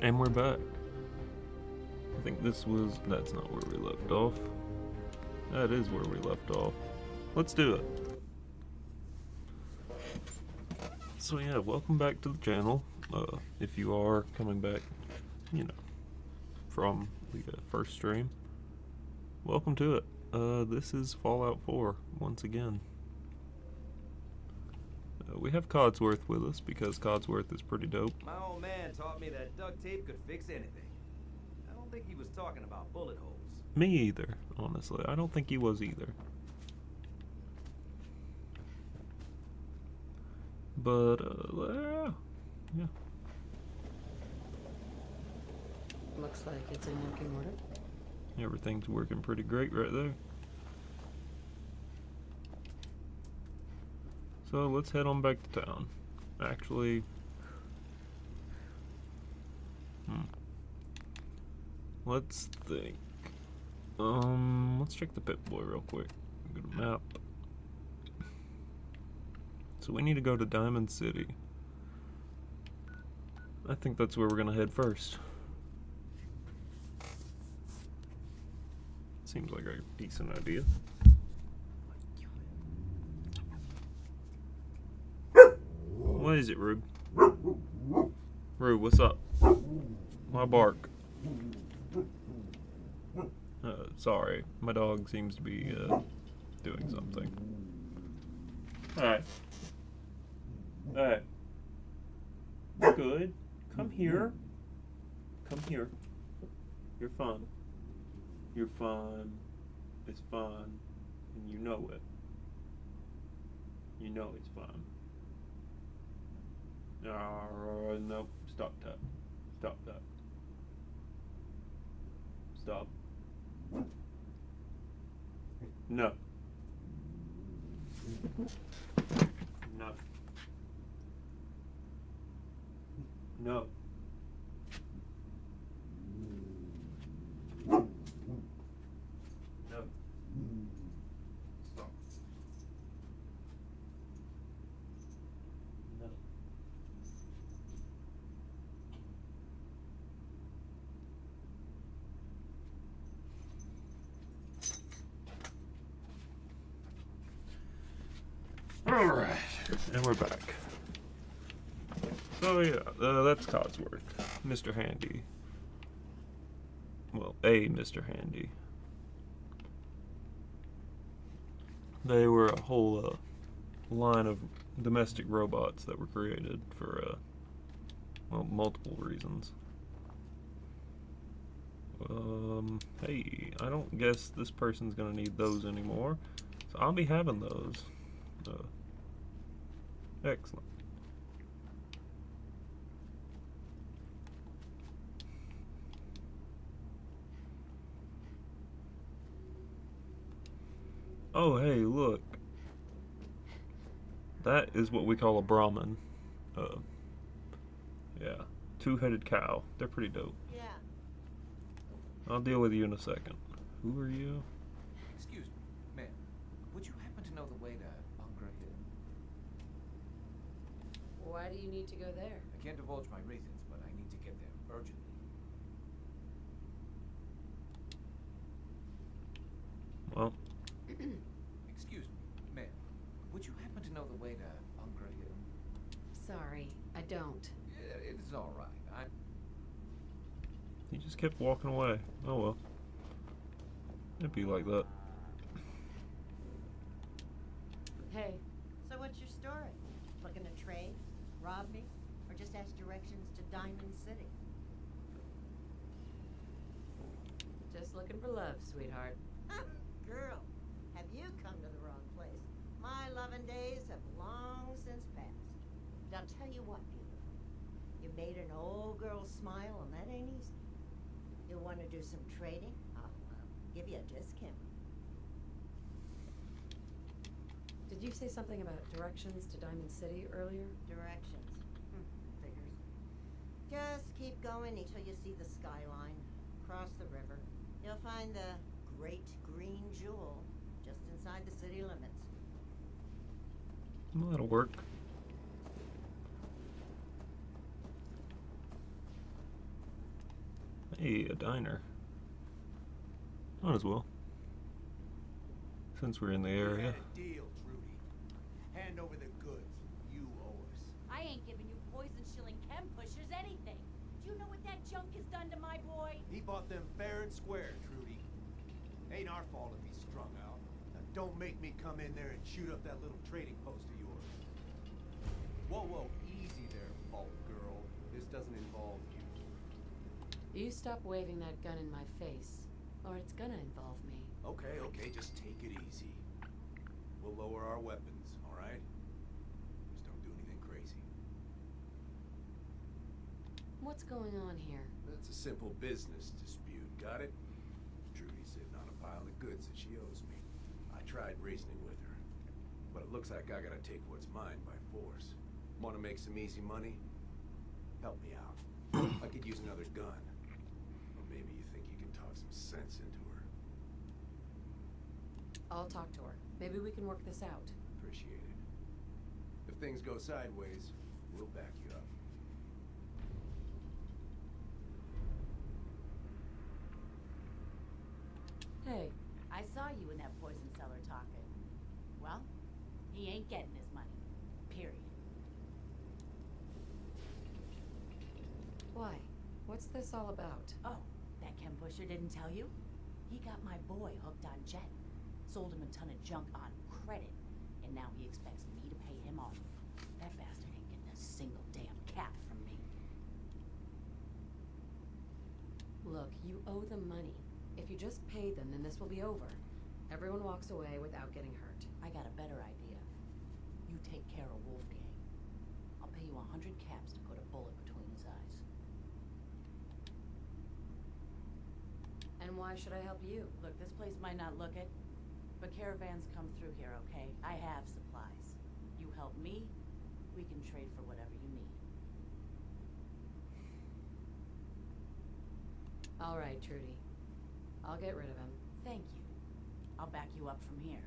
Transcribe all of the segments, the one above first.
And we're back. I think that's not where we left off. That is where we left off. Let's do it. So yeah, welcome back to the channel. If you are coming back, from the first stream, welcome to it. This is Fallout 4, once again. We have Codsworth with us, because Codsworth is pretty dope. My old man taught me that duct tape could fix anything. I don't think he was talking about bullet holes. Me either, honestly. I don't think he was either. But, yeah. Looks like it's in working order. Everything's working pretty great right there. So let's head on back to town. Actually, let's think. Let's check the Pip-Boy real quick. Go to map. So we need to go to Diamond City. I think that's where we're gonna head first. Seems like a decent idea. What is it, Rube? Rube, what's up? Why bark? Sorry, my dog seems to be doing something. Alright. Alright. Good. Come here. Come here. You're fun. You're fun. It's fun. And you know it. You know it's fun. Nope. Stop that. Stop that. Stop. No. No. No. No. Stop. No. Alright, and we're back. So yeah, that's Codsworth. Mr. Handy. Well, a Mr. Handy. They were a whole line of domestic robots that were created for, well, multiple reasons. Hey, I don't guess this person's gonna need those anymore, so I'll be having those. Excellent. Oh, hey, look. That is what we call a Brahmin. Yeah. Two-headed cow. They're pretty dope. Yeah. I'll deal with you in a second. Who are you? Excuse me, ma'am. Would you happen to know the way to Bunker Hill? Why do you need to go there? I can't divulge my reasons, but I need to get there urgently. Well, Excuse me, ma'am. Would you happen to know the way to Bunker Hill? Sorry, I don't. Yeah, it's all right. he just kept walking away. Oh well. It'd be like that. Hey, So what's your story? Looking to trade? Rob me? Or just ask directions to Diamond City? just looking for love, sweetheart. Girl, have you come to the wrong place? My loving days have long since passed. But I'll tell you what, beautiful. You made an old girl smile, and that ain't easy. You'll want to do some trading? I'll give you a discount. Did you say something about directions to Diamond City earlier? Directions. Figures. Just keep going until you see the skyline. Cross the river. You'll find the Great Green Jewel just inside the city limits. Well, that'll work. Hey, a diner. Might as well. Since we're in the We area. had a deal, Trudy. Hand over the goods. You owe us. I ain't giving you poison-shilling chem pushers anything. Do you know what that junk has done to my boy? He bought them fair and square, Trudy. Ain't our fault if he's strung out. Now don't make me come in there and shoot up that little trading post of yours. Whoa, whoa, easy there, Vault Girl. This doesn't involve you. You stop waving that gun in my face, or it's gonna involve me. Okay, okay, just take it easy. We'll lower our weapons, all right? Just don't do anything crazy. What's going on here? That's a simple business dispute, got it? Trudy's sitting on a pile of goods that she owes me. I tried reasoning with her, but it looks like I gotta take what's mine by force. Want to make some easy money? Help me out. I could use another gun. Or maybe you think you can talk some sense into her. I'll talk to her. Maybe we can work this out. Appreciate it. If things go sideways, we'll back you up. Hey, I saw you in that poison cellar talking. Well, he ain't getting his money. Period. why? What's this all about? Oh, that chem pusher didn't tell you? He got my boy hooked on Jet. Sold him a ton of junk on credit. And now he expects me to pay him off. That bastard ain't getting a single damn cap from me. Look, you owe them money. If you just pay them, then this will be over. Everyone walks away without getting hurt. I got a better idea. You take care of Wolfgang. I'll pay you 100 caps to put a bullet between his eyes. And why should I help you? Look, this place might not look it, but caravans come through here, okay? I have supplies. You help me, we can trade for whatever you need. All right, Trudy. I'll get rid of him. Thank you. I'll back you up from here.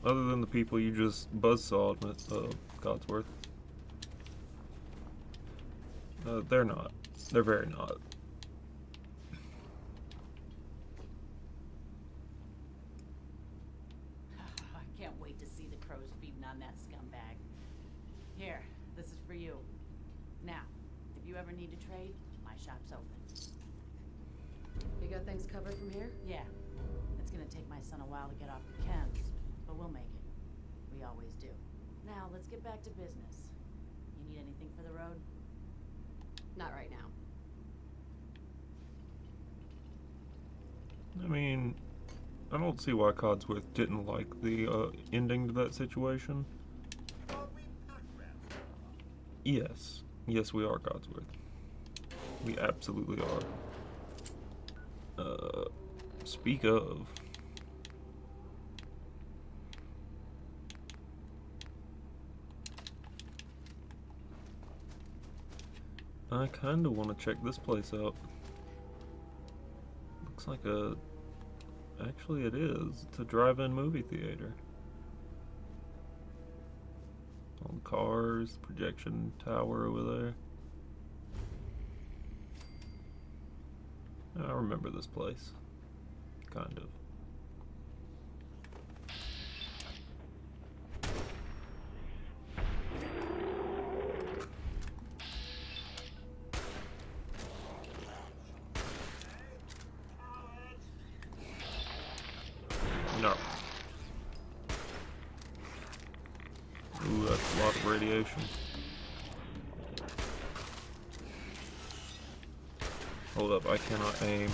Other than the people you just buzzsawed with, Codsworth. They're not. They're very not. I can't wait to see the crows feeding on that scumbag. Here, this is for you. Now, if you ever need to trade, my shop's open. You got things covered from here? Yeah, it's gonna take my son a while to get off the chems, but we'll make it. We always do. Now, let's get back to business. You need anything for the road? Not right now. I mean, I don't see why Codsworth didn't like the ending to that situation. Yes. Yes, we are Codsworth. We absolutely are. Speak of. I kinda wanna check this place out. Looks like a... Actually it is. It's a drive-in movie theater. All the cars, projection tower over there. I remember this place. Kind of. No. Ooh, that's a lot of radiation. Hold up, I cannot aim.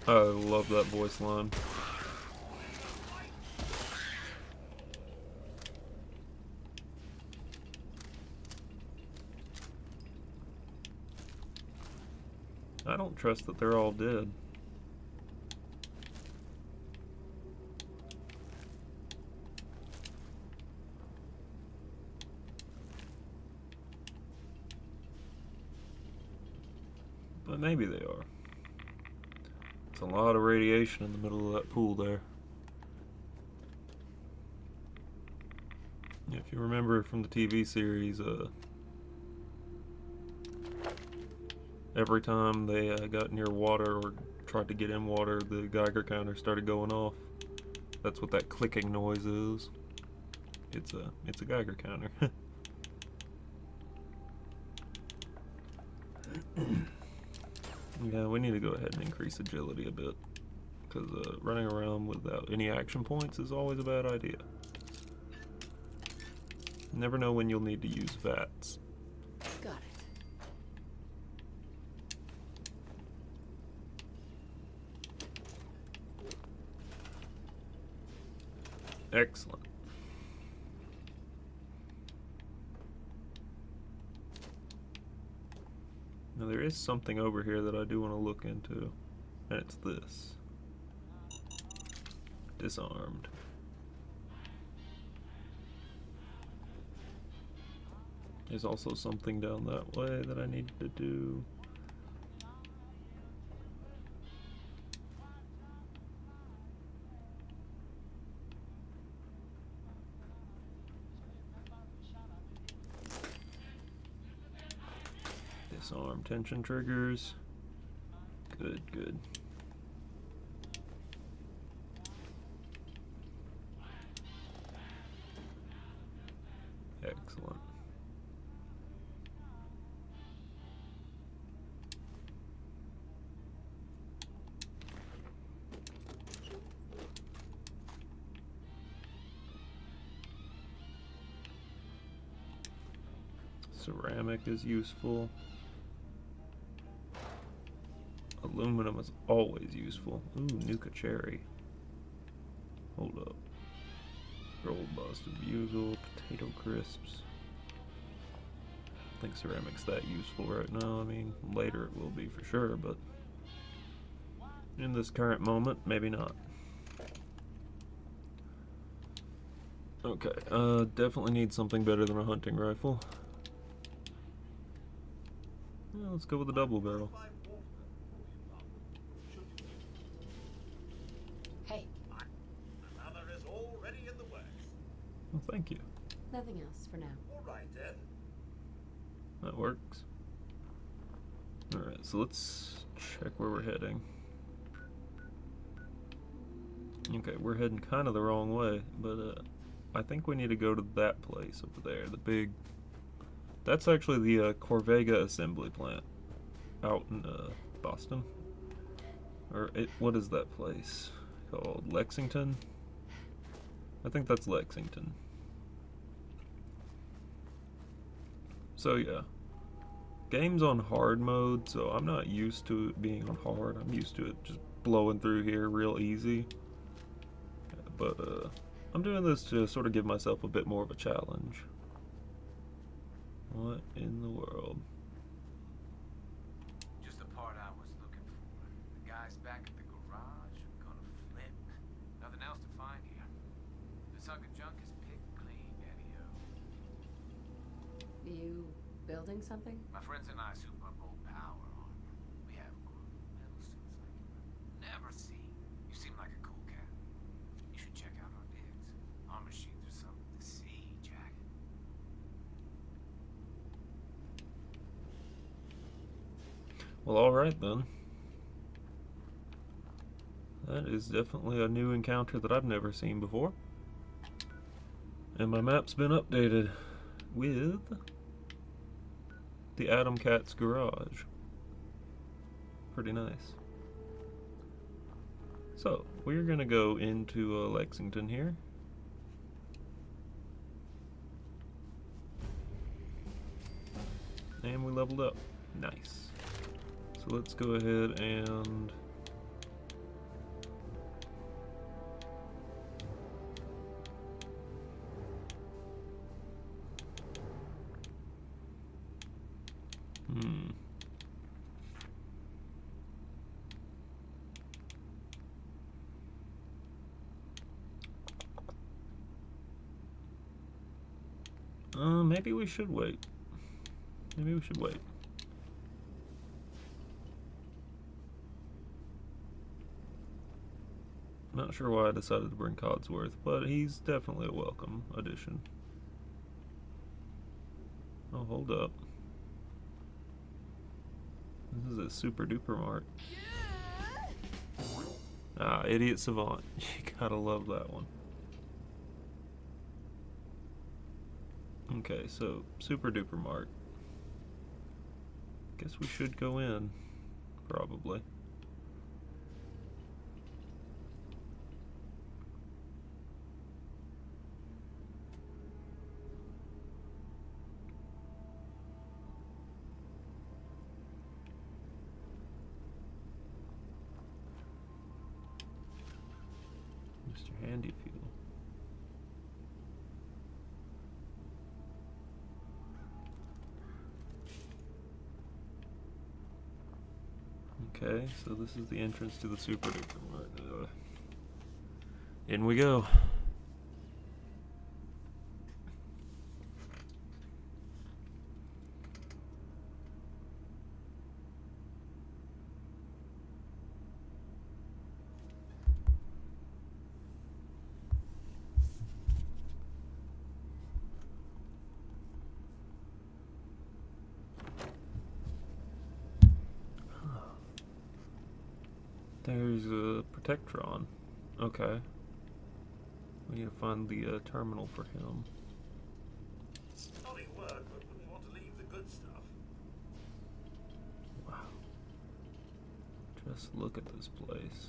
I love that voice line. I don't trust that they're all dead. Well, maybe they are. It's a lot of radiation in the middle of that pool there. If you remember from the TV series, every time they got near water or tried to get in water, the Geiger counter started going off. That's what that clicking noise is. It's a Geiger counter. Yeah, we need to go ahead and increase agility a bit, because running around without any action points is always a bad idea. Never know when you'll need to use VATS. Got it. Excellent. Now there is something over here that I do want to look into, and it's this. Disarmed. There's also something down that way that I need to do. Disarm tension triggers. Good, good. Excellent. Ceramic is useful. Aluminum is always useful. Ooh, Nuka Cherry. Hold up. Gold busted butyl, potato crisps. I think ceramic's that useful right now. I mean, later it will be for sure, but in this current moment, maybe not. Okay, definitely need something better than a hunting rifle. Yeah, let's go with a double barrel. Hey, Another is already in the works. Well, thank you. nothing else for now. All right then. That works. Alright, so let's check where we're heading. Okay, we're heading kind of the wrong way, but I think we need to go to that place over there, the big... That's actually the Corvega assembly plant out in Boston. Or what is that place called? Lexington? I think that's Lexington. So yeah. Game's on hard mode, so I'm not used to it being on hard. I'm used to it just blowing through here real easy. But I'm doing this to sort of give myself a bit more of a challenge. What in the world? Just the part I was looking for. The guys back at the garage are gonna flip. Nothing else to find here. This hunk of junk is picked clean, Daddy-o. You building something? My friends and I soup up old power armor. We have cool metal suits like you've never seen. You seem like a cool cat. You should check out our digs. Our machines are something to see, Jack. Well, alright then. That is definitely a new encounter that I've never seen before. And my map's been updated with the Atom Cat's garage. Pretty nice. So, we're gonna go into Lexington here. And we leveled up. Nice. So let's go ahead and maybe we should wait. Maybe we should wait. Not sure why I decided to bring Codsworth, but he's definitely a welcome addition. Oh, hold up. This is a super duper mark. Ah, Idiot Savant. You gotta love that one. Okay, so super duper mark. Guess we should go in, probably. Mr. Handy Fuel. Okay, so this is the entrance to the super duper mart. In we go. There's a Protectron. Okay. We need to find the terminal for him. Solid work, but wouldn't want to leave the good stuff. Wow. Just look at this place.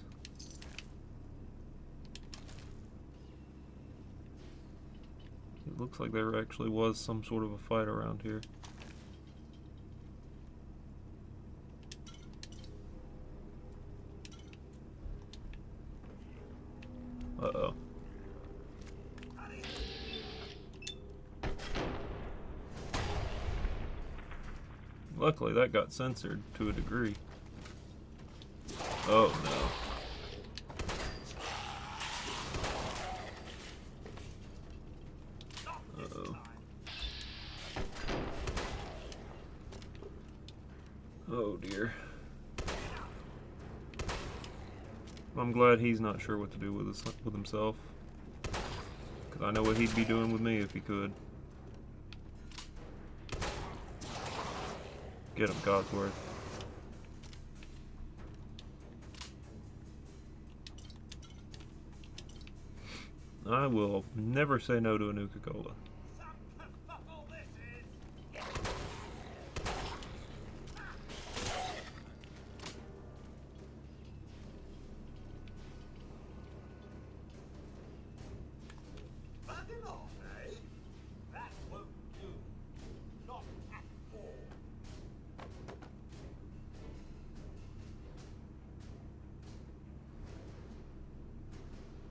It looks like there actually was some sort of a fight around here. Uh-oh. Luckily, that got censored to a degree. Oh, no. Uh-oh. Oh, dear. I'm glad he's not sure what to do with himself. Because I know what he'd be doing with me if he could. Get him, Codsworth. I will never say no to a Nuka-Cola. Backing off, eh? That won't do. Not at all.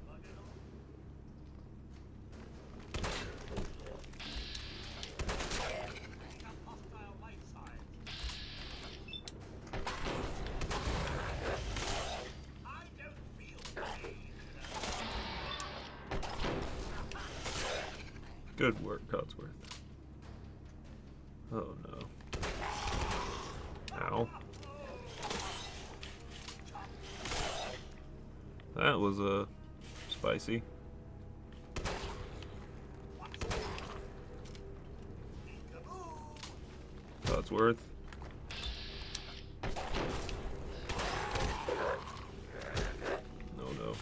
Backing off. Hostile light side. I don't feel pain. Good work, Codsworth. Oh no. Ow. That was spicy. Codsworth. No, no.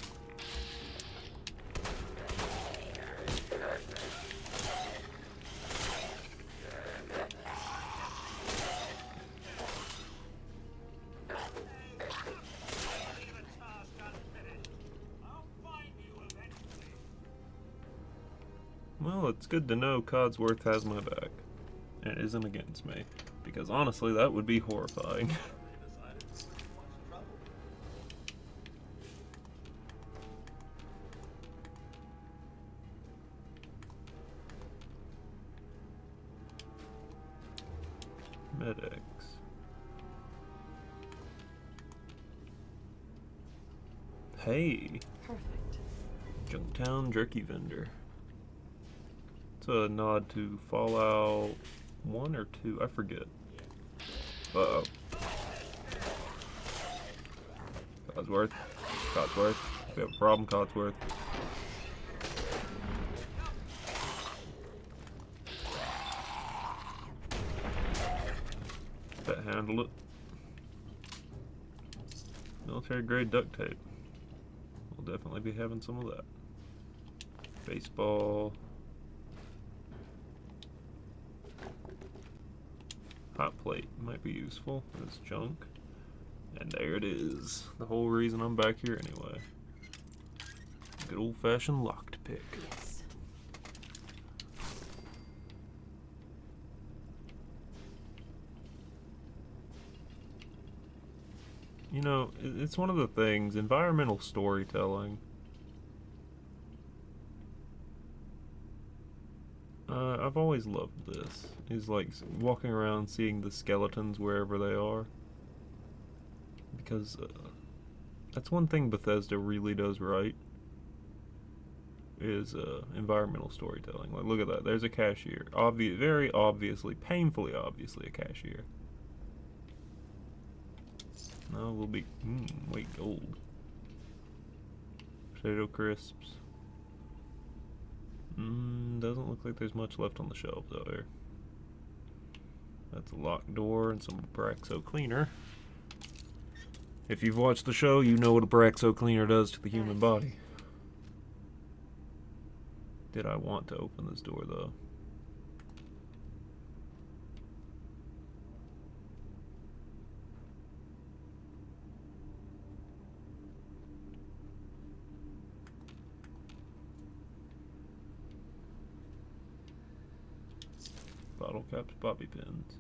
Well, it's good to know Codsworth has my back and isn't against me, because honestly, that would be horrifying. Medics. Hey, Perfect. Junktown Jerky Vendor. It's a nod to Fallout 1 or 2, I forget. Uh-oh. Codsworth. Codsworth. We have a problem, Codsworth. That handled it. Military grade duct tape. We'll definitely be having some of that. Baseball. Hot plate might be useful. It's junk. And there it is. The whole reason I'm back here anyway. Good old-fashioned locked pick. Yes. You know, it's one of the things, environmental storytelling. I've always loved this. Is like walking around seeing the skeletons wherever they are. Because that's one thing Bethesda really does right. Is environmental storytelling. Like, look at that. There's a cashier. Very obviously, painfully obviously a cashier. No, we'll be. Wait, gold. Potato crisps. Doesn't look like there's much left on the shelves out here. That's a locked door and some Braxo cleaner. If you've watched the show, you know what a Braxo cleaner does to the human body. Did I want to open this door, though? Bottle caps, bobby pins.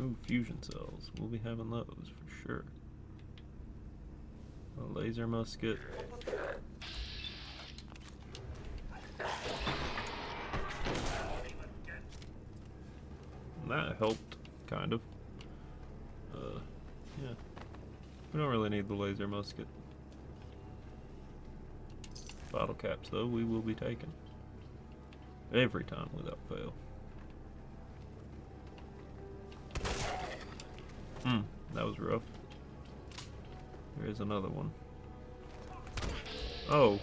Ooh, fusion cells. We'll be having those for sure. A laser musket. And that helped, kind of. Yeah. We don't really need the laser musket. Bottle caps, though, we will be taking. Every time without fail. That was rough. There is another one. Oh.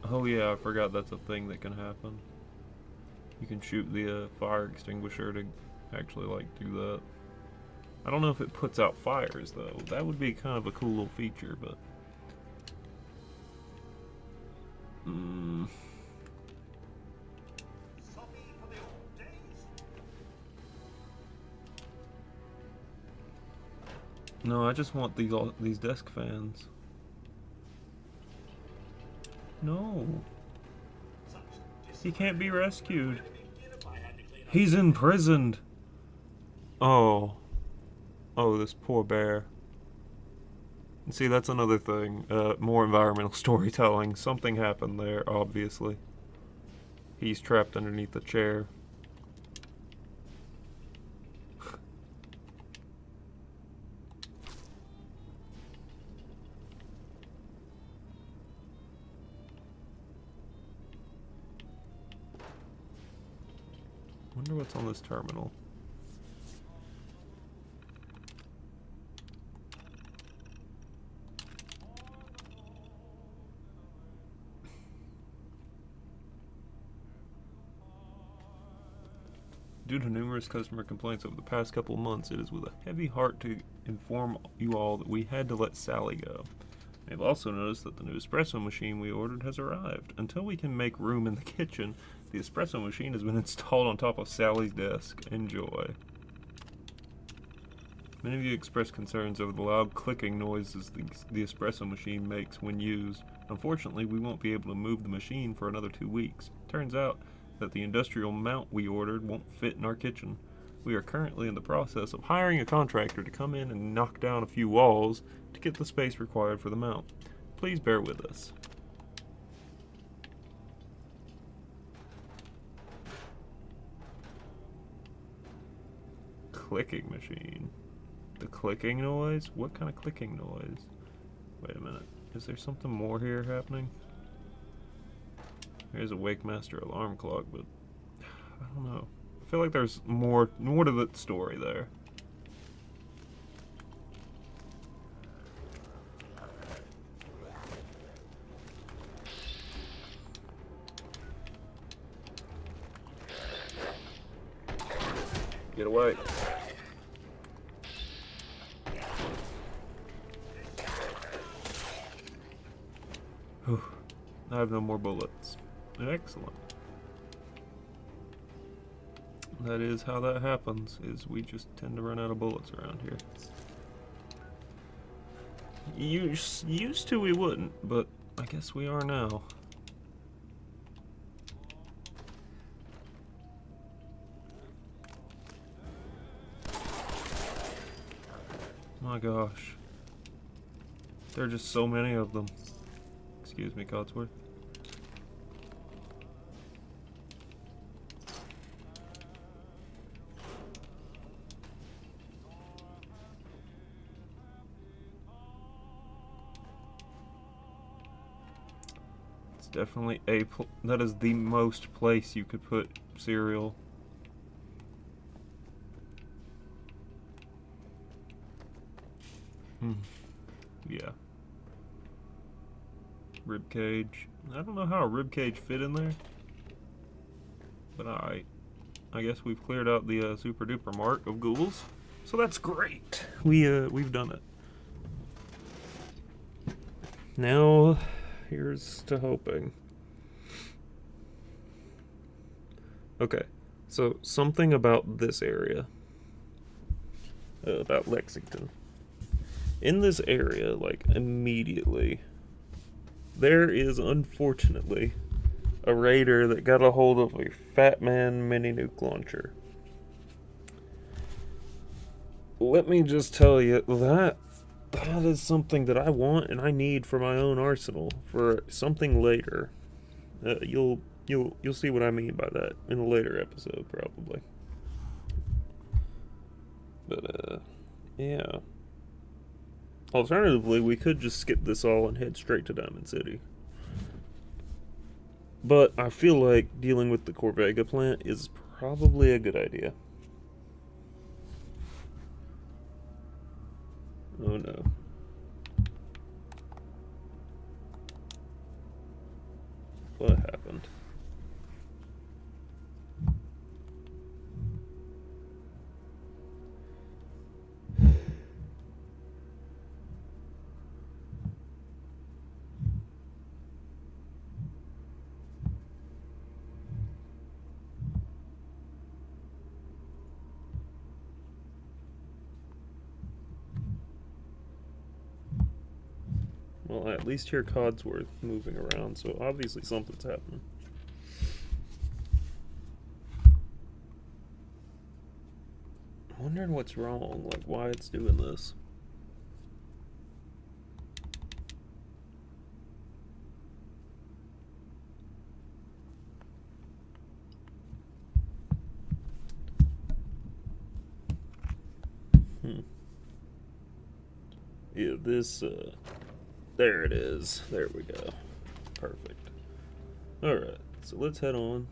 Oh yeah, I forgot that's a thing that can happen. You can shoot the fire extinguisher to actually, like, do that. I don't know if it puts out fires, though. That would be kind of a cool little feature, but... No, I just want these desk fans. No. He can't be rescued. He's imprisoned. Oh. Oh, this poor bear. And see, that's another thing. More environmental storytelling. Something happened there, obviously. He's trapped underneath the chair. Wonder what's on this terminal. Due to numerous customer complaints over the past couple of months, it is with a heavy heart to inform you all that we had to let Sally go. I've also noticed that the new espresso machine we ordered has arrived. Until we can make room in the kitchen, the espresso machine has been installed on top of Sally's desk. Enjoy. Many of you expressed concerns over the loud clicking noises the espresso machine makes when used. Unfortunately, we won't be able to move the machine for another 2 weeks. Turns out that the industrial mount we ordered won't fit in our kitchen. We are currently in the process of hiring a contractor to come in and knock down a few walls to get the space required for the mount. Please bear with us. Clicking machine. The clicking noise? What kind of clicking noise? Wait a minute. Is there something more here happening? Here's a Wakemaster alarm clock, but I don't know. I feel like there's more to the story there. Get away. Whew. I have no more bullets. Excellent. That is how that happens, is we just tend to run out of bullets around here. Used to we wouldn't, but I guess we are now. My gosh. There are just so many of them. Excuse me, Codsworth. It's definitely that is the most place you could put cereal. Yeah. Rib cage. I don't know how a rib cage fit in there, but I guess we've cleared out the super duper mark of ghouls, so that's great. We've done it. Now, here's to hoping. Okay, so something about this area, about Lexington. In this area, like, immediately, there is, unfortunately, a raider that got a hold of a Fat Man mini nuke launcher. Let me just tell you, that is something that I want and I need for my own arsenal, for something later. You'll see what I mean by that in a later episode, probably. But, yeah. Alternatively, we could just skip this all and head straight to Diamond City. But I feel like dealing with the Corvega plant is probably a good idea. Oh no. What happened? Well, I at least hear Codsworth moving around, so obviously something's happening. I'm wondering what's wrong, like why it's doing this. Yeah, this, there it is. There we go. Perfect. Alright, so let's head on.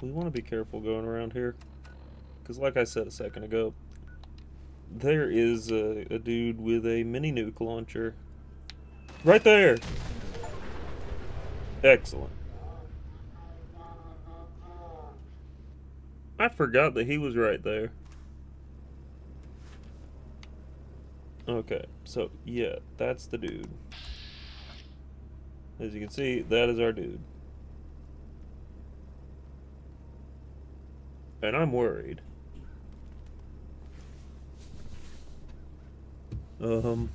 We want to be careful going around here, because like I said a second ago, there is a dude with a mini nuke launcher. Right there! Excellent. I forgot that he was right there. Okay, so yeah, that's the dude. As you can see, that is our dude. And I'm worried. Okay,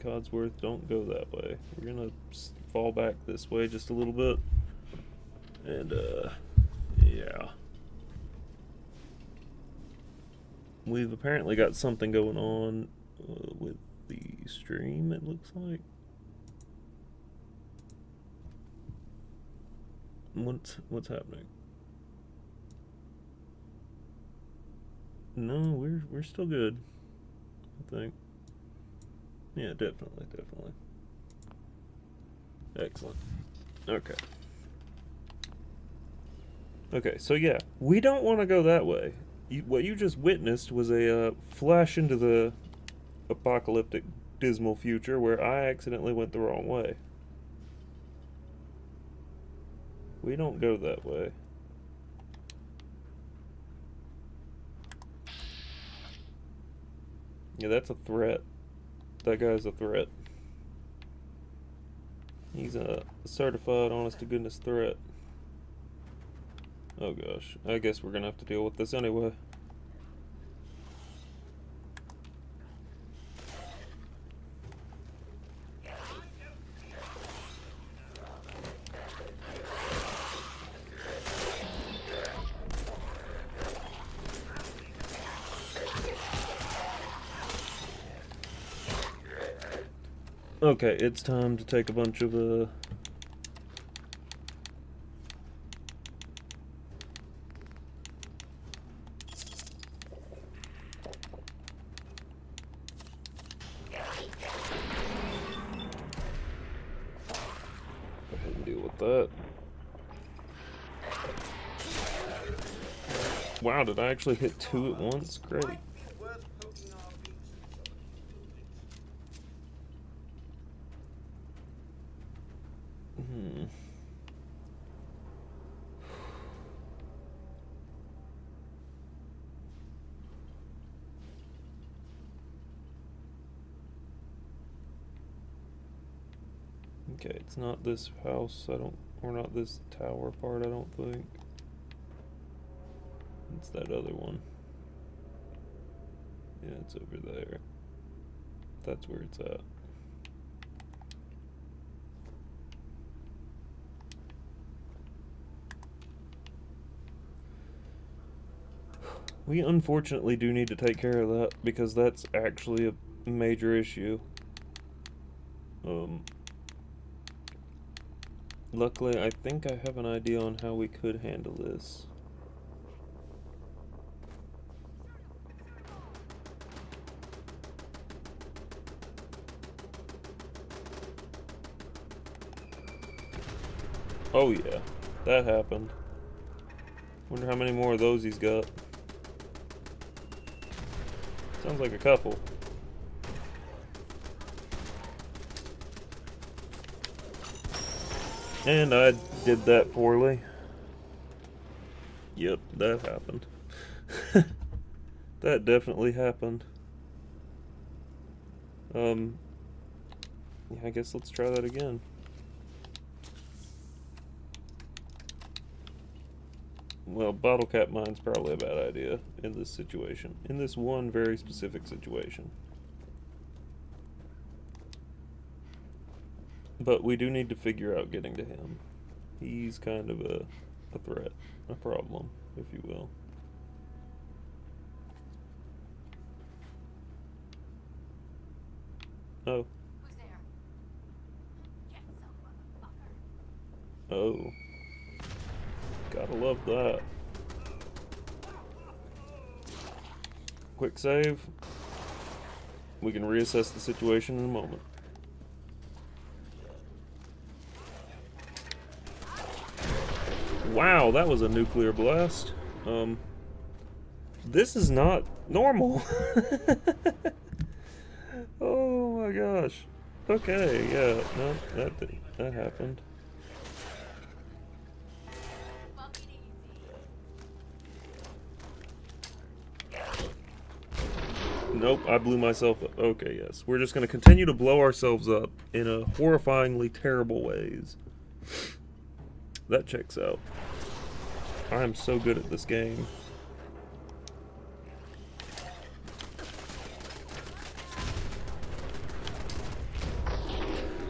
Codsworth, don't go that way. We're gonna fall back this way just a little bit. And, yeah. We've apparently got something going on with the stream, it looks like. What's happening? No, we're still good. I think. Yeah, definitely. Excellent. Okay. Okay, so yeah, we don't want to go that way. What you just witnessed was a flash into the apocalyptic, dismal future where I accidentally went the wrong way. We don't go that way. Yeah, that's a threat. That guy's a threat. He's a certified, honest-to-goodness threat. Oh gosh, I guess we're gonna have to deal with this anyway. Okay, it's time to take a bunch of go ahead and deal with that. Wow, did I actually hit two at once? Great. Okay, it's not this house, or not this tower part, I don't think. It's that other one. Yeah, it's over there. That's where it's at. We unfortunately do need to take care of that, because that's actually a major issue. Luckily, I think I have an idea on how we could handle this. Oh yeah, that happened. Wonder how many more of those he's got. Sounds like a couple. And I did that poorly. Yep, that happened. That definitely happened. Yeah, I guess let's try that again. Well, bottle cap mine's probably a bad idea in this situation. In this one very specific situation. But we do need to figure out getting to him. He's kind of a threat, a problem, if you will. Oh. Who's there? Get some, motherfucker. Oh. Gotta love that. Quick save. We can reassess the situation in a moment. Wow, that was a nuclear blast. This is not normal. Oh my gosh. Okay, yeah, no, that happened. Nope, I blew myself up. Okay, yes. We're just going to continue to blow ourselves up in a horrifyingly terrible ways. That checks out. I am so good at this game.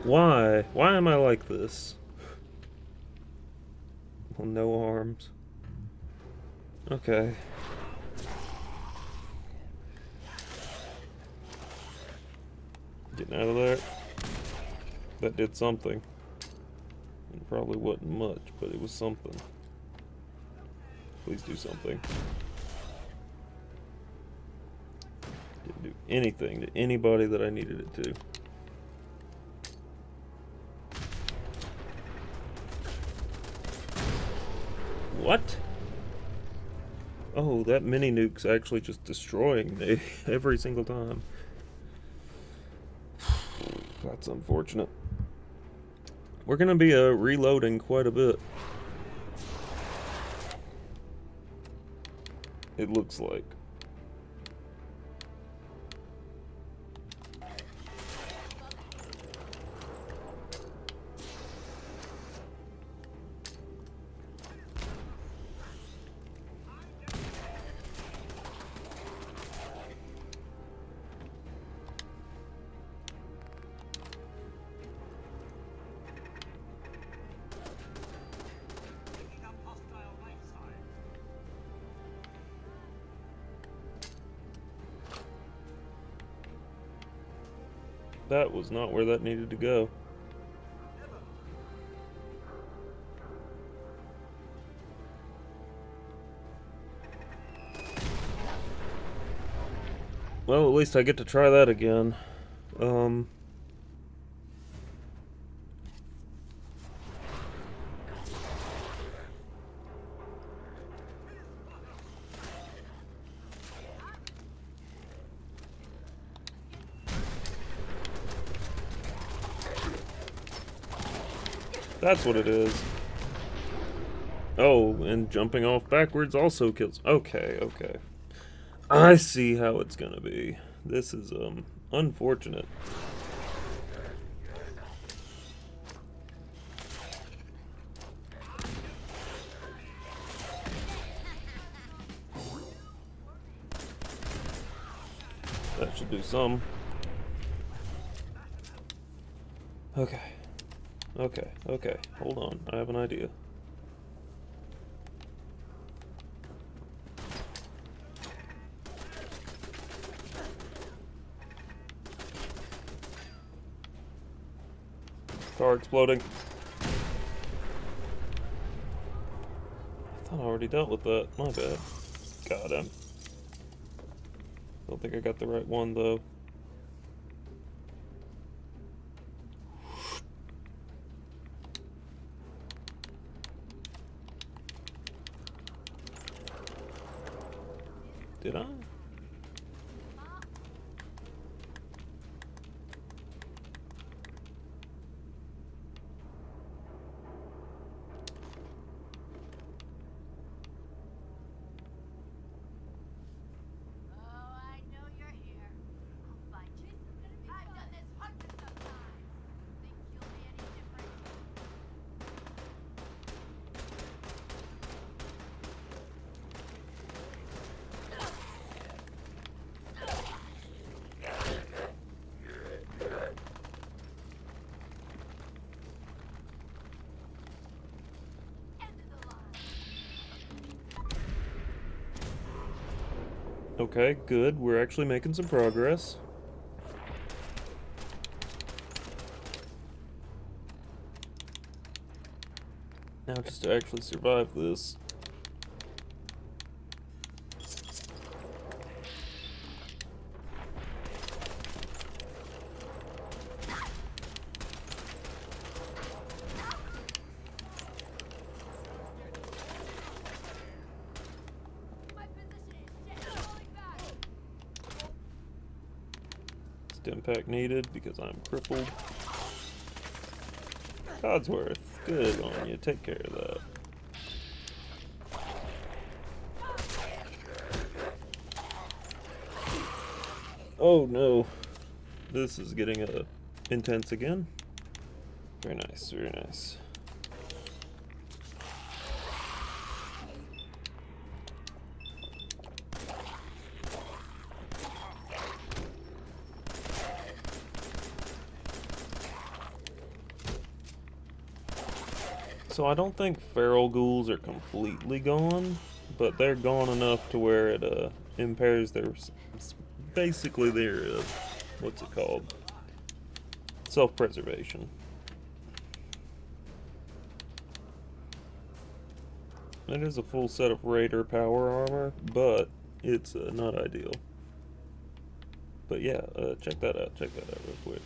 Why? Why am I like this? Well, no arms. Okay. Getting out of there. That did something. It probably wasn't much, but it was something. Please do something. anything to anybody that I needed it to. What? Oh, that mini nuke's actually just destroying me every single time. That's unfortunate. We're gonna be reloading quite a bit. It looks like. Picking up hostile light signs. That was not where that needed to go. Well, at least I get to try that again. That's what it is. Oh, and jumping off backwards also kills. Okay, okay. I see how it's gonna be. This is, unfortunate. That should do some. Okay. Okay, okay. Hold on. I have an idea. Car exploding. I thought I already dealt with that. My bad. God, don't think I got the right one, though. Did I? Okay, good. We're actually making some progress. Now just to actually survive this. Stim pack needed because I'm crippled. Codsworth, good on you. Take care of that. Oh no. This is getting intense again. Very nice, very nice. So I don't think feral ghouls are completely gone, but they're gone enough to where it impairs their, basically their, what's it called? Self-preservation. It is a full set of Raider power armor, but it's not ideal. But yeah, check that out. Check that out real quick.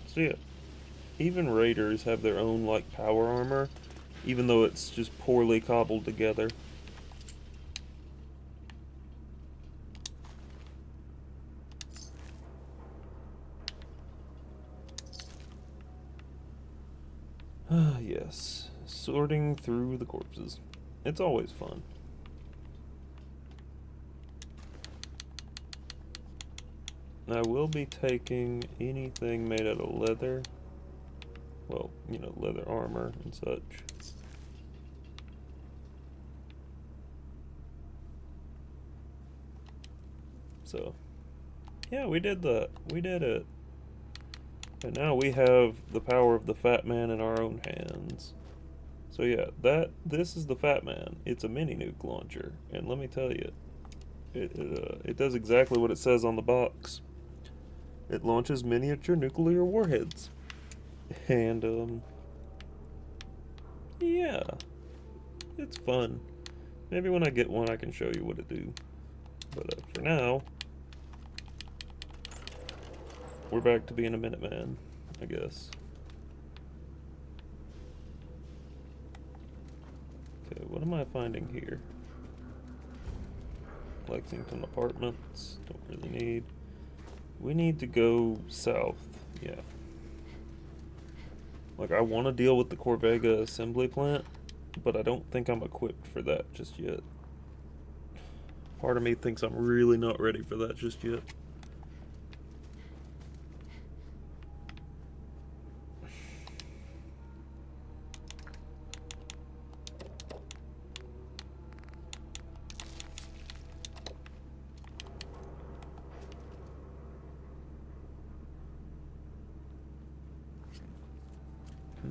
So yeah, even raiders have their own like power armor, even though it's just poorly cobbled together. Ah, yes. Sorting through the corpses. It's always fun. I will be taking anything made out of leather. Well, you know, leather armor and such. So, yeah, we did that. We did it. And now we have the power of the Fat Man in our own hands. So yeah, this is the Fat Man. It's a mini nuke launcher, and let me tell you, it does exactly what it says on the box. It launches miniature nuclear warheads, and yeah, it's fun. Maybe when I get one, I can show you what it do. But for now, we're back to being a Minuteman, I guess. Okay, what am I finding here? Lexington Apartments, don't really need. We need to go south, yeah. Like, I want to deal with the Corvega assembly plant, but I don't think I'm equipped for that just yet. Part of me thinks I'm really not ready for that just yet.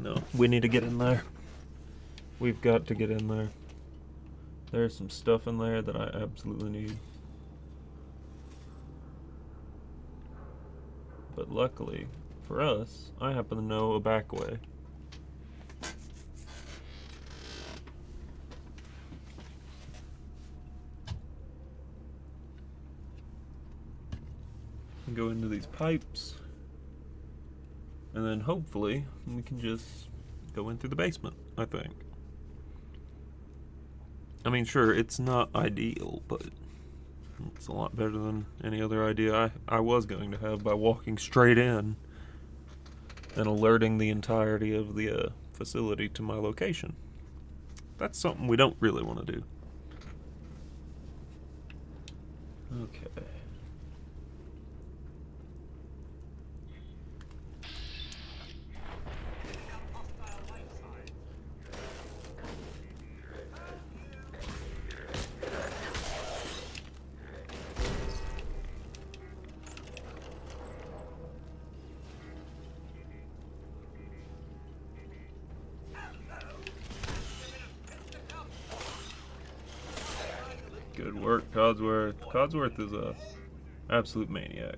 No, we need to get in there. We've got to get in there. There's some stuff in there that I absolutely need. But luckily, for us, I happen to know a back way. Go into these pipes. And then hopefully we can just go in through the basement, I think. I mean, sure, it's not ideal, but it's a lot better than any other idea I was going to have by walking straight in and alerting the entirety of the facility to my location. That's something we don't really want to do. Okay. Good work, Codsworth. Codsworth is a absolute maniac.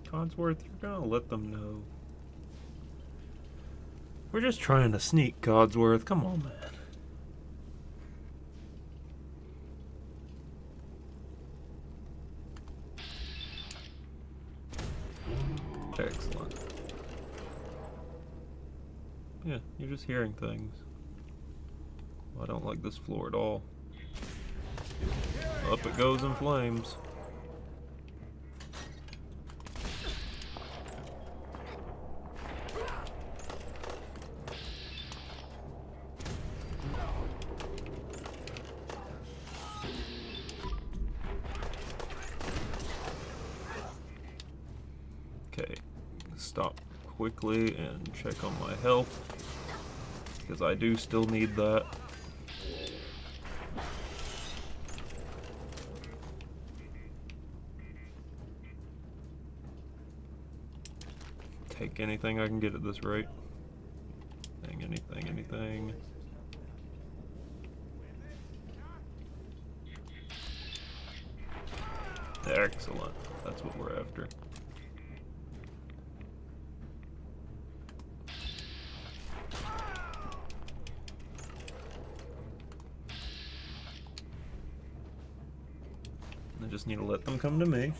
Codsworth, you're gonna let them know. We're just trying to sneak, Codsworth. Come on, man. Excellent. Yeah, you're just hearing things. Well, I don't like this floor at all. Up it goes in flames. Okay, stop quickly and check on my health, because I do still need that. Take anything I can get at this rate. Anything. Excellent. That's what we're after. I just need to let them come to me.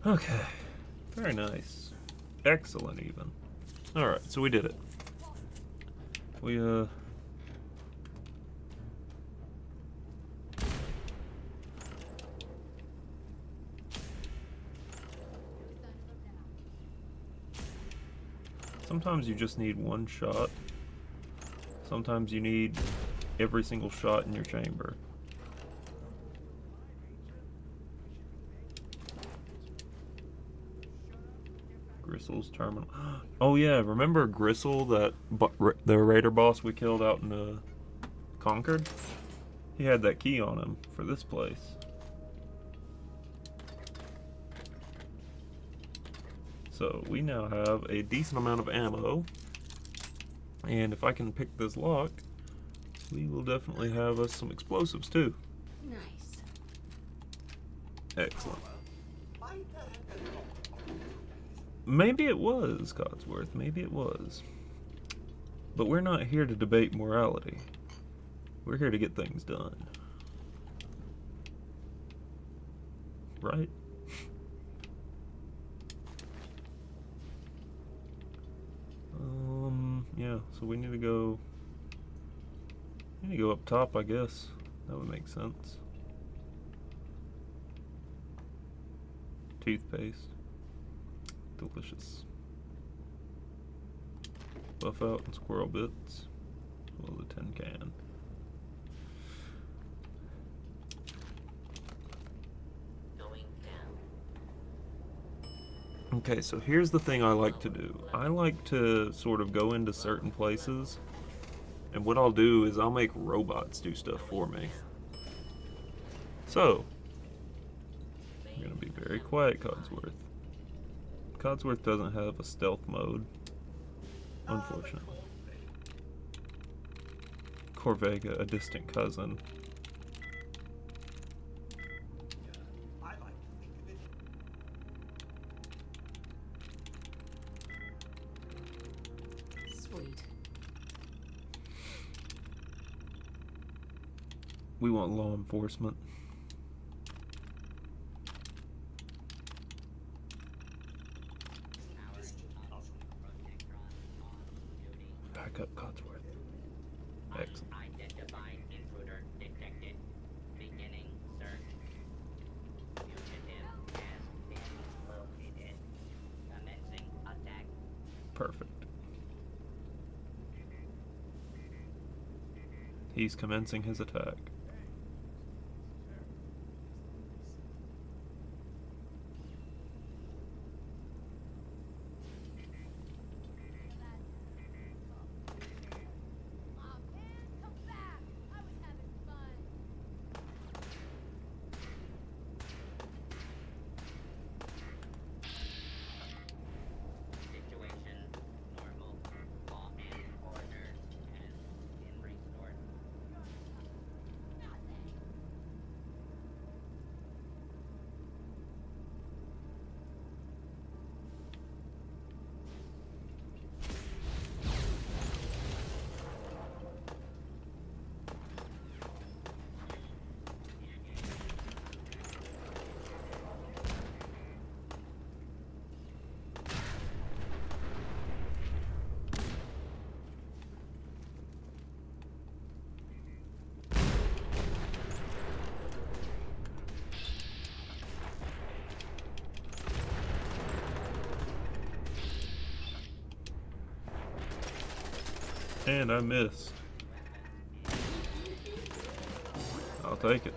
Okay, very nice. Excellent, even. Alright, so we did it. We, sometimes you just need one shot. Sometimes you need every single shot in your chamber. Gristle's terminal. Oh yeah, remember Gristle, the raider boss we killed out in Concord? He had that key on him for this place. So we now have a decent amount of ammo, and if I can pick this lock, we will definitely have us some explosives too. Nice. Excellent. Maybe it was Codsworth, maybe it was. But we're not here to debate morality. We're here to get things done. Right? Yeah, so we need to go up top, I guess. That would make sense. Toothpaste. Delicious. Buff out and squirrel bits. Well, the tin can. Okay, so here's the thing I like to do. I like to sort of go into certain places, and what I'll do is I'll make robots do stuff for me. So, I'm gonna be very quiet, Codsworth. Codsworth doesn't have a stealth mode, unfortunately. Corvega, a distant cousin. I like to think of it. Sweet. We want law enforcement. Back up, Codsworth. Excellent. Unidentified intruder detected. Beginning search. Fugitive has been located. Commencing attack. Perfect. He's commencing his attack. Situation normal. Law and order has been restored. And I missed. I'll take it.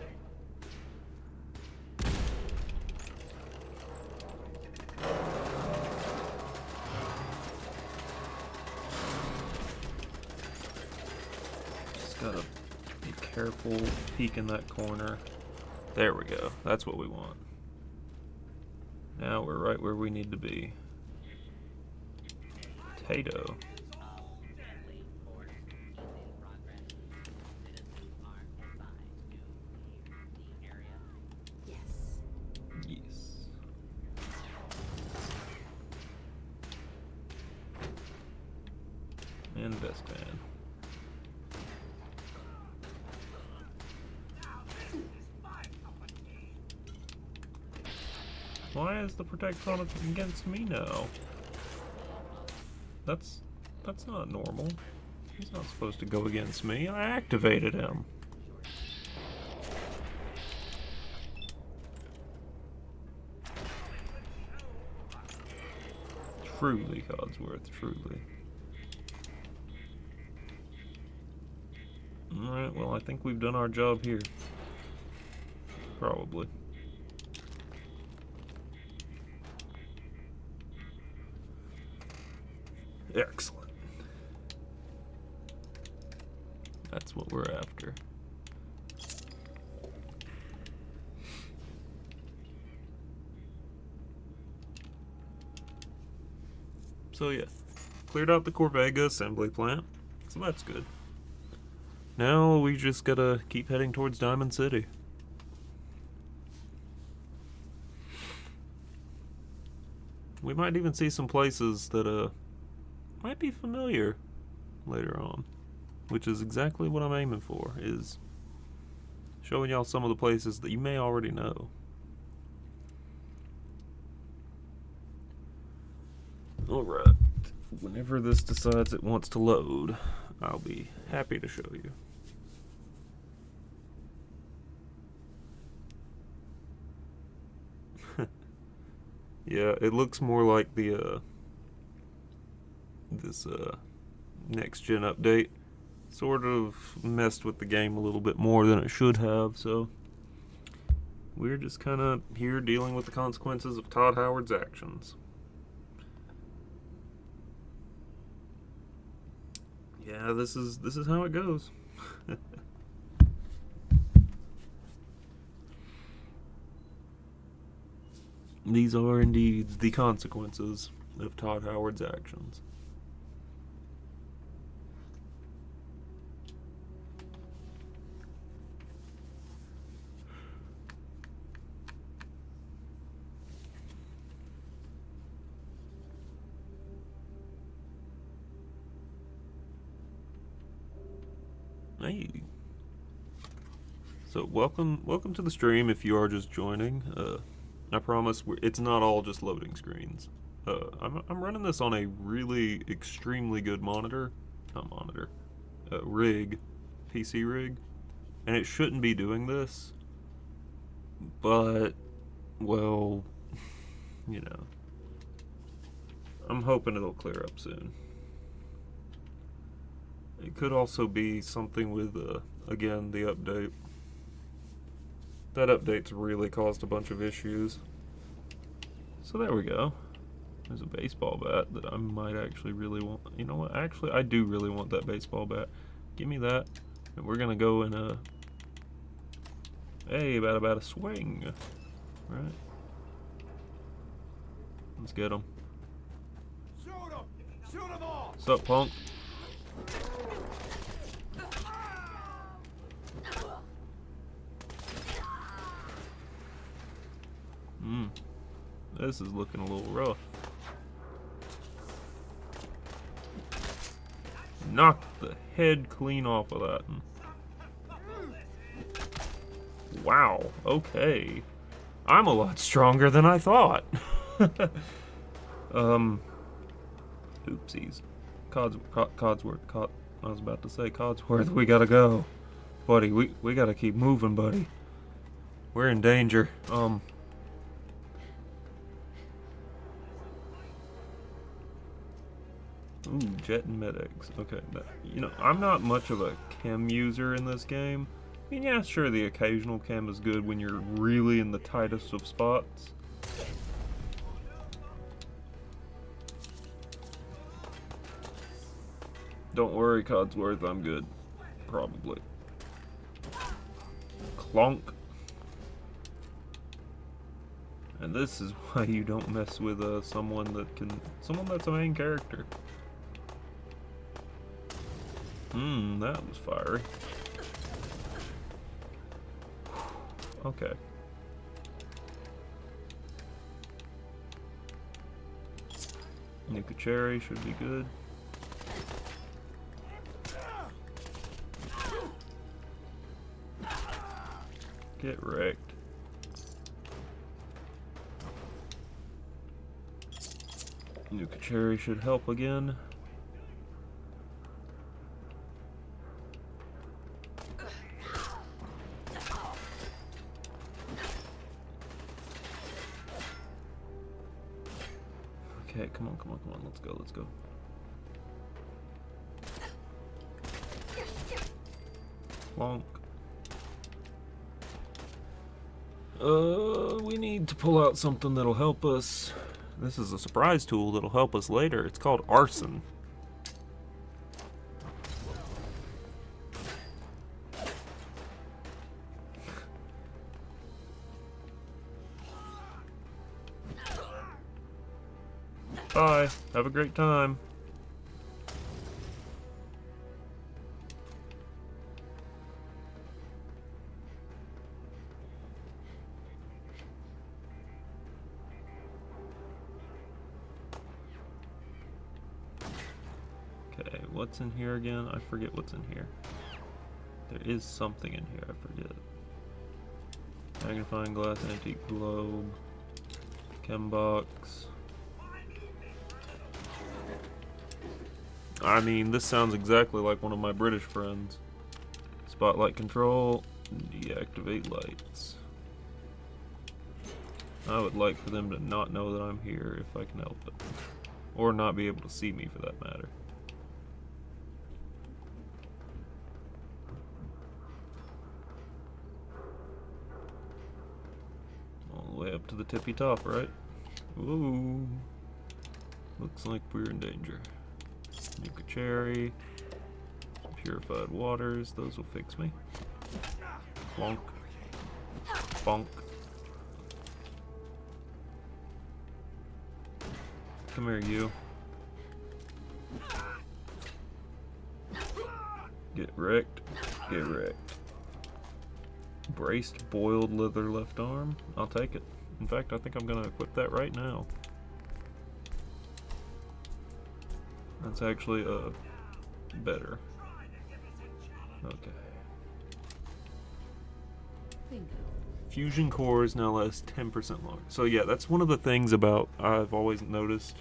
Just gotta be careful, peek in that corner. There we go. That's what we want. Now we're right where we need to be. Potato. Deadly force is in progress. Citizens are advised to leave the area. Yes. Yes. And best man. Why is the Protectronic against me now? That's not normal. He's not supposed to go against me. I activated him. Truly, Codsworth, truly. Alright, well, I think we've done our job here. Probably. Excellent. That's what we're after. So yeah, cleared out the Corvega assembly plant, so that's good. Now we just gotta keep heading towards Diamond City. We might even see some places that might be familiar later on, which is exactly what I'm aiming for, is showing y'all some of the places that you may already know. Alright, whenever this decides it wants to load, I'll be happy to show you. Yeah, it looks more like the this next gen update sort of messed with the game a little bit more than it should have, so we're just kind of here dealing with the consequences of Todd Howard's actions. Yeah, this is how it goes. These are indeed the consequences of Todd Howard's actions. Hey. So welcome to the stream if you are just joining. I promise it's not all just loading screens. I'm running this on a really extremely good rig, PC rig, and it shouldn't be doing this, but, well, you know, I'm hoping it'll clear up soon. It could also be something with, again, the update. That update's really caused a bunch of issues. So there we go. There's a baseball bat that I might actually really want. You know what? Actually, I do really want that baseball bat. Give me that. And we're gonna go in a... Hey, about a swing. Right. Let's get him. Shoot him! Shoot him all! What's up, punk? This is looking a little rough. Knock the head clean off of that. Wow, okay. I'm a lot stronger than I thought. Oopsies. Codsworth. I was about to say Codsworth, we gotta go. Buddy, we gotta keep moving, buddy. We're in danger. Ooh, jet and medics. Okay, you know, I'm not much of a chem user in this game. I mean, yeah, sure, the occasional chem is good when you're really in the tightest of spots. Don't worry, Codsworth, I'm good. Probably. Clonk. And this is why you don't mess with someone that's a main character. That was fiery. Okay. Nuka Cherry should be good. Get wrecked. Nuka Cherry should help again. Okay, come on, come on, come on, let's go, let's go. Plonk. We need to pull out something that'll help us. This is a surprise tool that'll help us later. It's called arson. Bye. Have a great time. Okay, what's in here again? I forget what's in here. There is something in here, I forget. Magnifying glass, antique globe, chem box. I mean, this sounds exactly like one of my British friends. Spotlight control, deactivate lights. I would like for them to not know that I'm here if I can help it. Or not be able to see me for that matter. All the way up to the tippy top, right? Ooh. Looks like we're in danger. Nuka Cherry. Purified waters. Those will fix me. Bonk. Bonk. Come here, you. Get wrecked. Get wrecked. Braced boiled leather left arm. I'll take it. In fact, I think I'm gonna equip that right now. That's actually better. Okay. Bingo. Fusion cores now last 10% longer. So yeah, that's one of the things about I've always noticed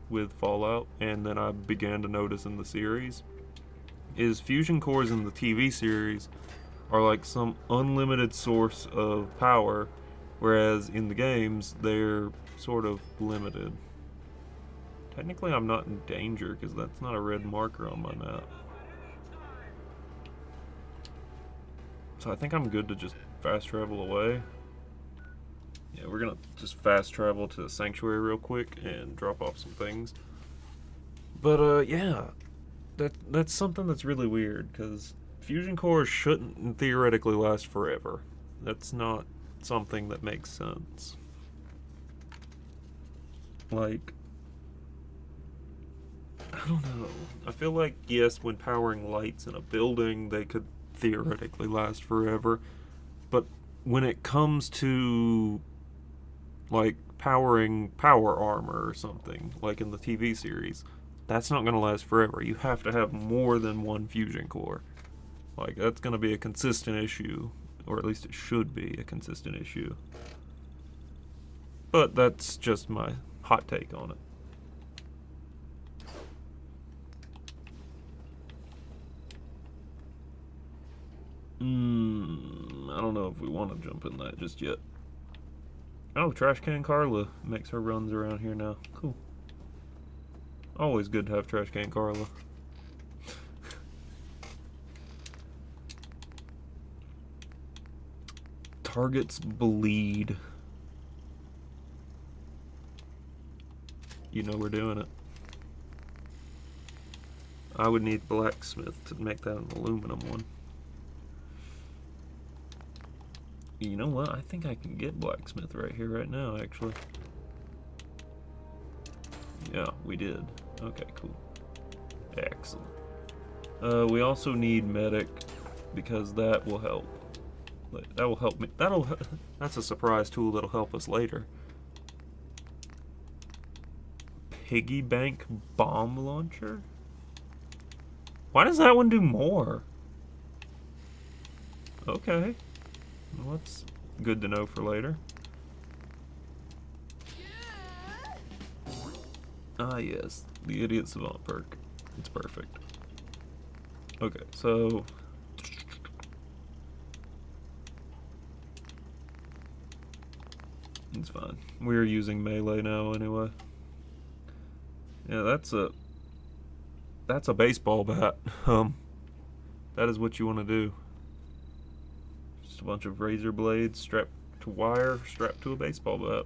with Fallout, and then I began to notice in the series, is fusion cores in the TV series are like some unlimited source of power, whereas in the games they're sort of limited. Technically I'm not in danger because that's not a red marker on my map. So I think I'm good to just fast travel away. Yeah, we're gonna just fast travel to the sanctuary real quick and drop off some things. But yeah, that's something that's really weird because fusion cores shouldn't theoretically last forever. That's not something that makes sense. Like, I don't know. I feel like, yes, when powering lights in a building, they could theoretically last forever. But when it comes to, like, powering power armor or something, like in the TV series, that's not going to last forever. You have to have more than one fusion core. Like, that's going to be a consistent issue. Or at least it should be a consistent issue. But that's just my hot take on it. I don't know if we want to jump in that just yet. Oh, Trash Can Carla makes her runs around here now. Cool. Always good to have trash can Carla. Targets bleed. You know we're doing it. I would need blacksmith to make that an aluminum one. You know what? I think I can get blacksmith right here, right now, actually. Yeah, we did. Okay, cool. Excellent. We also need medic because that will help. That will help me. That's a surprise tool that'll help us later. Piggy bank bomb launcher? Why does that one do more? Okay. Well, that's good to know for later. Ah, yes. The Idiot Savant perk. It's perfect. Okay, so... it's fine. We're using melee now anyway. Yeah, that's a baseball bat. That is what you want to do. Just a bunch of razor blades strapped to wire, strapped to a baseball bat.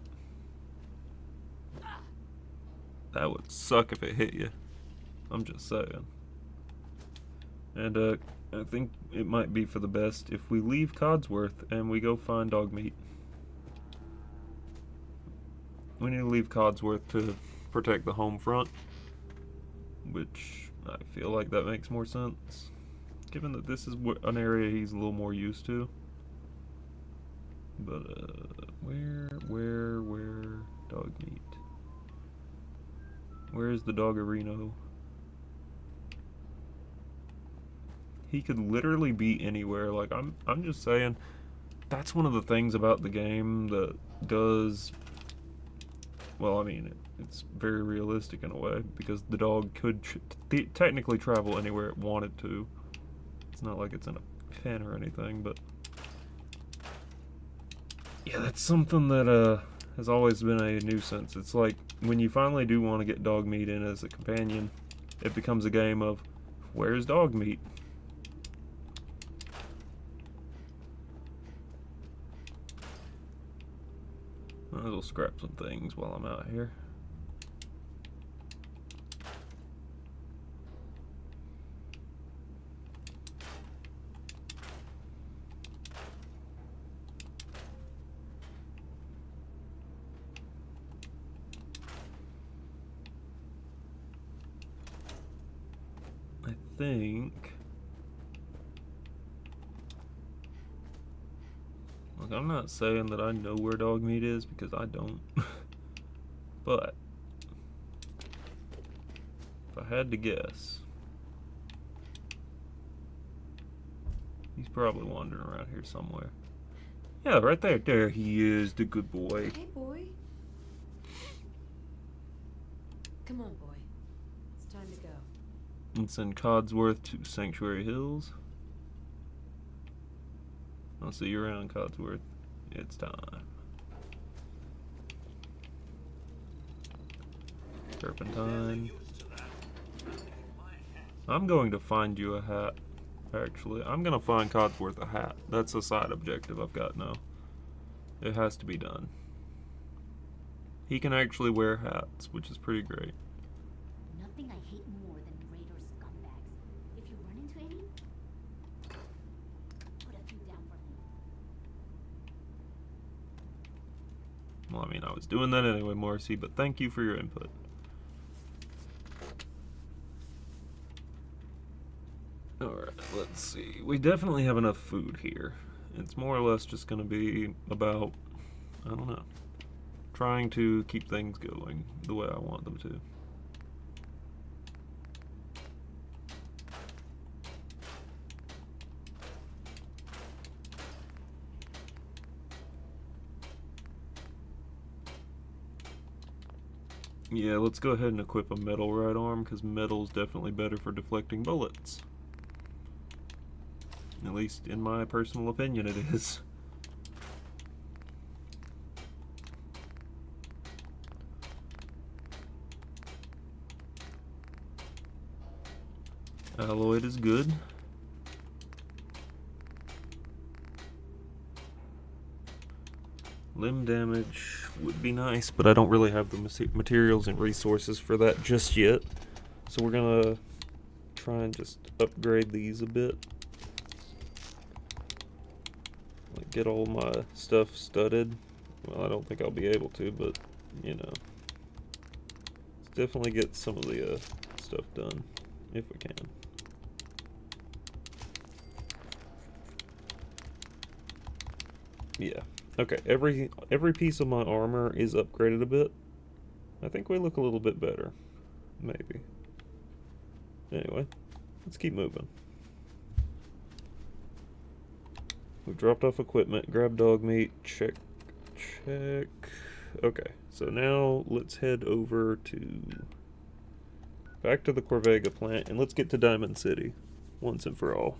That would suck if it hit you. I'm just saying. And I think it might be for the best if we leave Codsworth and we go find dog meat. We need to leave Codsworth to protect the home front, which I feel like that makes more sense, given that this is an area he's a little more used to. But where dog meat? Where's the Doggerino? He could literally be anywhere. Like I'm just saying, that's one of the things about the game that does. Well, I mean, it's very realistic in a way, because the dog could technically travel anywhere it wanted to. It's not like it's in a pen or anything, but... yeah, that's something that has always been a nuisance. It's like, when you finally do want to get dog meat in as a companion, it becomes a game of, where's dog meat? Might as well scrap some things while I'm out here. I think... look, I'm not saying that I know where dog meat is, because I don't. But if I had to guess, he's probably wandering around here somewhere. Yeah, right there. There he is, the good boy. Hey, boy. Come on, boy. It's time to go. Let's send Codsworth to Sanctuary Hills. I'll see you around, Codsworth. It's time. Turpentine. I'm going to find you a hat, actually. I'm going to find Codsworth a hat. That's a side objective I've got now. It has to be done. He can actually wear hats, which is pretty great. Nothing I hate more than Raider scumbags. If you run into any, put a few down for me. Well, I mean, I was doing that anyway, Morrissey, but thank you for your input. Alright, let's see. We definitely have enough food here. It's more or less just going to be about, I don't know, trying to keep things going the way I want them to. Yeah, let's go ahead and equip a metal right arm, because metal's definitely better for deflecting bullets. At least in my personal opinion it is. Alloyed is good. Limb damage would be nice, but I don't really have the materials and resources for that just yet. So we're gonna try and just upgrade these a bit. Like get all my stuff studded. Well, I don't think I'll be able to, but you know. Let's definitely get some of the stuff done if we can. Yeah. Okay, every piece of my armor is upgraded a bit. I think we look a little bit better. Maybe. Anyway, let's keep moving. We've dropped off equipment, grabbed dog meat, check. Okay, so now let's head over to... back to the Corvega plant, and let's get to Diamond City once and for all.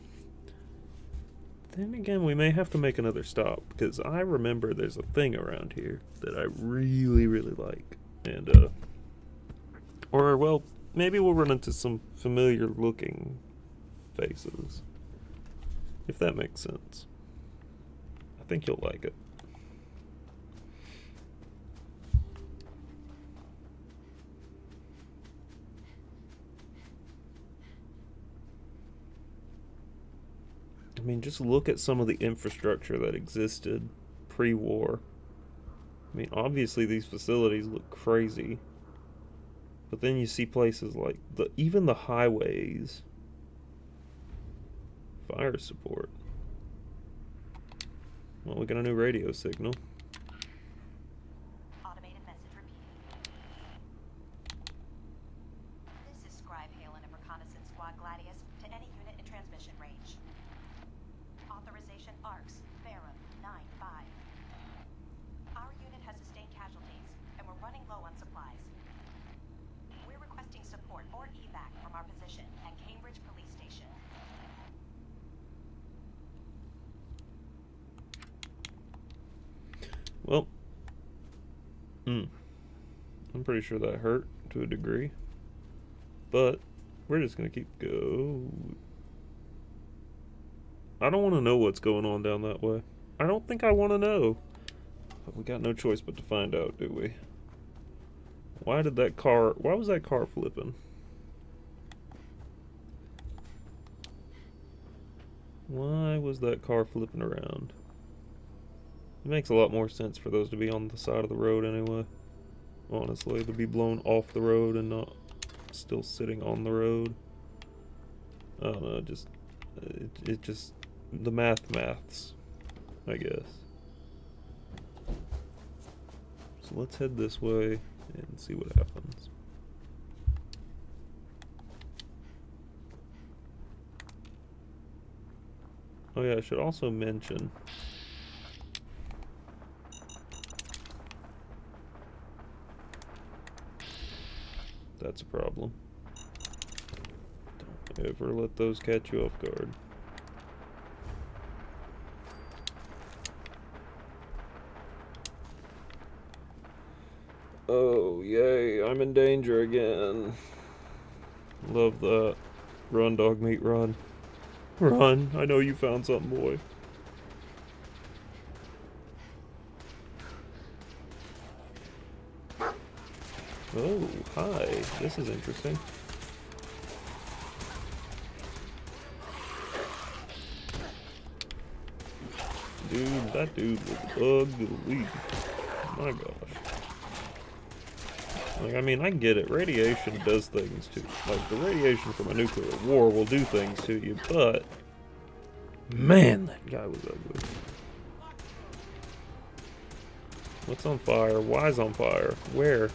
Then again, we may have to make another stop, because I remember there's a thing around here that I really, really like. And, or, well, maybe we'll run into some familiar-looking faces. If that makes sense. I think you'll like it. I mean, just look at some of the infrastructure that existed pre-war. I mean, obviously these facilities look crazy. But then you see places like even the highways. Fire support. Well, we got a new radio signal. Automated message repeated. This is Scribe Halen of Reconnaissance Squad Gladius to any unit in transmission range. Authorization ARCS, Vera 9-5. Our unit has sustained casualties, and we're running low on supplies. We're requesting support or evac from our position at Cambridge Police Station. Well, I'm pretty sure that hurt to a degree, but we're just gonna keep going. I don't want to know what's going on down that way. I don't think I want to know, but we got no choice but to find out, do we? Why was that car flipping? Why was that car flipping around? It makes a lot more sense for those to be on the side of the road anyway. Honestly, to be blown off the road and not still sitting on the road. I don't know, it just the maths, I guess. So let's head this way and see what happens. Oh yeah, I should also mention that's a problem. Don't ever let those catch you off guard. Oh, yay, I'm in danger again. Love that. Run, dog meat, run. Run, I know you found something, boy. Oh, hi. This is interesting. Dude, that dude was ugly. My gosh. Like, I mean, I get it. Radiation does things to you. Like, the radiation from a nuclear war will do things to you, but... man, that guy was ugly. What's on fire? Why's on fire? Where?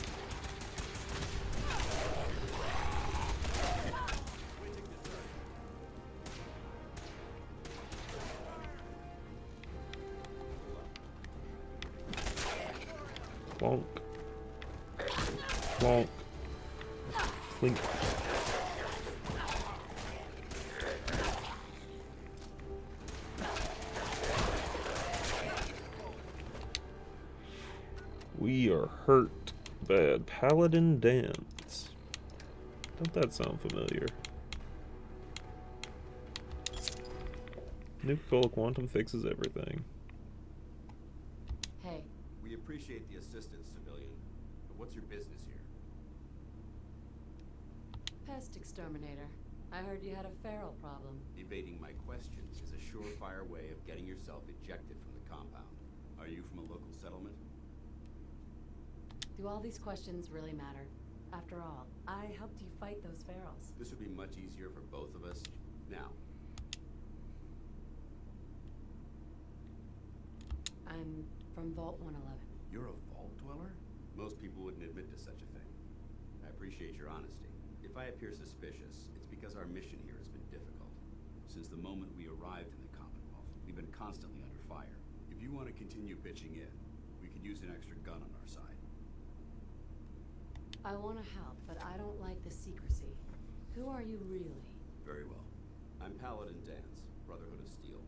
Bonk. Bonk. Clink. We are hurt bad. Paladin Dance. Don't that sound familiar? Nuka-Cola Quantum fixes everything. Hey, We appreciate the assistance, civilian. But what's your business here? pest exterminator. I heard you had a feral problem. Evading my questions is a surefire way of getting yourself ejected from the compound. Are you from a local settlement? Do all these questions really matter? After all, I helped you fight those ferals. This would be much easier for both of us. Now, I'm from Vault 111. you're a vault dweller? Most people wouldn't admit to such a thing. I appreciate your honesty. If I appear suspicious, it's because our mission here has been difficult. Since the moment we arrived in the Commonwealth, we've been constantly under fire. If you want to continue pitching in, we could use an extra gun on our side. I want to help, but I don't like the secrecy. Who are you really? Very well. I'm Paladin Dance, Brotherhood of Steel.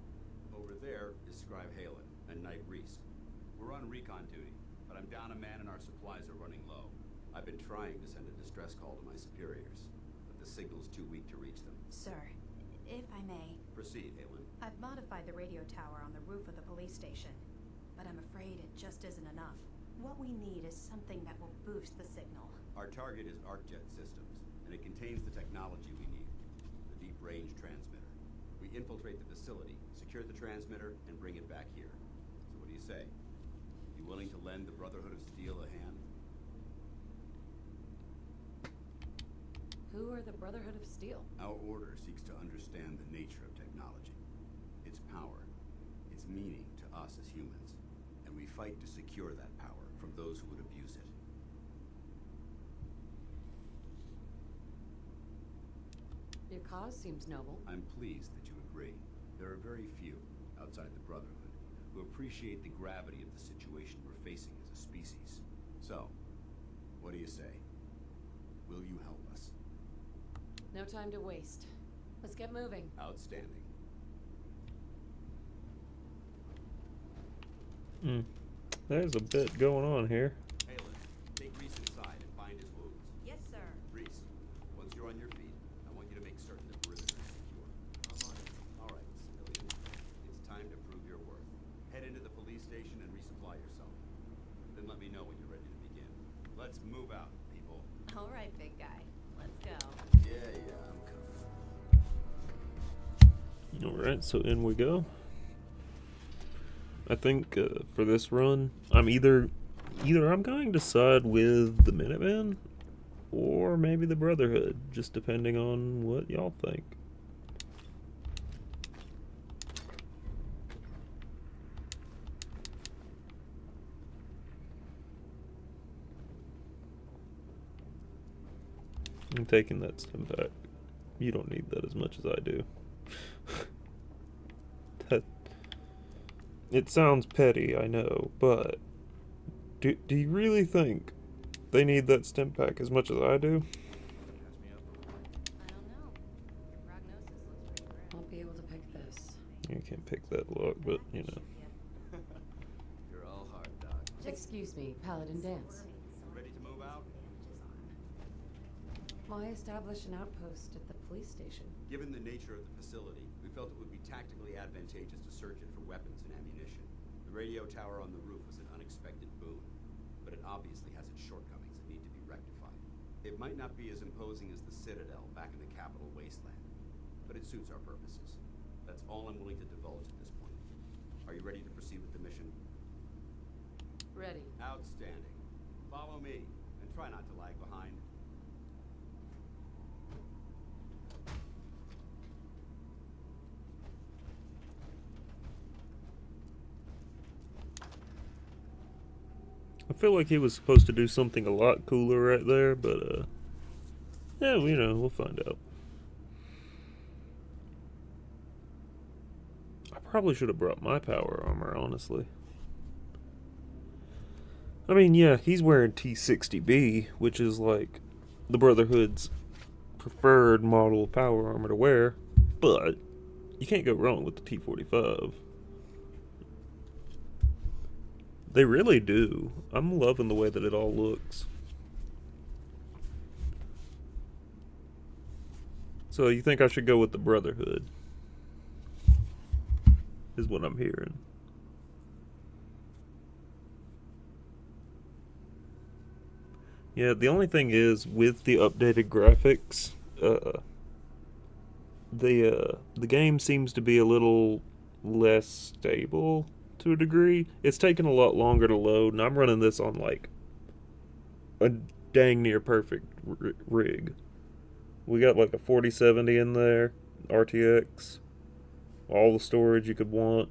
Over there is Scribe Halen and Knight Reese. We're on recon duty, but I'm down a man and our supplies are running low. I've been trying to send a distress call to my superiors, but the signal's too weak to reach them. Sir, if I may, Proceed, Halen. I've modified the radio tower on the roof of the police station, but I'm afraid it just isn't enough. What we need is something that will boost the signal. Our target is ArcJet Systems, and it contains the technology we need, the deep-range transmitter. We infiltrate the facility, secure the transmitter, and bring it back here. So what do you say? You willing to lend the Brotherhood of Steel a hand? Who are the Brotherhood of Steel? Our order seeks to understand the nature of technology, its power, its meaning to us as humans, and we fight to secure that power from those who would abuse it. Your cause seems noble. I'm pleased that you agree. There are very few, outside the Brotherhood, who appreciate the gravity of the situation we're facing as a species. So, what do you say? Will you help us? No time to waste. Let's get moving. Outstanding. There's a bit going on here. Halen, take Reese inside and bind his wounds. Yes, sir. Reese, once you're on your feet, I want you to make certain the perimeter is secure. I'm on it. All right, civilian. It's time to prove your worth. Head into the police station and resupply yourself. Then let me know when you're ready to begin. Let's move out, people. All right, big guy. Let's go. Yeah, I'm coming. Alright, so in we go. I think for this run, I'm either I'm going to side with the Minutemen or maybe the Brotherhood, just depending on what y'all think. I'm taking that stim back. You don't need that as much as I do. It sounds petty, I know, but do you really think they need that stim pack as much as I do? I don't know. Your prognosis looks pretty grim. Won't be able to pick this. You can't pick that lock, but you know. You're all hard, Doc. Excuse me, Paladin Dance. Ready to move out? Why establish an outpost at the police station? Given the nature of the facility, we felt it would be tactically advantageous to search it for weapons and ammunition. The radio tower on the roof was an unexpected boon, but it obviously has its shortcomings that need to be rectified. It might not be as imposing as the Citadel back in the capital wasteland, but it suits our purposes. That's all I'm willing to divulge at this point. Are you ready to proceed with the mission? Ready. Outstanding. Follow me, and try not to lag behind. I feel like he was supposed to do something a lot cooler right there, but yeah, you know, we'll find out. I probably should have brought my power armor, honestly. I mean, yeah, he's wearing T60B, which is like the Brotherhood's preferred model of power armor to wear, but you can't go wrong with the T45. They really do. I'm loving the way that it all looks. So you think I should go with the Brotherhood? is what I'm hearing. Yeah, the only thing is, with the updated graphics, the game seems to be a little less stable to a degree. It's taken a lot longer to load, and I'm running this on like a dang near perfect rig. We got like a 4070 in there, RTX, all the storage you could want,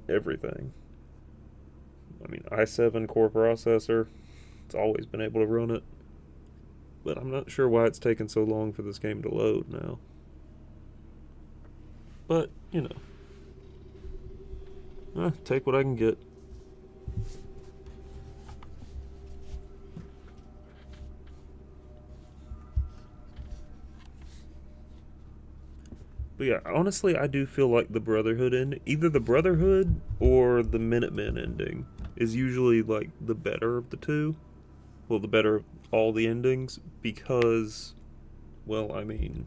everything. I mean, i7 core processor. It's always been able to run it. But I'm not sure why it's taken so long for this game to load now. But, you know. Take what I can get. But yeah, honestly, I do feel like the Brotherhood ending, either the Brotherhood or the Minutemen ending, is usually like the better of the two. Well, the better of all the endings, because, well, I mean,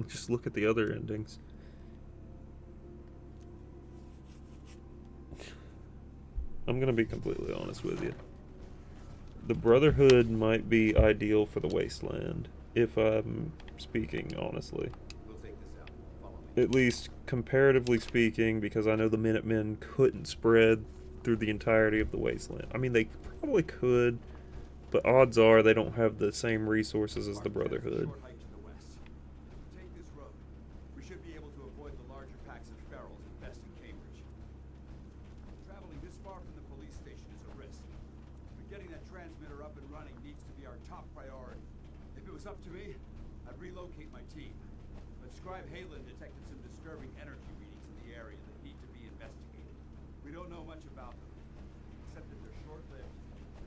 just look at the other endings. I'm gonna be completely honest with you. The Brotherhood might be ideal for the Wasteland, if I'm speaking honestly. We'll take this out. Follow me. At least comparatively speaking, because I know the Minutemen couldn't spread through the entirety of the Wasteland. I mean, they probably could, but odds are they don't have the same resources as the Brotherhood. Short hike to the west. Take this road. We should be able to avoid the larger packs of ferals infesting Cambridge. Traveling this far from the police station is a risk, but getting that transmitter up and running needs to be our top priority. If it was up to me, I'd relocate my team. But Scribe Halen detected some disturbing energy readings in the area that need to be investigated. We don't know much about them, except that they're short-lived,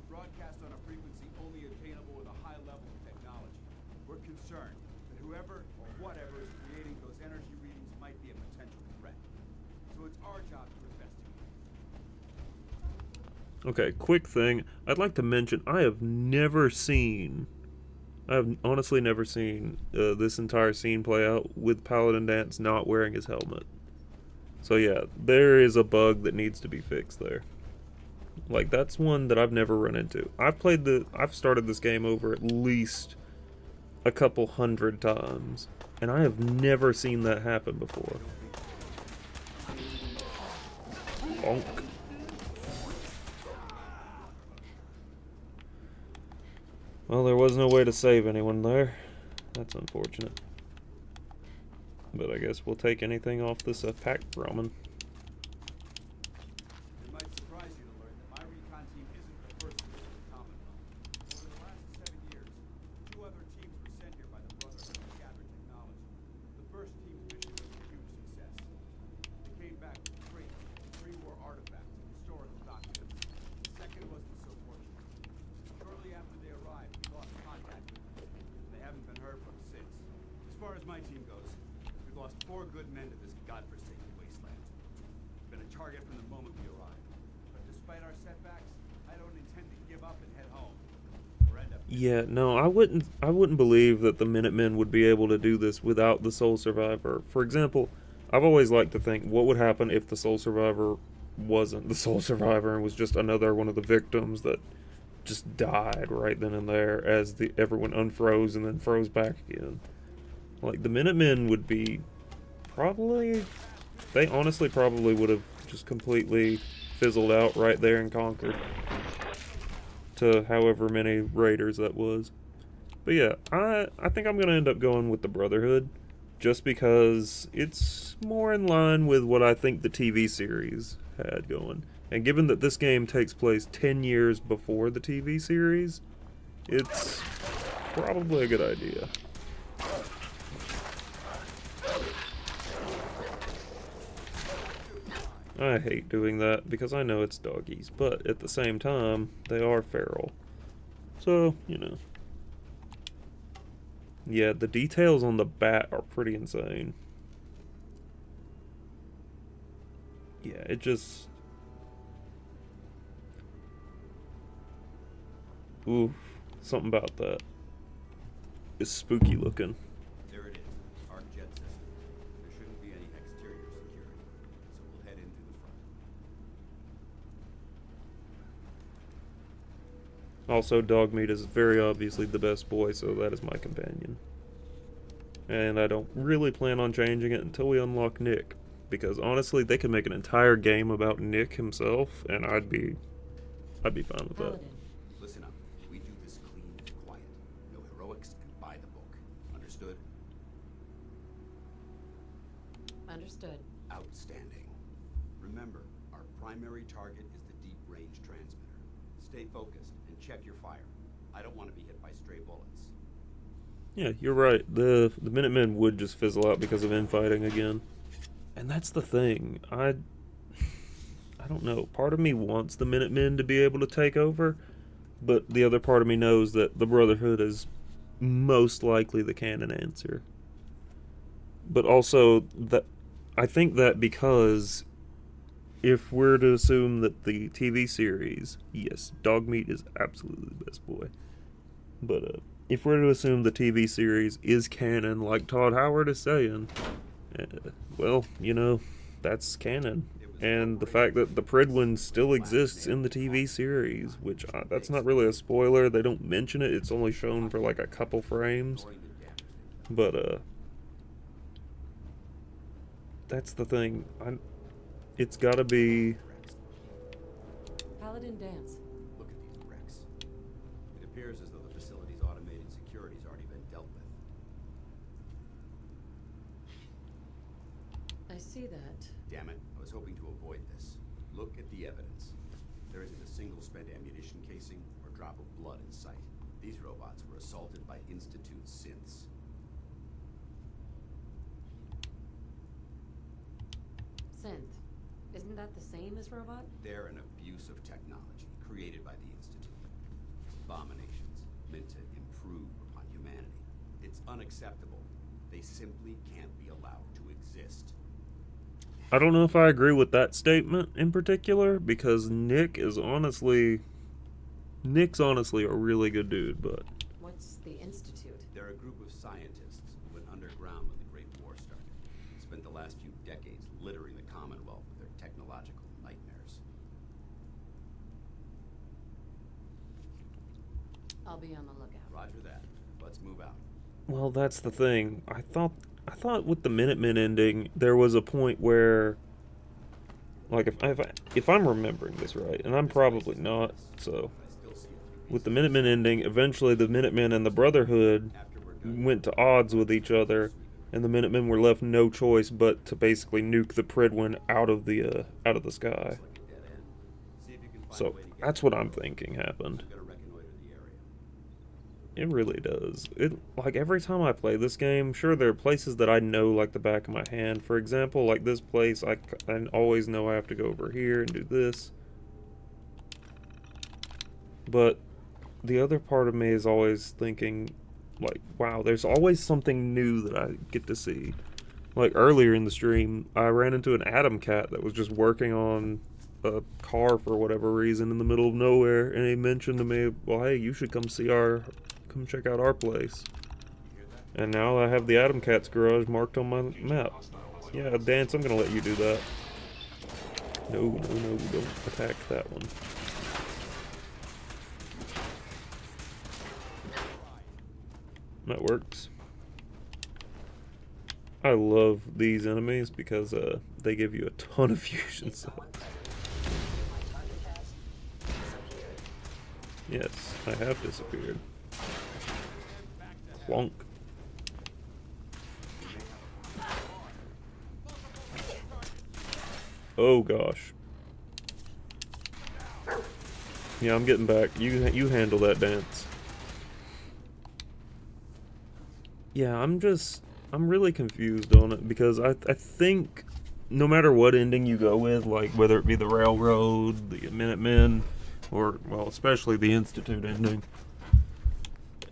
broadcast on a frequency only attainable with a high level of technology. We're concerned that whoever or whatever is creating those energy readings might be a potential threat. So it's our job to investigate. Okay, quick thing. I'd like to mention, I have honestly never seen this entire scene play out with Paladin Dance not wearing his helmet. So yeah, there is a bug that needs to be fixed there. Like, that's one that I've never run into. I've started this game over at least a couple hundred times, and I have never seen that happen before. Bonk. Well, there was no way to save anyone there. That's unfortunate. But I guess we'll take anything off this packed ramen. It might surprise you to learn that my recon team isn't the first to visit the Commonwealth. Over the last 7 years, 2 other teams were sent here by the Brotherhood to gather technology. The first team's mission was a huge success. They came back with crates, 3 more artifacts and historical documents. The second wasn't so fortunate. Shortly after they arrived, we lost contact with them. They haven't been heard from since. As far as my team goes, we've lost 4 good men to this godforsaken wasteland. We've been a target from the moment we arrived. But despite our setbacks, I don't intend to give up and head home. Or end up... Yeah, no, I wouldn't believe that the Minutemen would be able to do this without the Sole Survivor. For example, I've always liked to think, what would happen if the Sole Survivor wasn't the Sole Survivor and was just another one of the victims that just died right then and there as everyone unfroze and then froze back again. Like, the Minutemen would be they honestly probably would have just completely fizzled out right there in Concord to however many raiders that was. But yeah, I think I'm gonna end up going with the Brotherhood just because it's more in line with what I think the TV series had going. And given that this game takes place 10 years before the TV series, it's probably a good idea. I hate doing that because I know it's doggies, but at the same time, they are feral. So, you know. Yeah, the details on the bat are pretty insane. Yeah, it just... Ooh, something about that. It's spooky looking. There it is. Arc jet system. There shouldn't be any exterior Also, Dogmeat is very obviously the best boy, so that is my companion. And I don't really plan on changing it until we unlock Nick. Because honestly, they could make an entire game about Nick himself, and I'd be fine with that. Paladin. Listen up. We do this clean and quiet. No heroics and by the book. Understood? Understood. Outstanding. Remember, our primary target is the deep range transmitter. Stay focused and check your fire. I don't want to be hit by stray bullets. Yeah, you're right. The Minutemen would just fizzle out because of infighting again. And that's the thing. I don't know. Part of me wants the Minutemen to be able to take over, but the other part of me knows that the Brotherhood is most likely the canon answer. But also, that I think that because if we're to assume that the TV series, yes, Dogmeat is absolutely the best boy. But if we're to assume the TV series is canon, like Todd Howard is saying, well, you know, that's canon. And the fact that the Pridwin still exists in the TV series, which that's not really a spoiler. They don't mention it. It's only shown for like a couple frames. But that's the thing. It's got to be. Paladin dance. Look at these wrecks. It appears as though the facility's automated security's already been dealt with. I see that. Damn it, I was hoping to avoid this. Look at the evidence. There isn't a single spent ammunition casing or drop of blood in sight. These robots were assaulted by Institute synths. Synth. Isn't that the same as robot? They're an abuse of technology created by the Institute. Abominations meant to improve upon humanity. It's unacceptable. They simply can't be allowed to exist. I don't know if I agree with that statement in particular, because Nick's honestly a really good dude, but What's the Institute? They're a group of scientists who went underground when the Great War started. Spent the last few decades littering the Commonwealth with their technological nightmares. I'll be on the lookout. Roger that. Let's move out. well, that's the thing. I thought with the Minutemen ending, there was a point where, like, if I'm remembering this right, and I'm probably not, so with the Minutemen ending, eventually the Minutemen and the Brotherhood went to odds with each other, and the Minutemen were left no choice but to basically nuke the Pridwin out of the sky. So that's what I'm thinking happened. It really does. Like, every time I play this game, sure, there are places that I know like the back of my hand. For example, like this place, I always know I have to go over here and do this. But the other part of me is always thinking, like, wow, there's always something new that I get to see. Like, earlier in the stream, I ran into an Atom Cat that was just working on a car for whatever reason in the middle of nowhere, and he mentioned to me, well, hey, you should come check out our place. And now I have the Atom Cat's garage marked on my map. Yeah, Dance, I'm gonna let you do that. No, don't attack that one. That works. I love these enemies because they give you a ton of fusion cells. Yes, I have disappeared. Plonk. Oh gosh. Yeah, I'm getting back. You handle that, Dance. Yeah, I'm really confused on it because I think no matter what ending you go with, like whether it be the Railroad, the Minutemen, or, well, especially the Institute ending,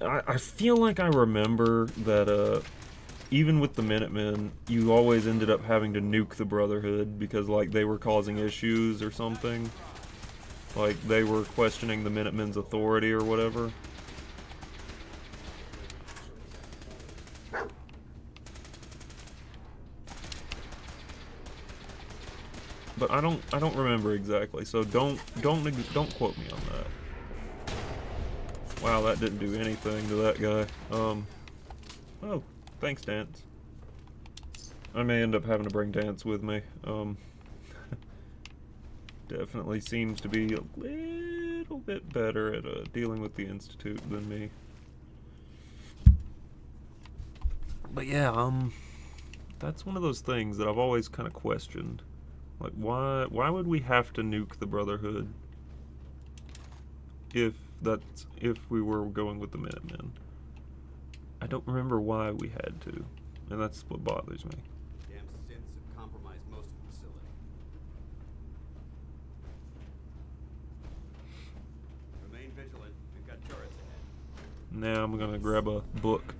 I feel like I remember that even with the Minutemen, you always ended up having to nuke the Brotherhood because, like, they were causing issues or something. Like, they were questioning the Minutemen's authority or whatever. But I don't remember exactly, so don't quote me on that. Wow, that didn't do anything to that guy. Oh, thanks, Dance. I may end up having to bring Dance with me. Definitely seems to be a little bit better at dealing with the Institute than me. But yeah, that's one of those things that I've always kind of questioned. Like, why would we have to nuke the Brotherhood if we were going with the Minutemen? I don't remember why we had to, and that's what bothers me. Damn synths have compromised most of the facility. Remain vigilant. We've got turrets ahead. Now I'm gonna grab a book.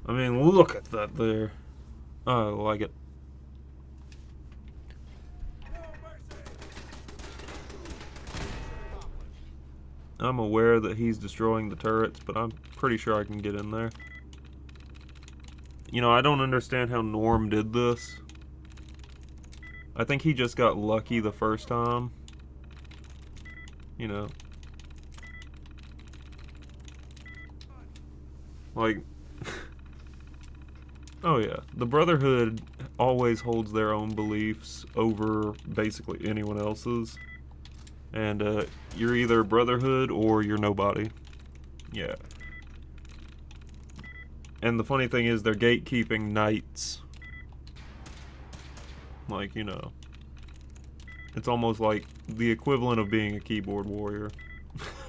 I mean, look at that there. Oh, I like it. I'm aware that he's destroying the turrets, but I'm pretty sure I can get in there. You know, I don't understand how Norm did this. I think he just got lucky the first time. You know. Like... Oh yeah, the Brotherhood always holds their own beliefs over basically anyone else's. And you're either Brotherhood or you're nobody. Yeah. And the funny thing is they're gatekeeping knights. Like, you know. It's almost like the equivalent of being a keyboard warrior,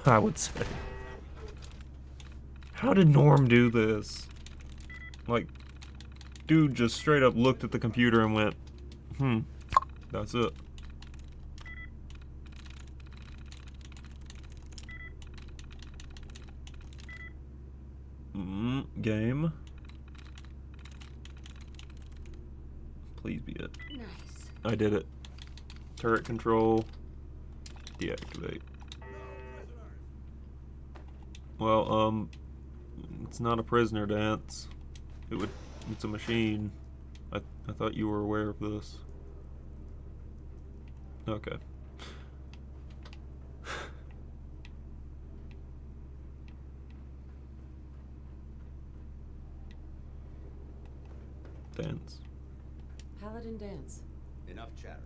I would say. How did Norm do this? Like, dude just straight up looked at the computer and went, that's it. Game. Please be it. Nice. I did it. Turret control. Deactivate. Well, it's not a prisoner dance. It's a machine. I thought you were aware of this. Okay. Dance. Paladin dance. Enough chatter.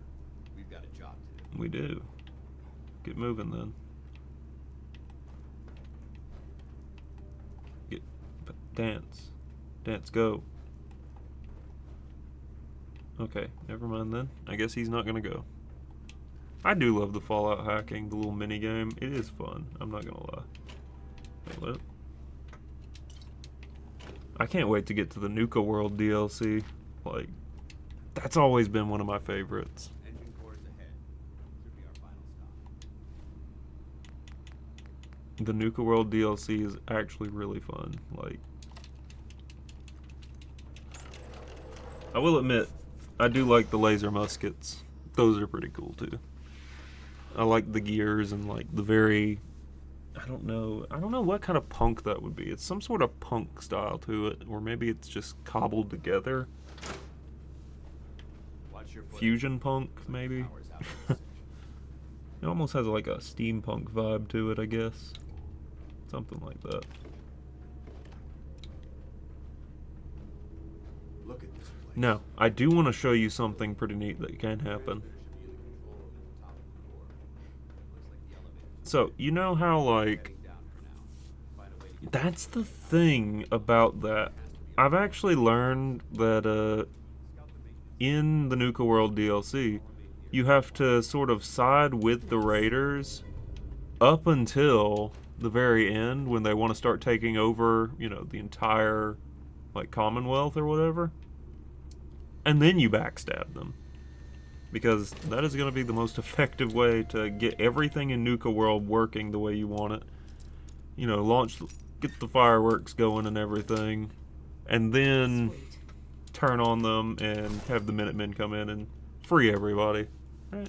We've got a job to do. We do. Get moving then. Dance. Dance, go. Okay, never mind then. I guess he's not gonna go. I do love the Fallout hacking, the little mini game. It is fun. I'm not gonna lie. Wait, what? I can't wait to get to the Nuka World DLC. Like, that's always been one of my favorites. Engine cores ahead. Should be our final stop. The Nuka World DLC is actually really fun. Like, I will admit, I do like the laser muskets. Those are pretty cool too. I like the gears and like the very, I don't know what kind of punk that would be. It's some sort of punk style to it, or maybe it's just cobbled together. Watch your foot. Fusion punk, maybe. It almost has like a steampunk vibe to it, I guess. Something like that. Look at this place. Now, I do want to show you something pretty neat that can happen. So, you know how, like, that's the thing about that. I've actually learned that, in the Nuka World DLC, you have to sort of side with the raiders up until the very end when they want to start taking over, you know, the entire, like, Commonwealth or whatever. And then you backstab them. Because that is going to be the most effective way to get everything in Nuka World working the way you want it. You know, get the fireworks going and everything. And then turn on them and have the Minutemen come in and free everybody. Right.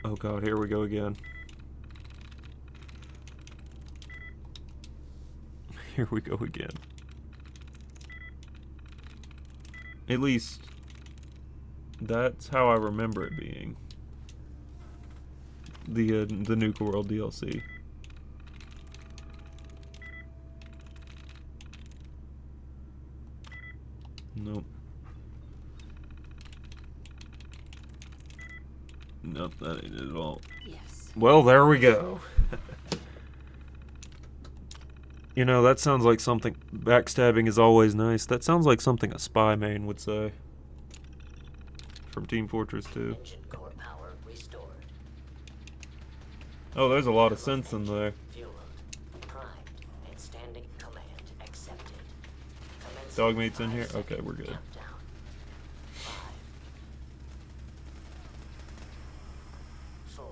Oh god, here we go again. Here we go again. At least, that's how I remember it being. The Nuka World DLC. Nope. Nope, that ain't it at all. Yes. Well, there we go. You know, that sounds like something... Backstabbing is always nice. That sounds like something a spy main would say. From Team Fortress 2. Engine core power restored. Oh, there's a lot of sense in there. Fuel primed and standing command accepted. Dog meat's in here? Okay, we're good. Countdown. 5, 4,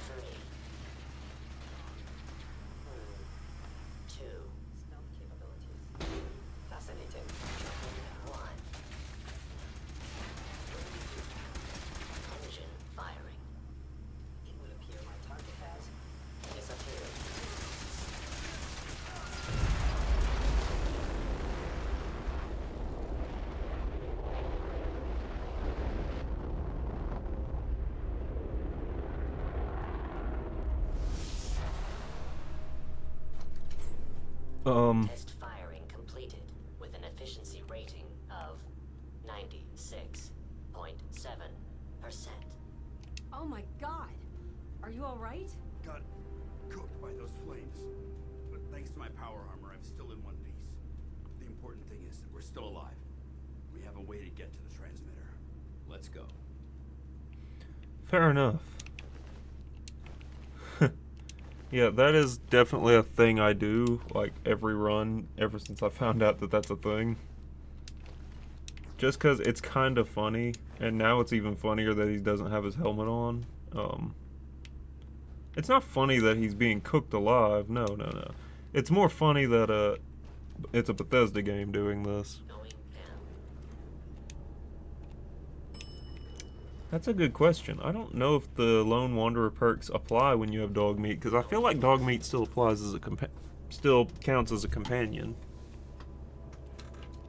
3, 2. Stealth capabilities. Fascinating. 1. Engine firing. It would appear my target has Disappeared. Test firing completed with an efficiency rating of 96.7%. Oh my god. Are you alright? Got cooked by those flames. But thanks to my power armor, I'm still in one piece. The important thing is that we're still alive. We have a way to get to the transmitter. Let's go. Fair enough. Yeah, that is definitely a thing I do, like, every run, ever since I found out that that's a thing. Just because it's kind of funny, and now it's even funnier that he doesn't have his helmet on. It's not funny that he's being cooked alive, no. It's more funny that, it's a Bethesda game doing this. Going down. That's a good question. I don't know if the Lone Wanderer perks apply when you have dog meat, because I feel like dog meat still applies as a still counts as a companion.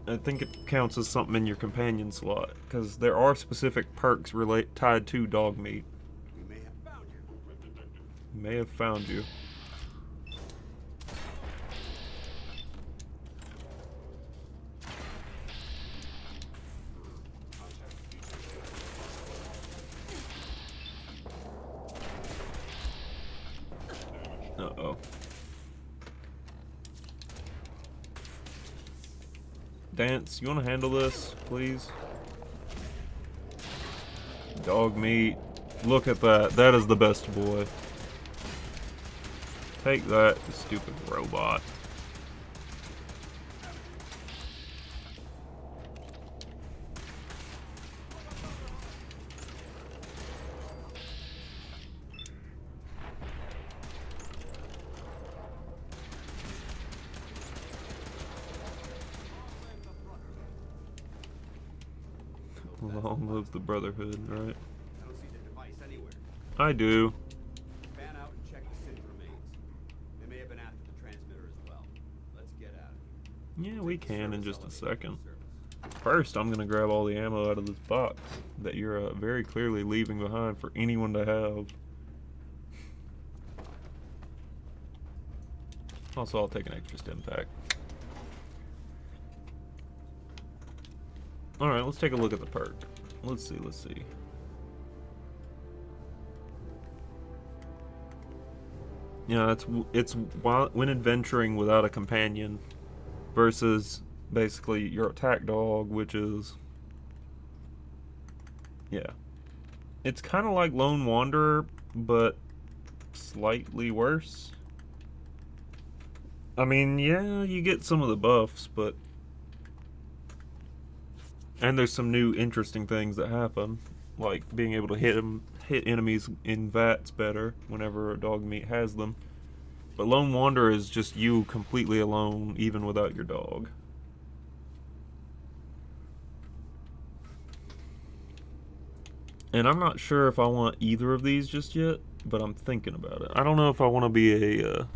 I think it counts as something in your companion slot, because there are specific perks tied to dog meat. We may have found you. May have found you. Uh-oh. Dance, you want to handle this, please? Dog meat. Look at that. That is the best boy. Take that, you stupid robot. Long live the Brotherhood, right? I don't see the device anywhere. I do. Fan out and check the sync remains. They may have been after the transmitter as well. Let's get out of here. Yeah, we can in just a second. Service. First, I'm gonna grab all the ammo out of this box that you're very clearly leaving behind for anyone to have. Also, I'll take an extra stim pack. Alright, let's take a look at the perk. Let's see. Yeah, it's when adventuring without a companion versus basically your attack dog, which is... Yeah. It's kind of like Lone Wanderer, but slightly worse. I mean, yeah, you get some of the buffs, but... And there's some new interesting things that happen, like being able to hit enemies in vats better whenever dog meat has them. But Lone Wanderer is just you completely alone, even without your dog. And I'm not sure if I want either of these just yet, but I'm thinking about it. I don't know if I want to be a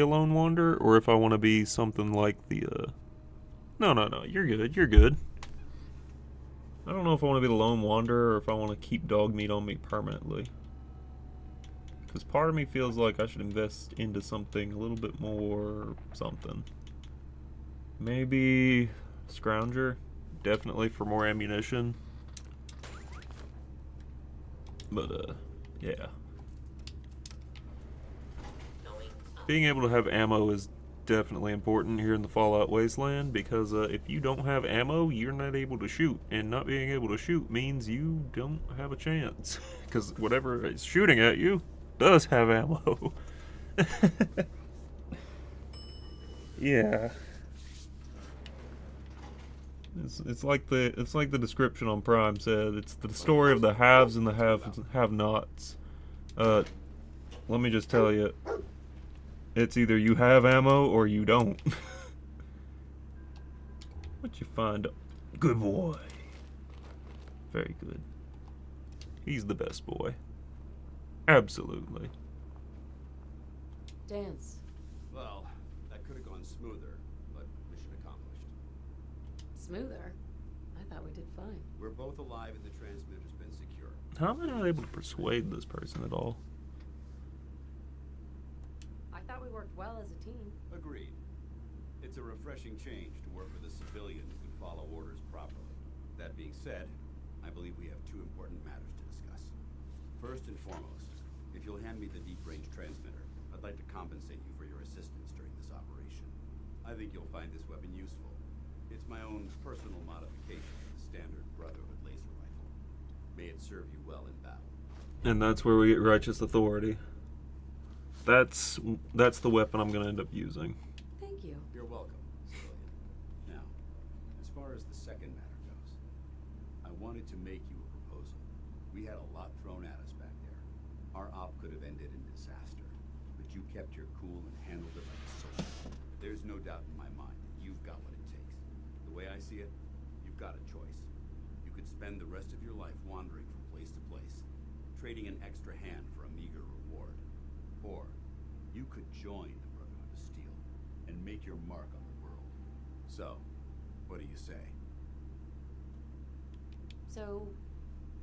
Lone Wanderer, or if I want to be something like the, No, you're good. I don't know if I want to be the Lone Wanderer, or if I want to keep dog meat on me permanently. Because part of me feels like I should invest into something a little bit more something. Maybe Scrounger. Definitely for more ammunition. But, yeah. Being able to have ammo is definitely important here in the Fallout Wasteland, because if you don't have ammo, you're not able to shoot. And not being able to shoot means you don't have a chance. Because whatever is shooting at you does have ammo. Yeah. It's like the description on Prime said. It's the story of the haves and the have-nots. Let me just tell you, it's either you have ammo or you don't. What you find? Good boy. Very good. He's the best boy. Absolutely. Dance. Well, that could have gone smoother, but mission accomplished. Smoother? I thought we did fine. We're both alive and the transmitter's been secure. How am I not able to persuade this person at all? I thought we worked well as a team. Agreed. It's a refreshing change to work with a civilian who can follow orders properly. That being said, I believe we have two important matters to discuss. First and foremost, if you'll hand me the deep-range transmitter, I'd like to compensate you for your assistance during this operation. I think you'll find this weapon useful. It's my own personal modification of the standard Brotherhood laser rifle. May it serve you well in battle. And that's where we get righteous authority. That's the weapon I'm gonna end up using. Thank you. You're welcome, civilian. Now, as far as the second matter goes, I wanted to make you a proposal. We had a lot thrown at us back there. Our op could have ended in disaster, but you kept your cool and handled it like a soldier. There's no doubt in my mind that you've got what it takes. The way I see it, you've got a choice. You could spend the rest of your life wandering from place to place, trading an extra hand for a meager reward. Or you could join the Brotherhood of Steel and make your mark on the world. So, what do you say? So,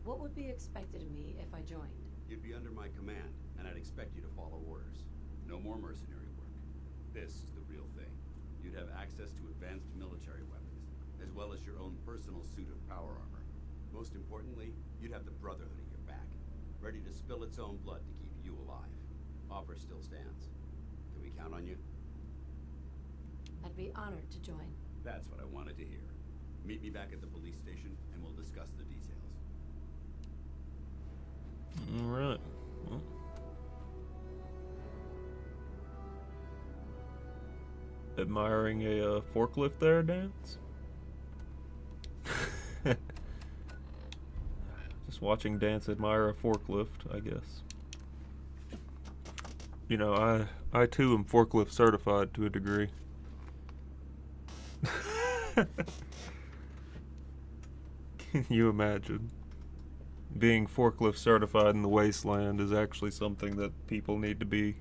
what would be expected of me if I joined? You'd be under my command, and I'd expect you to follow orders. No more mercenary work. This is the real thing. You'd have access to advanced military weapons, as well as your own personal suit of power armor. Most importantly, you'd have the Brotherhood at your back, ready to spill its own blood to keep you alive. Offer still stands. Can we count on you? I'd be honored to join. That's what I wanted to hear. Meet me back at the police station, and we'll discuss the details. All right. Well. Admiring a forklift there, Dance? Just watching Dance admire a forklift, I guess. You know, I too am forklift certified to a degree. Can you imagine? Being forklift certified in the wasteland is actually something that people need to be.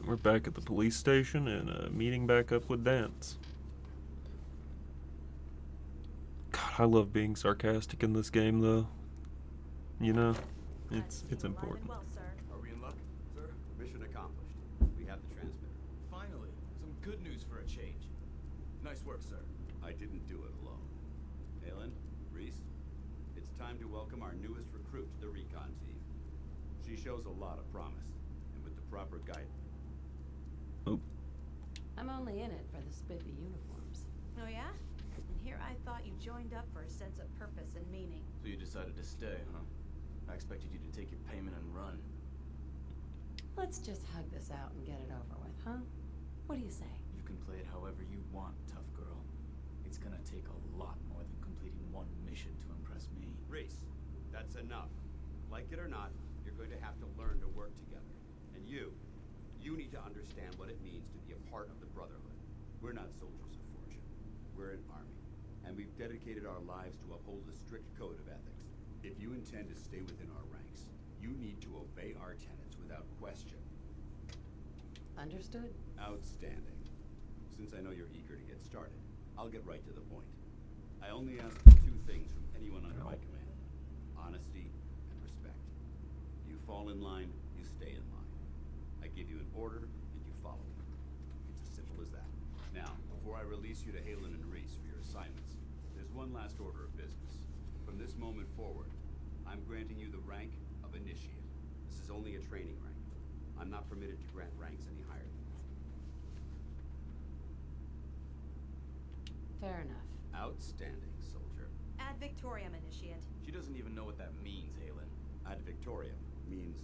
We're back at the police station and meeting back up with Dance. God, I love being sarcastic in this game, though. You know, it's important. Well, sir. Are we in luck, sir? Mission accomplished. We have the transmitter. Finally, some good news for a change. Nice work, sir. I didn't do it alone. Aylin, Reese, it's time to welcome our newest recruit to the recon team. She shows a lot of promise, and with the proper guidance. Oh. I'm only in it for the spiffy uniforms. Oh, yeah? And here I thought you joined up for a sense of purpose and meaning. So you decided to stay, huh? I expected you to take your payment and run. Let's just hug this out and get it over with, huh? What do you say? You can play it however you want, tough girl. It's gonna take a lot more than completing one mission to impress me. Reese, that's enough. Like it or not, you're going to have to learn to work together. And you need to understand what it means to be a part of the Brotherhood. We're not soldiers of fortune. We're an army. And we've dedicated our lives to uphold a strict code of ethics. If you intend to stay within our ranks, you need to obey our tenets without question. Understood. Outstanding. Since I know you're eager to get started, I'll get right to the point. I only ask two things from anyone under my command. honesty and respect. You fall in line, you stay in line. I give you an order, and you follow it. It's as simple as that. Now, before I release you to Halen and Reese for your assignments, there's one last order of business. From this moment forward, I'm granting you the rank of Initiate. This is only a training rank. I'm not permitted to grant ranks any higher than that. Fair enough. Outstanding, soldier. Ad Victoriam, Initiate. She doesn't even know what that means, Halen. Ad Victoriam means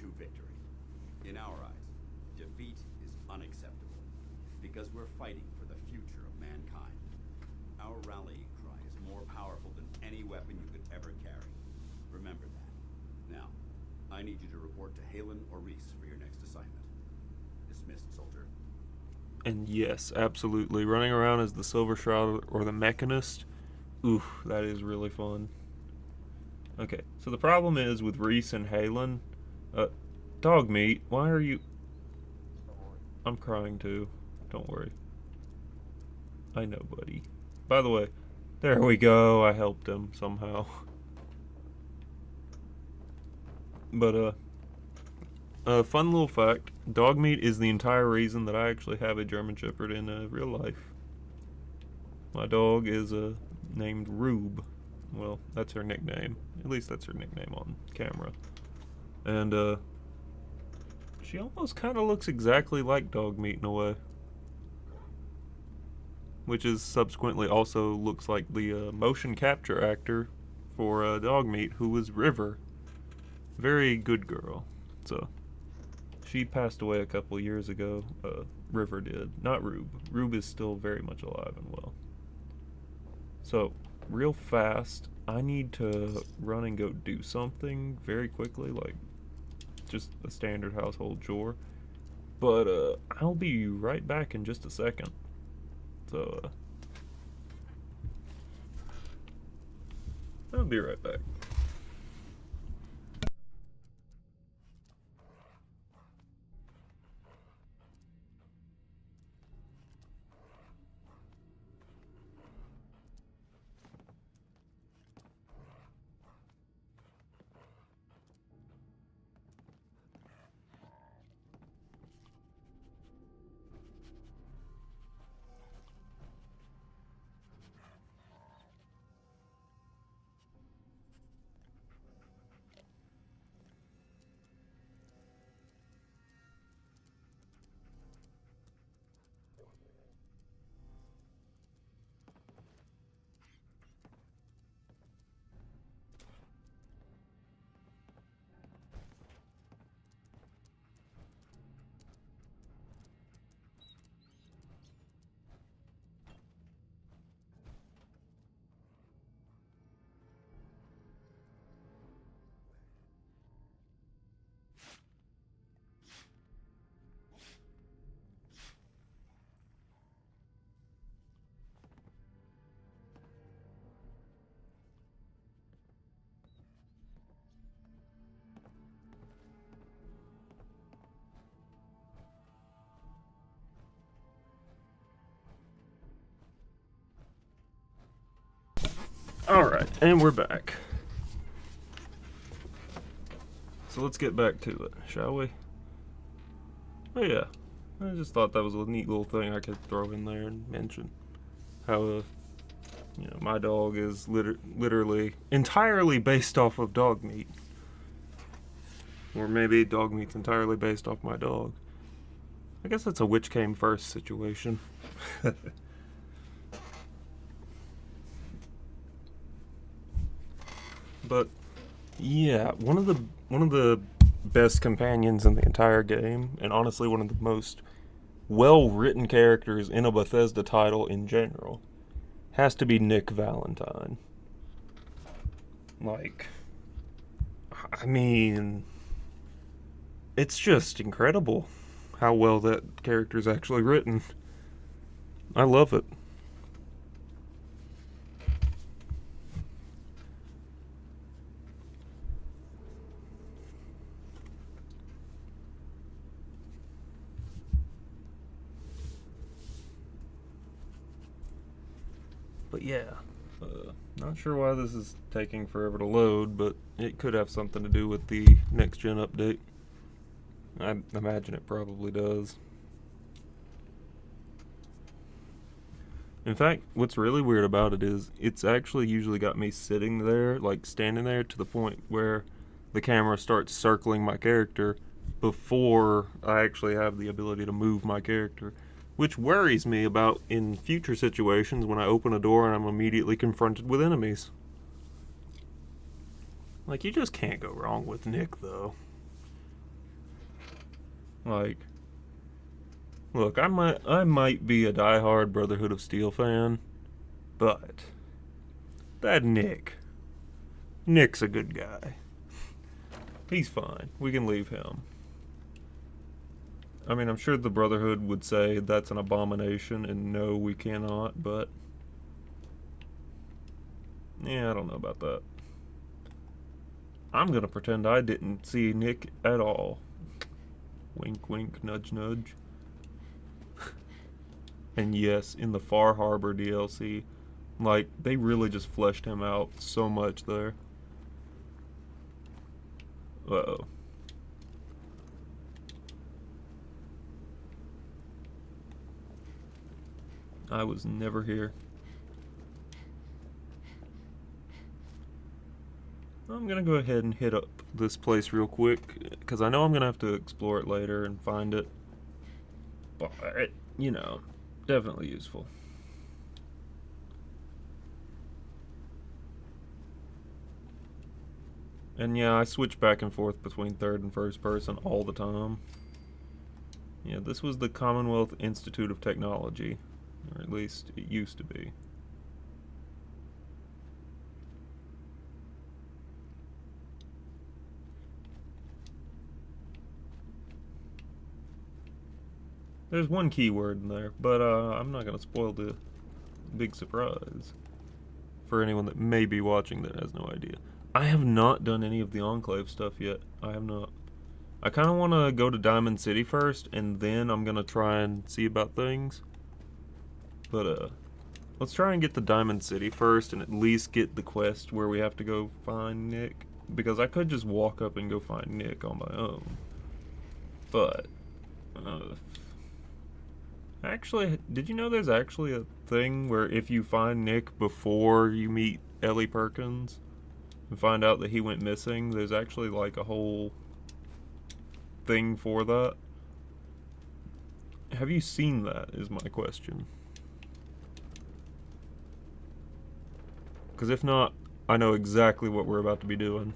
to victory. In our eyes, defeat is unacceptable because we're fighting for the future of mankind. Our rallying cry is more powerful than any weapon you could ever carry. Remember that. Now, I need you to report to Halen or Reese for your next assignment. Dismissed, soldier. And yes, absolutely. Running around as the Silver Shroud or the Mechanist, oof, that is really fun. Okay, so the problem is with Reese and Halen, dog meat, why are you... I'm crying too, don't worry. I know, buddy. By the way, there we go, I helped him somehow. But, fun little fact, dog meat is the entire reason that I actually have a German Shepherd in real life. My dog is named Rube. Well, that's her nickname. At least that's her nickname on camera. And, she almost kind of looks exactly like dog meat in a way. Which is subsequently also looks like the motion capture actor for dog meat, who was River. Very good girl. So, she passed away a couple years ago. River did. Not Rube. Rube is still very much alive and well. So, real fast, I need to run and go do something very quickly, like just a standard household chore. But I'll be right back in just a second. So, I'll be right back. Alright, and we're back. So let's get back to it, shall we? Oh yeah, I just thought that was a neat little thing I could throw in there and mention. How, you know, my dog is literally entirely based off of dog meat. Or maybe dog meat's entirely based off my dog. I guess that's a which came first situation. But yeah, one of the best companions in the entire game, and honestly one of the most well-written characters in a Bethesda title in general, has to be Nick Valentine. Like, I mean, it's just incredible how well that character's actually written. I love it. But yeah, Not sure why this is taking forever to load, but it could have something to do with the next-gen update. I imagine it probably does. In fact, what's really weird about it is it's actually usually got me sitting there, like standing there, to the point where the camera starts circling my character before I actually have the ability to move my character, which worries me about in future situations when I open a door and I'm immediately confronted with enemies. Like, you just can't go wrong with Nick, though. Like, look, I might be a diehard Brotherhood of Steel fan, but that Nick's a good guy. He's fine. We can leave him. I mean, I'm sure the Brotherhood would say that's an abomination, and no, we cannot, but yeah, I don't know about that. I'm gonna pretend I didn't see Nick at all. Wink, wink, nudge, nudge. And yes, in the Far Harbor DLC, like, they really just fleshed him out so much there. Uh-oh. I was never here. I'm gonna go ahead and hit up this place real quick, because I know I'm gonna have to explore it later and find it. But, you know, definitely useful. And yeah, I switch back and forth between third and first person all the time. Yeah, this was the Commonwealth Institute of Technology. Or at least it used to be. There's one keyword in there, but I'm not going to spoil the big surprise for anyone that may be watching that has no idea. I have not done any of the Enclave stuff yet. I have not. I kind of want to go to Diamond City first, and then I'm going to try and see about things. But, let's try and get to Diamond City first, and at least get the quest where we have to go find Nick. Because I could just walk up and go find Nick on my own. But, actually, did you know there's actually a thing where if you find Nick before you meet Ellie Perkins and find out that he went missing, there's actually like a whole thing for that? Have you seen that, is my question. Because if not, I know exactly what we're about to be doing.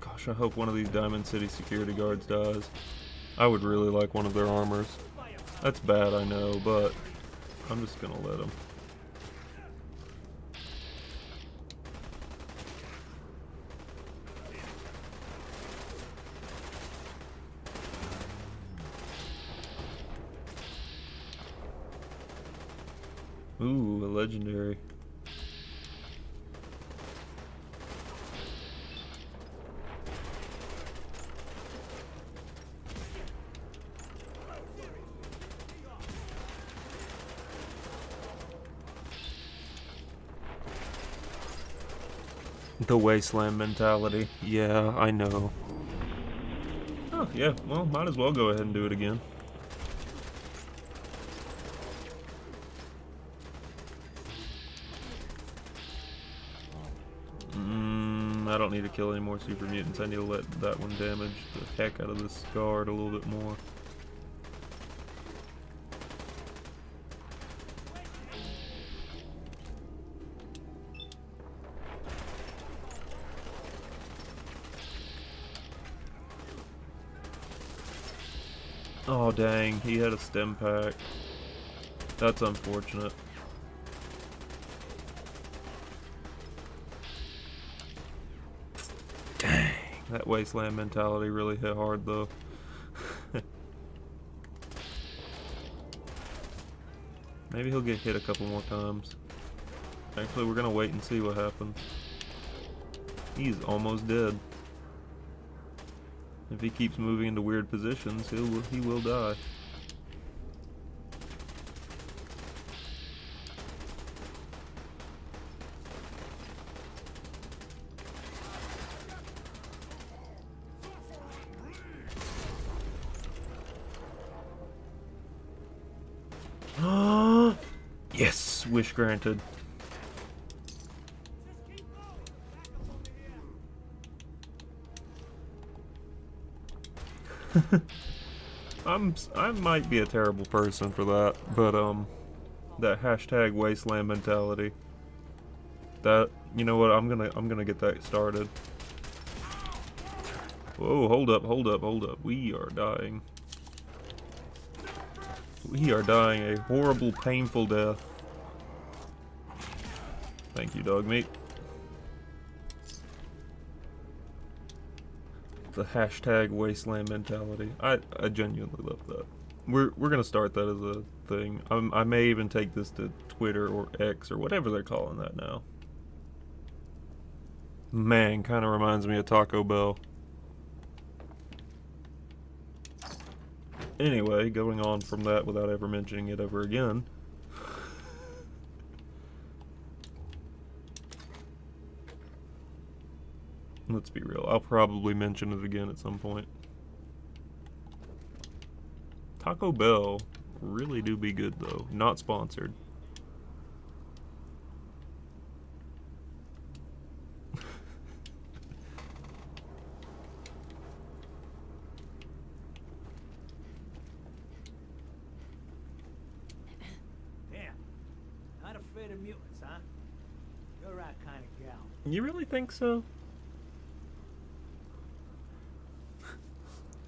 Gosh, I hope one of these Diamond City security guards dies. I would really like one of their armors. That's bad, I know, but I'm just gonna let them. Ooh, a legendary. The wasteland mentality. Yeah, I know. Oh, yeah, well, might as well go ahead and do it again. I don't need to kill any more super mutants. I need to let that one damage the heck out of this guard a little bit more. Oh dang, he had a stem pack. That's unfortunate. Dang, that wasteland mentality really hit hard though. Maybe he'll get hit a couple more times. Actually, we're gonna wait and see what happens. He's almost dead. If he keeps moving into weird positions, he will die. Yes, wish granted. I might be a terrible person for that, but that hashtag wasteland mentality. That, you know what, I'm gonna get that started. Whoa, hold up. We are dying. We are dying a horrible, painful death. Thank you, dog meat. The hashtag wasteland mentality. I genuinely love that. We're gonna start that as a thing. I may even take this to Twitter or X or whatever they're calling that now. Man, kind of reminds me of Taco Bell. Anyway, going on from that without ever mentioning it ever again. Let's be real, I'll probably mention it again at some point. Taco Bell really do be good though. Not sponsored. Damn. Not afraid of mutants, huh? You're that kind of gal. You really think so?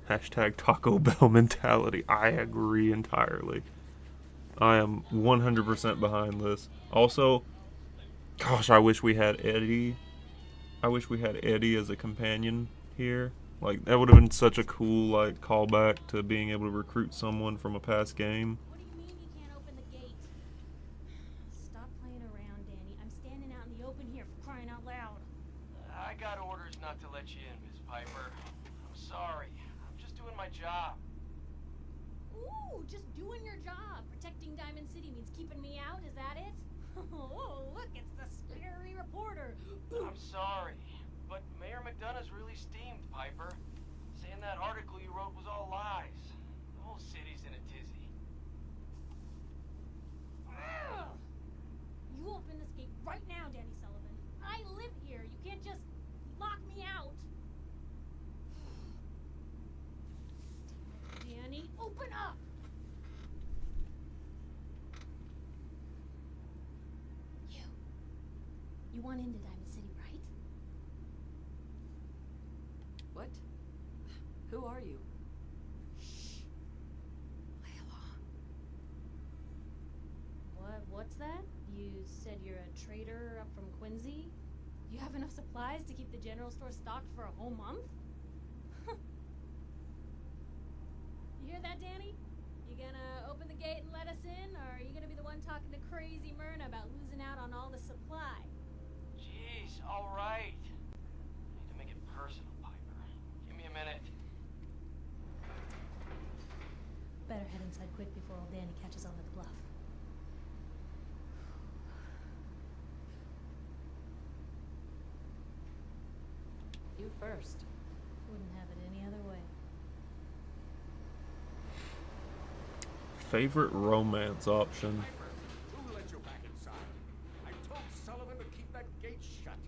Hashtag Taco Bell mentality. I agree entirely. I am 100% behind this. Also, gosh, I wish we had Eddie. I wish we had Eddie as a companion here. Like, that would have been such a cool, like, callback to being able to recruit someone from a past game. What do you mean you can't open the gate? Stop playing around, Danny. I'm standing out in the open here for crying out loud. I got orders not to let you in, Miss Piper. I'm sorry. I'm just doing my job. Ooh, just doing your job. Protecting Diamond City means keeping me out, is that it? Oh, look, it's the scary reporter. I'm sorry, but Mayor McDonough's really steamed, Piper. Saying that article you wrote was all lies. The whole city's in a tizzy. You open this gate right now, Danny Sullivan. I live here. You can't just lock me out. Danny, open up! You want into Diamond City, right? What? Who are you? What's that? You said you're a trader up from Quincy? You have enough supplies to keep the general store stocked for a whole month? You hear that, Danny? You gonna open the gate and let us in, or are you gonna be the one talking to crazy Myrna about losing out on all the supply? Jeez, all right. I need to make it personal, Piper. Give me a minute. Better head inside quick before old Danny catches on to the bluff. You first. Wouldn't have it any other way. Favorite romance option. Who let you back inside? I told Sullivan to keep that gate shut.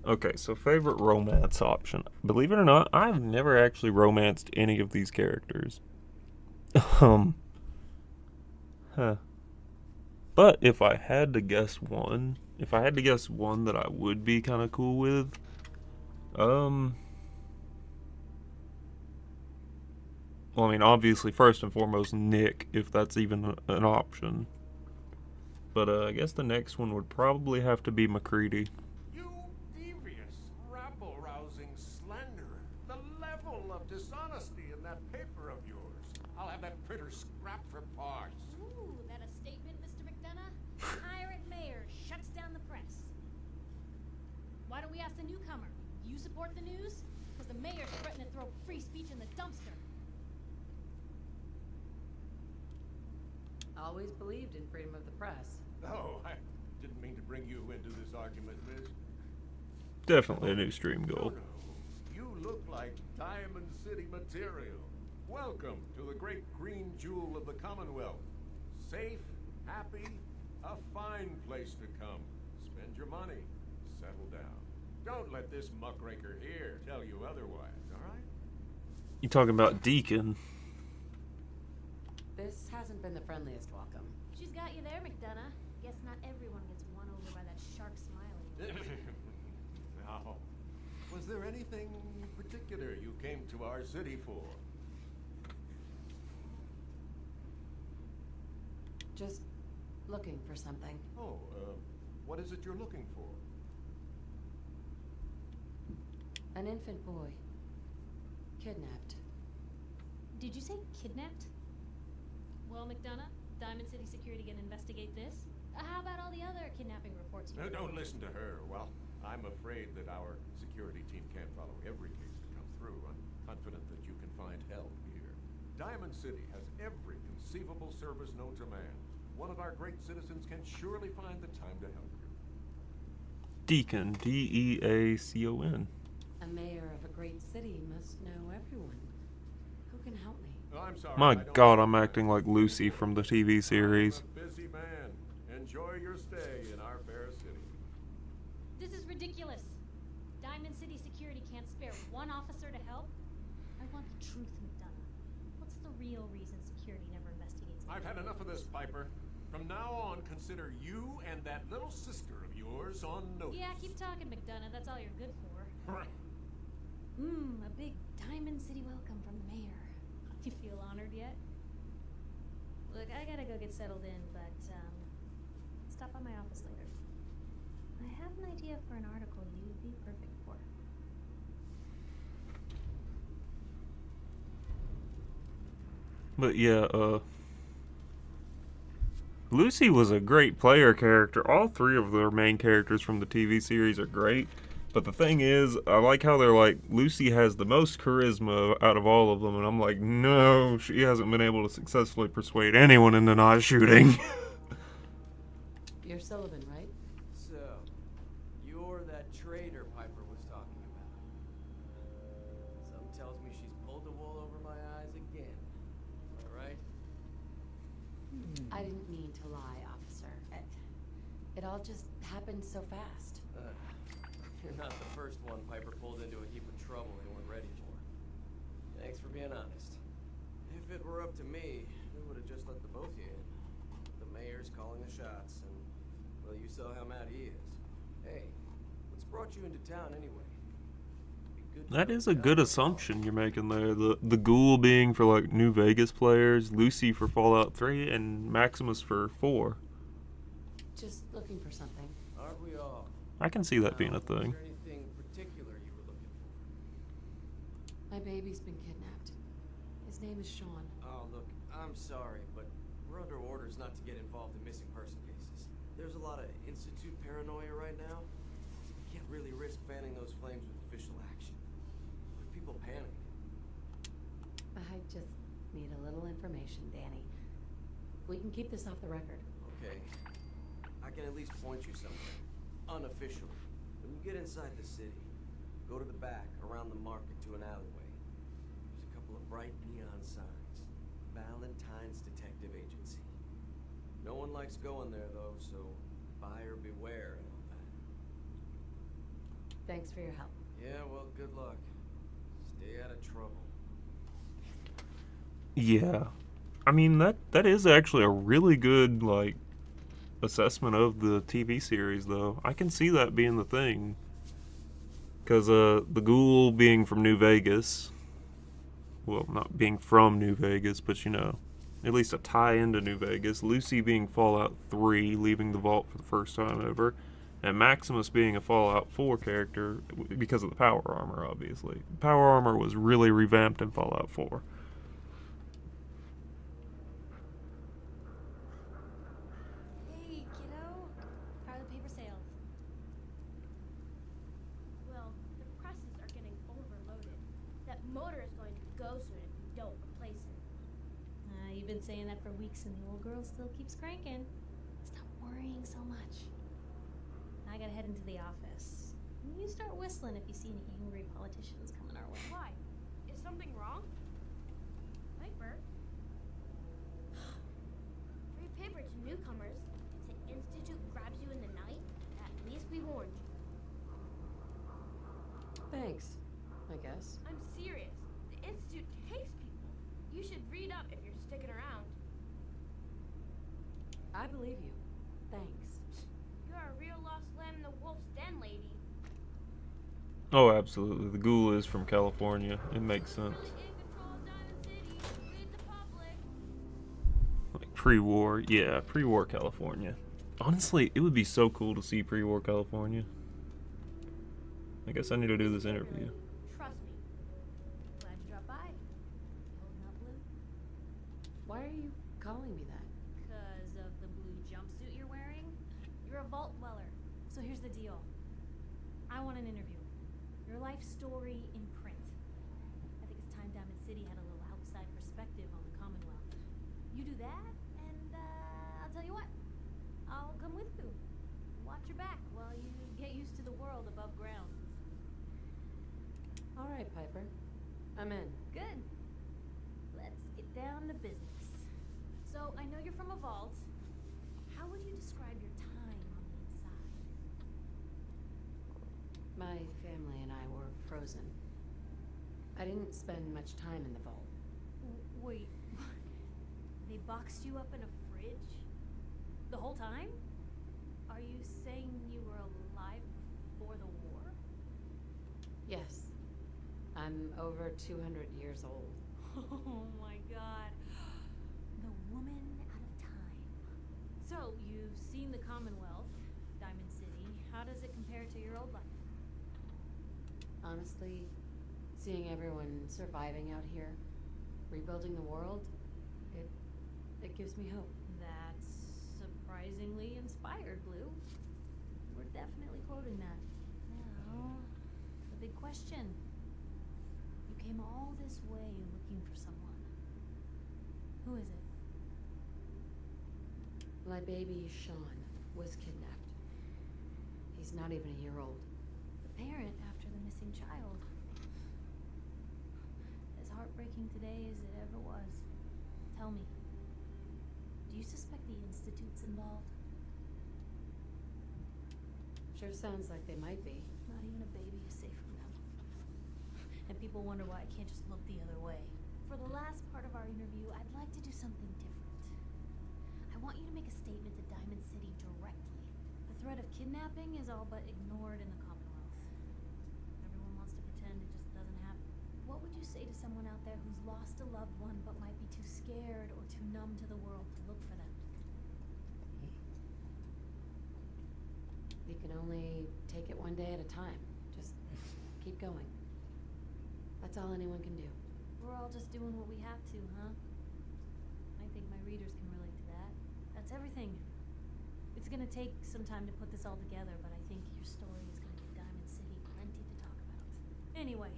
Okay, so favorite romance option. Believe it or not, I've never actually romanced any of these characters. But if I had to guess one that I would be kind of cool with, well, I mean, obviously, first and foremost, Nick, if that's even an option. But I guess the next one would probably have to be McCready. You devious, rabble-rousing slanderer. The level of dishonesty in that paper of yours. I'll have that printer scrapped for parts. Ooh, that a statement, Mr. McDonough? Pirate made. mayor shuts down the press. Why don't we ask the newcomer? You support the news? Because the mayor's threatening to throw free speech in the dumpster. Always believed in freedom of the press. Oh, I didn't mean to bring you into this argument, miss. Definitely a new stream goal. No, no. You look like Diamond City material. Welcome to the great green jewel of the Commonwealth. Safe, happy, a fine place to come. Spend your money, settle down. Don't let this muckraker here tell you otherwise, all right? You talking about Deacon? This hasn't been the friendliest welcome. She's got you there, McDonough. Guess not everyone gets won over by that shark smile. Now, was there anything particular you came to our city for? Just looking for something. Oh, what is it you're looking for? An infant boy. Kidnapped. Did you say kidnapped? Well, McDonough, Diamond City Security gonna investigate this? How about all the other kidnapping reports? Don't listen to her. Well, I'm afraid that our security team can't follow every case that comes through. I'm confident that you can find help here. Diamond City has every conceivable service known to man. One of our great citizens can surely find the time to help you. Deacon, D-E-A-C-O-N. A mayor of a great city must know everyone. Who can help me? Oh, I'm sorry. My God, I'm acting like Lucy from the TV series. I'm a busy man. Enjoy your stay in our fair city. This is ridiculous. Diamond City Security can't spare one officer to help. I want the truth, McDonough. What's the real reason security never investigates? I've had enough of this, Piper. From now on, consider you and that little sister of yours on notice. Yeah, keep talking, McDonough. That's all you're good for. A big Diamond City welcome from the mayor. You feel honored yet? Look, I gotta go get settled in, but, stop by my office later. I have an idea for an article you'd be perfect for. But yeah, Lucy was a great player character. All three of their main characters from the TV series are great. But the thing is, I like how they're like, Lucy has the most charisma out of all of them. And I'm like, no, she hasn't been able to successfully persuade anyone into not shooting. You're Sullivan, right? So, you're that traitor Piper was talking about. Something tells me she's pulled the wool over my eyes again. All right? I didn't mean to lie, officer. It all just happened so fast. You're not the first one Piper pulled into a heap of trouble they weren't ready for. Thanks for being honest. If it were up to me, we would have just let the both of you in. The mayor's calling the shots, and, well, you saw how mad he is. Hey, what's brought you into town anyway? That is a good assumption you're making there. The ghoul being for like New Vegas players, Lucy for Fallout 3, and Maximus for 4. Just looking for something. Aren't we all? I can see that being a thing. Was there anything particular you were looking for? My baby's been kidnapped. His name is Sean. Oh, look, I'm sorry, but we're under orders not to get involved in missing person cases. There's a lot of institute paranoia right now. We can't really risk fanning those flames with official action. What if people panic? I just need a little information, Danny. We can keep this off the record. Okay. I can at least point you somewhere. Unofficially. When you get inside the city, go to the back, around the market to an alleyway. There's a couple of bright neon signs. Valentine's Detective Agency. No one likes going there, though, so buyer beware and all that. Thanks for your help. Yeah, well, good luck. Stay out of trouble. Yeah. I mean, that is actually a really good, like, assessment of the TV series, though. I can see that being the thing. Because the ghoul being from New Vegas, well, not being from New Vegas, but you know, at least a tie into New Vegas. Lucy being Fallout 3, leaving the vault for the first time ever, and Maximus being a Fallout 4 character because of the power armor, obviously. Power armor was really revamped in Fallout 4. Hey, kiddo. dope, complacent. You've been saying that for weeks and the old girl still keeps cranking. Stop worrying so much. I gotta head into the office. You start whistling if you see any angry politicians coming our way. Why? Is something wrong? Piper? Free paper to newcomers. If the Institute grabs you in the night, at least we warned you. Thanks, I guess. I'm serious. The Institute takes people. You should read up if you're sticking around. I believe you. Thanks. You're a real lost lamb in the wolf's den, lady. Oh, absolutely. The ghoul is from California. It makes sense. Like pre-war, yeah, pre-war California. Honestly, it would be so cool to see pre-war California. I guess I need to do this interview. Trust me. Glad you dropped by. Holding up, Blue? Why are you calling me that? Because of the blue jumpsuit you're wearing? You're a vault dweller. So here's the deal. I want an interview. Your life story in print. I think it's time Diamond City had a little outside perspective on the Commonwealth. You do that, and I'll tell you what. I'll come with you. Watch your back while you get used to the world above ground. All right, Piper. I'm in. Good. Let's get down to business. So, I know you're from a vault. How would you describe your time on the inside? My family and I were frozen. I didn't spend much time in the vault. Wait. They boxed you up in a fridge? The whole time? Are you saying you were alive before the war? Yes. I'm over 200 years old. Oh my god. The woman out of time. So, you've seen the Commonwealth, Diamond City. How does it compare to your old life? Honestly, seeing everyone surviving out here, rebuilding the world, it gives me hope. That's surprisingly inspired, Blue. We're definitely quoting that. Now, the big question. You came all this way looking for someone. Who is it? My baby, Sean, was kidnapped. He's not even a year old. The parent after the missing child. As heartbreaking today as it ever was. Tell me, do you suspect the Institute's involved? Sure sounds like they might be. Not even a baby is safe from them. And people wonder why I can't just look the other way. For the last part of our interview, I'd like to do something different. I want you to make a statement to Diamond City directly. The threat of kidnapping is all but ignored in the Commonwealth. Everyone wants to pretend it just doesn't happen. What would you say to someone out there who's lost a loved one but might be too scared or too numb to the world to look for them? You can only take it one day at a time. Just keep going. That's all anyone can do. We're all just doing what we have to, huh? I think my readers can relate to that. That's everything. It's gonna take some time to put this all together, but I think your story is gonna give Diamond City plenty to talk about. Anyway,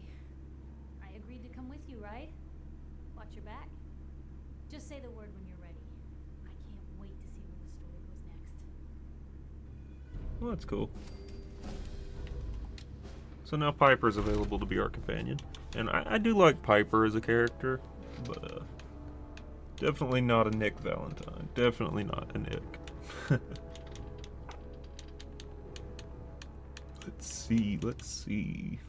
I agreed to come with you, right? Watch your back. Just say the word when you're ready. I can't wait to see where the story goes next. Well, that's cool. So now Piper's available to be our companion. And I do like Piper as a character, but definitely not a Nick Valentine. Definitely not a Nick. Let's see.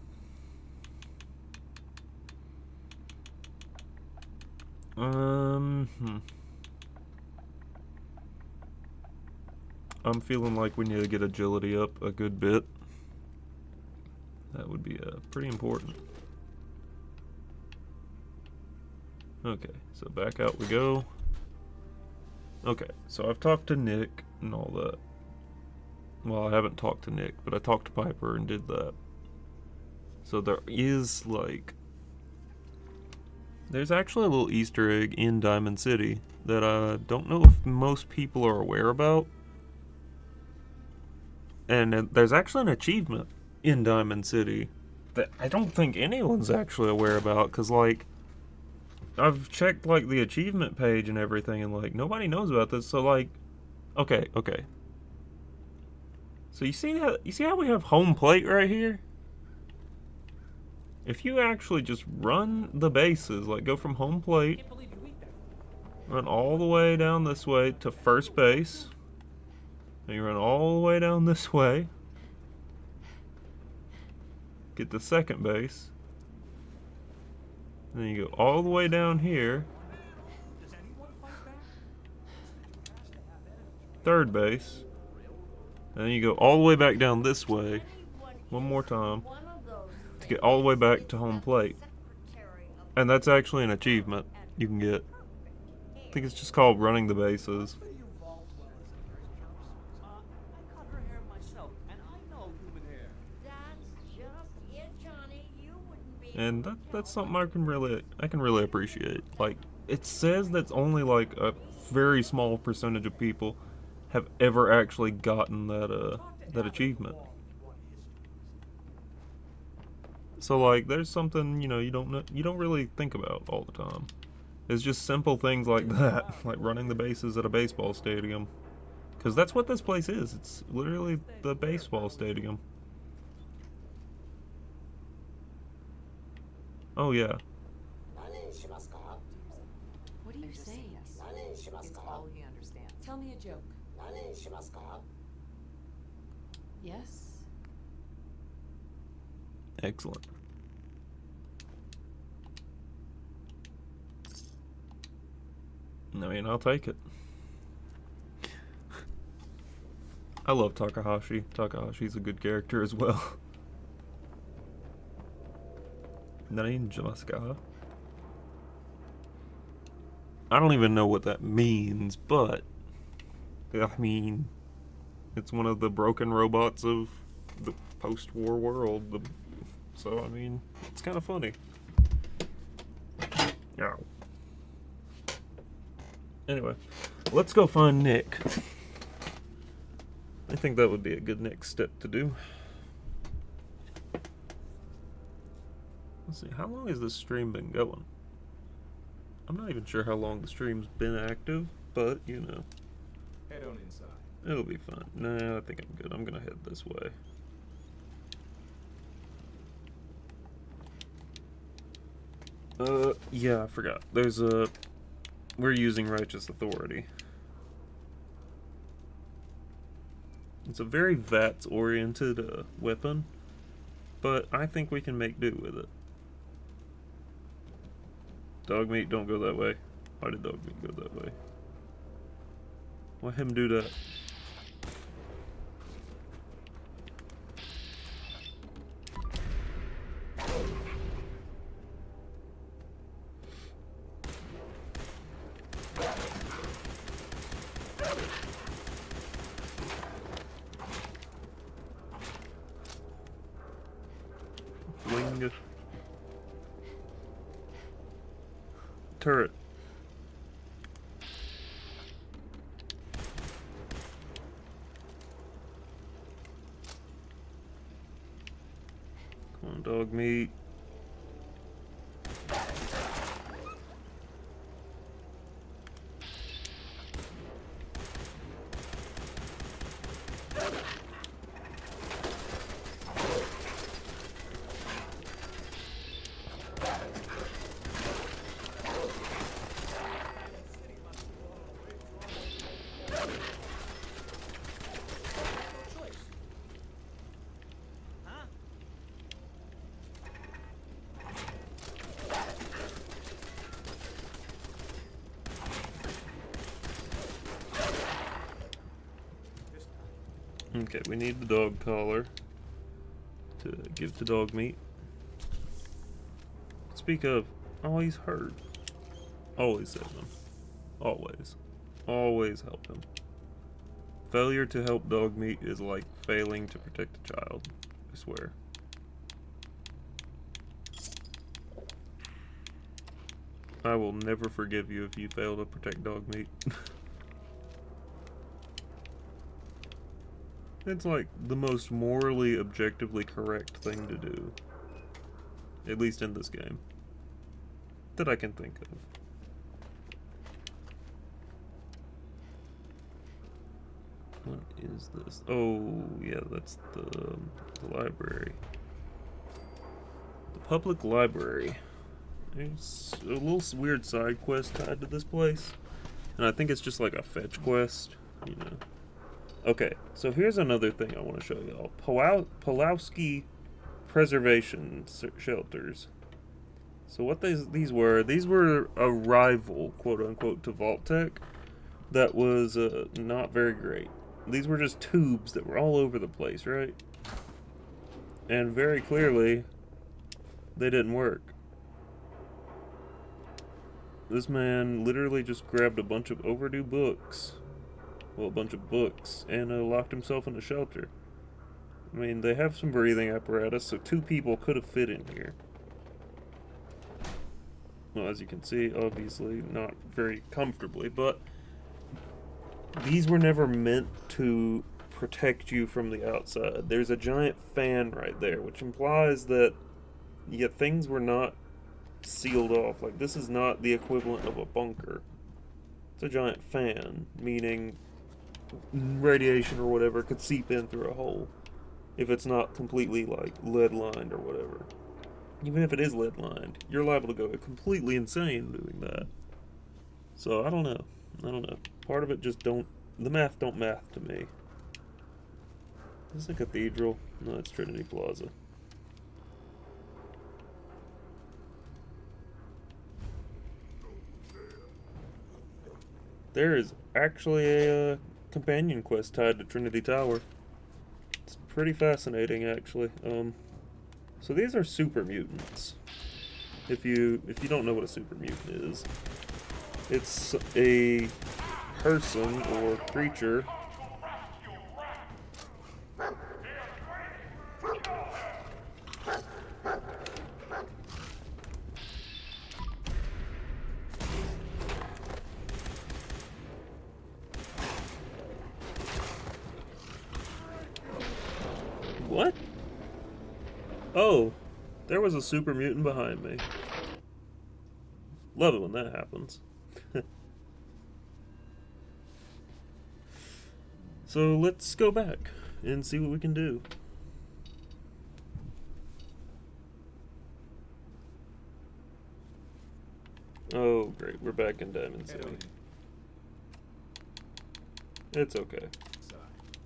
I'm feeling like we need to get agility up a good bit. That would be pretty important. Okay, so back out we go. Okay, so I've talked to Nick and all that. Well, I haven't talked to Nick, but I talked to Piper and did that. So there is, like... There's actually a little Easter egg in Diamond City that I don't know if most people are aware about. And there's actually an achievement in Diamond City that I don't think anyone's actually aware about, because, like, I've checked, like, the achievement page and everything, and, like, nobody knows about this, so, like, okay. So you see how we have home plate right here? If you actually just run the bases, like, go from home plate, run all the way down this way to first base, and you run all the way down this way, get to second base, and then you go all the way down here, third base, and then you go all the way back down this way, one more time, to get all the way back to home plate. And that's actually an achievement you can get. I think it's just called running the bases. And that's something I can really appreciate. Like, it says that's only like a very small percentage of people have ever actually gotten that achievement. So, like, there's something, you don't really think about all the time. It's just simple things like that, like running the bases at a baseball stadium. Because that's what this place is. It's literally the baseball stadium. Oh, yeah. What are you saying? It's all he understands. Tell me a joke. Yes. Excellent. I mean, I'll take it. I love Takahashi. Takahashi's a good character as well. Narinjamaska. I don't even know what that means, but I mean, it's one of the broken robots of the post-war world. So, I mean, it's kind of funny. Yeah. Anyway, let's go find Nick. I think that would be a good next step to do. Let's see, how long has this stream been going? I'm not even sure how long the stream's been active, but, Head on inside. it'll be fine. Nah, I think I'm good. I'm gonna head this way. Yeah, I forgot. We're using Righteous Authority. It's a very VATS-oriented weapon, but I think we can make do with it. Dogmeat, don't go that way. Why did Dogmeat go that way? Why him do that? Wing. Turret. Come on, Dogmeat. Okay, we need the dog collar to give to Dogmeat. Speak of, oh, he's hurt. Always save him. Always. Always help him. Failure to help Dogmeat is like failing to protect a child. I swear. I will never forgive you if you fail to protect Dogmeat. It's like the most morally, objectively correct thing to do. At least in this game. that I can think of. What is this? Oh, yeah, that's the library. The public library. There's a little weird side quest tied to this place. And I think it's just like a fetch quest, you know. Okay, so here's another thing I want to show y'all. Pulowski Preservation Shelters. So what these were a rival, quote-unquote, to Vault-Tec that was not very great. These were just tubes that were all over the place, right? And very clearly, they didn't work. This man literally just grabbed a bunch of overdue books. Well, a bunch of books, and locked himself in a shelter. I mean, they have some breathing apparatus, so 2 people could have fit in here. Well, as you can see, obviously not very comfortably, but these were never meant to protect you from the outside. There's a giant fan right there, which implies that things were not sealed off. Like, this is not the equivalent of a bunker. It's a giant fan, meaning radiation or whatever could seep in through a hole if it's not completely, like, lead lined or whatever. Even if it is lead lined, you're liable to go completely insane doing that. So I don't know. Part of it just the math don't math to me. Is this a cathedral? No, it's Trinity Plaza. There is actually a companion quest tied to Trinity Tower. It's pretty fascinating, actually. So these are super mutants. If you don't know what a super mutant is, it's a person or creature What? Oh, there was a super mutant behind me. Love it when that happens. So let's go back and see what we can do. Oh, great. We're back in Diamond City. It's okay.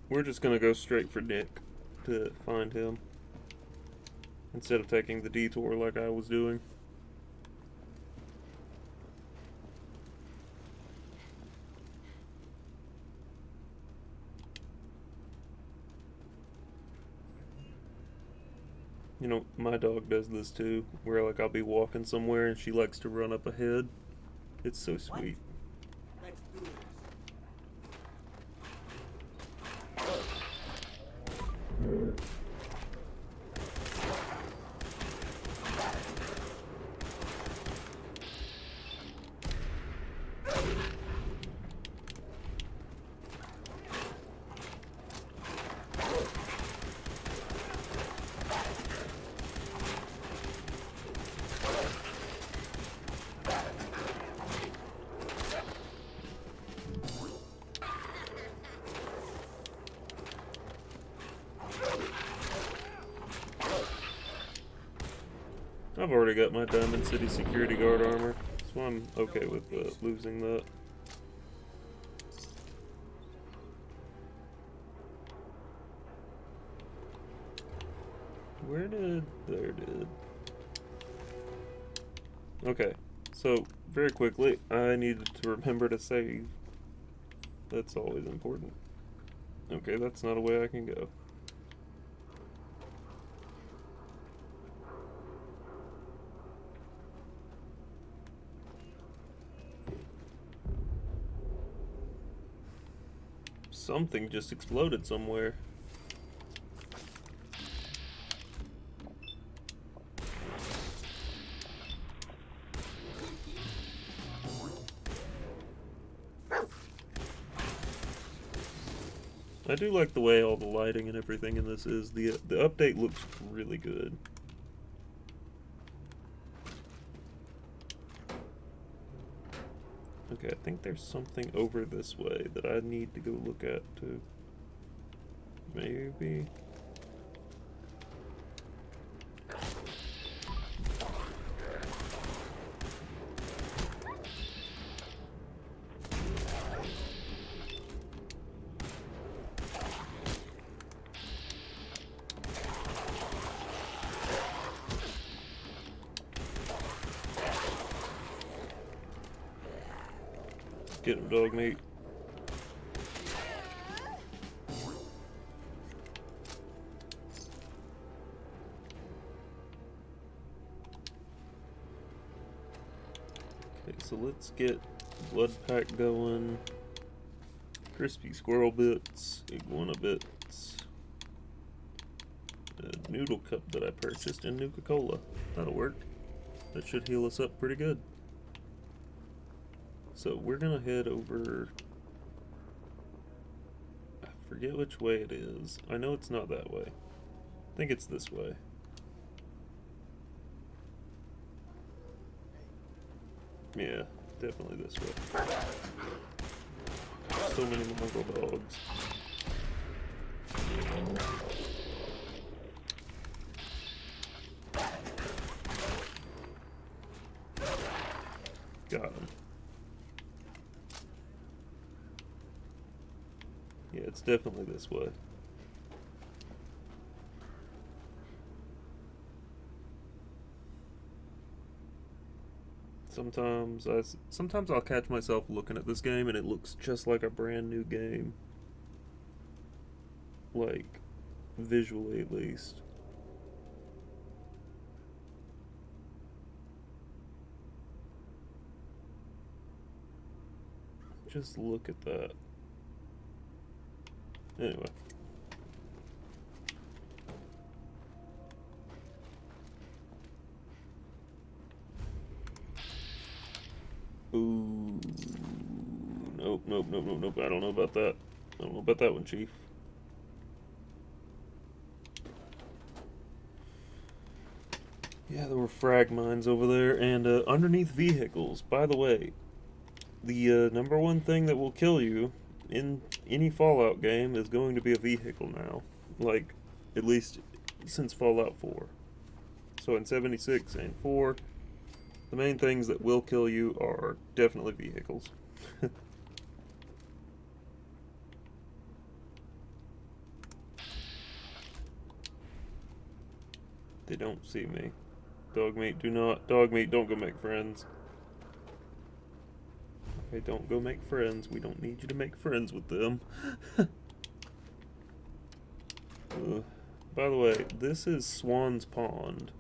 We're just gonna go straight for Nick to find him, instead of taking the detour like I was doing. You know, my dog does this too, where like I'll be walking somewhere and she likes to run up ahead. It's so sweet. Let's do this. I've already got my Diamond City security guard armor, so I'm okay with losing that. There it is. Okay, so very quickly, I needed to remember to save. That's always important. Okay, that's not a way I can go. Something just exploded somewhere. I do like the way all the lighting and everything in this is. The update looks really good. Okay, I think there's something over this way that I need to go look at too. Maybe. Get him, dog meat. Okay, so let's get blood pack going. Crispy squirrel bits, iguana bits. A noodle cup that I purchased in Nuka-Cola. That'll work. That should heal us up pretty good. So we're gonna head over. I forget which way it is. I know it's not that way. I think it's this way. Yeah, definitely this way. So many Mongol dogs. Got him. Yeah, it's definitely this way. Sometimes I'll catch myself looking at this game and it looks just like a brand new game. Like, visually at least. Just look at that. Anyway. Ooh. Nope. I don't know about that. I don't know about that one, Chief. Yeah, there were frag mines over there, and underneath vehicles. By the way, the number one thing that will kill you in any Fallout game is going to be a vehicle now. Like, at least since Fallout 4. So in 76 and 4, the main things that will kill you are definitely vehicles. They don't see me. Dog meat, dog meat, don't go make friends. Okay, don't go make friends. We don't need you to make friends with them. By the way, this is Swan's Pond.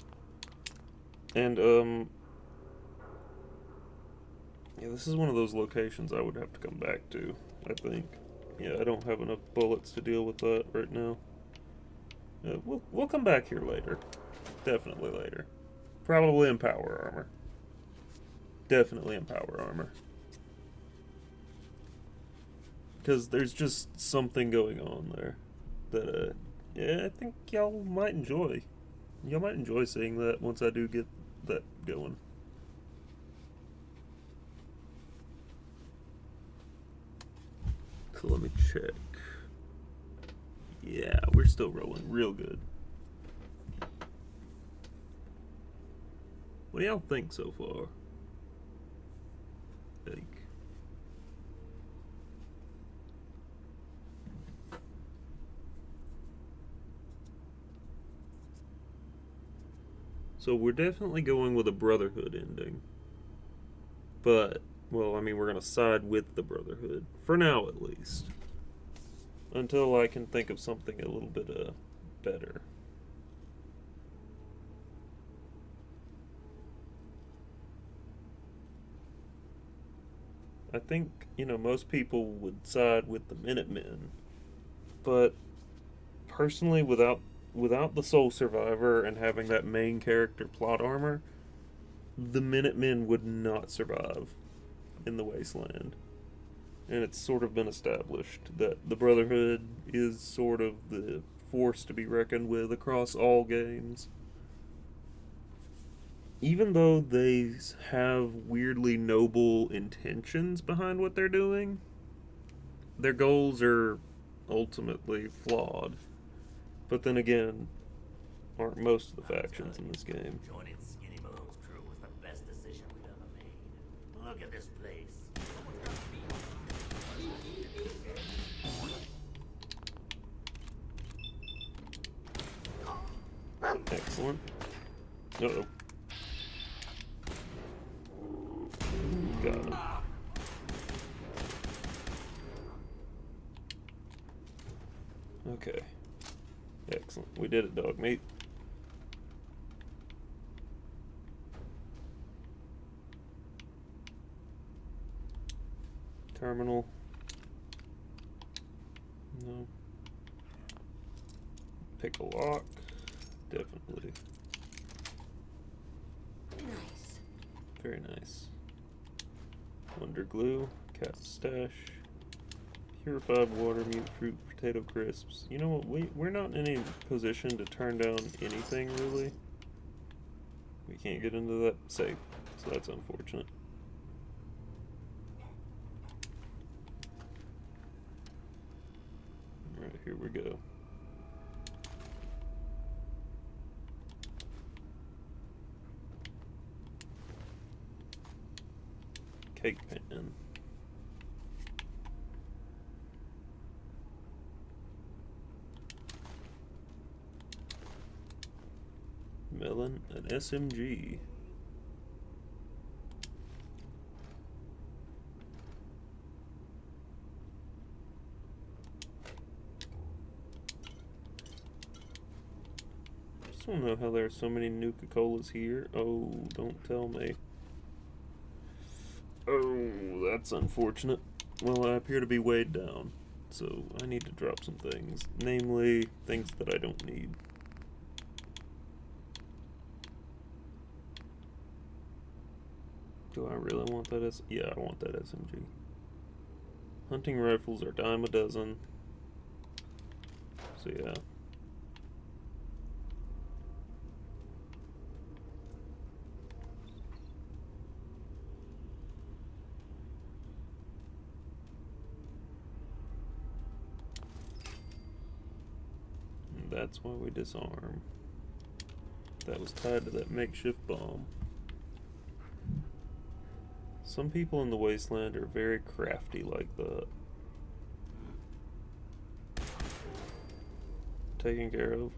And, yeah, this is one of those locations I would have to come back to, I think. Yeah, I don't have enough bullets to deal with that right now. We'll come back here later. Definitely later. Probably in power armor. Definitely in power armor. Because there's just something going on there that, yeah, I think y'all might enjoy. Y'all might enjoy seeing that once I do get that going. So let me check. Yeah, we're still rolling real good. What do y'all think so far? Like, so we're definitely going with a Brotherhood ending. But, well, I mean, we're going to side with the Brotherhood. For now, at least. Until I can think of something a little bit better. I think, you know, most people would side with the Minutemen. But, personally, without the Soul Survivor and having that main character plot armor, the Minutemen would not survive in the Wasteland. And it's sort of been established that the Brotherhood is sort of the force to be reckoned with across all games. even though they have weirdly noble intentions behind what they're doing, their goals are ultimately flawed. But then again, aren't most of the factions in this game. Joining Skinny Malone's crew was the best decision we've ever made. Look at this place. Excellent. Uh-oh. Got him. Okay. Excellent. We did it, dog meat. Terminal. No. Pick a lock. Definitely. Nice. Very nice. Wonder glue. Cat stash. Purified water, mute fruit, potato crisps. You know what? We're not in any position to turn down anything, really. We can't get into that safe, so that's unfortunate. Alright, here we go. Cake pan. Melon, an SMG. Just want to know how there are so many Nuka-Colas here. Oh, don't tell me. Oh, that's unfortunate. Well, I appear to be weighed down, so I need to drop some things. Namely, things that I don't need. Do I really want that yeah, I want that SMG. Hunting rifles are dime a dozen. So yeah. And that's why we disarm. That was tied to that makeshift bomb. Some people in the wasteland are very crafty like that. Taken care of.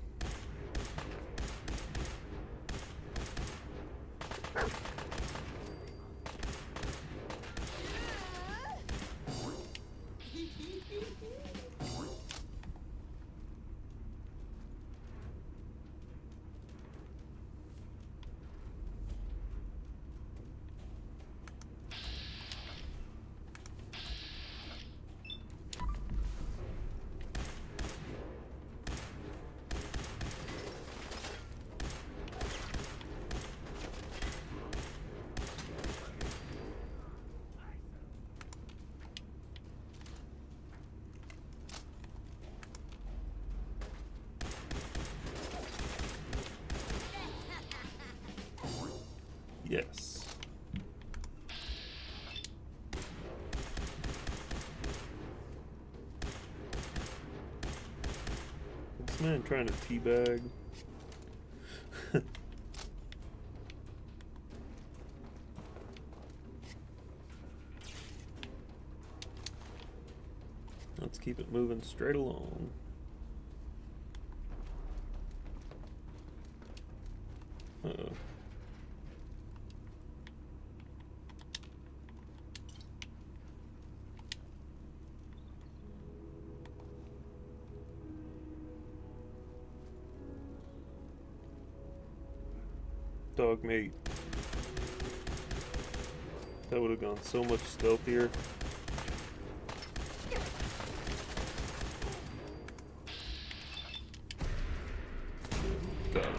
Yes. This man trying to teabag. Let's keep it moving straight along. Uh-oh. Dog meat. That would have gone so much stealthier. Got him.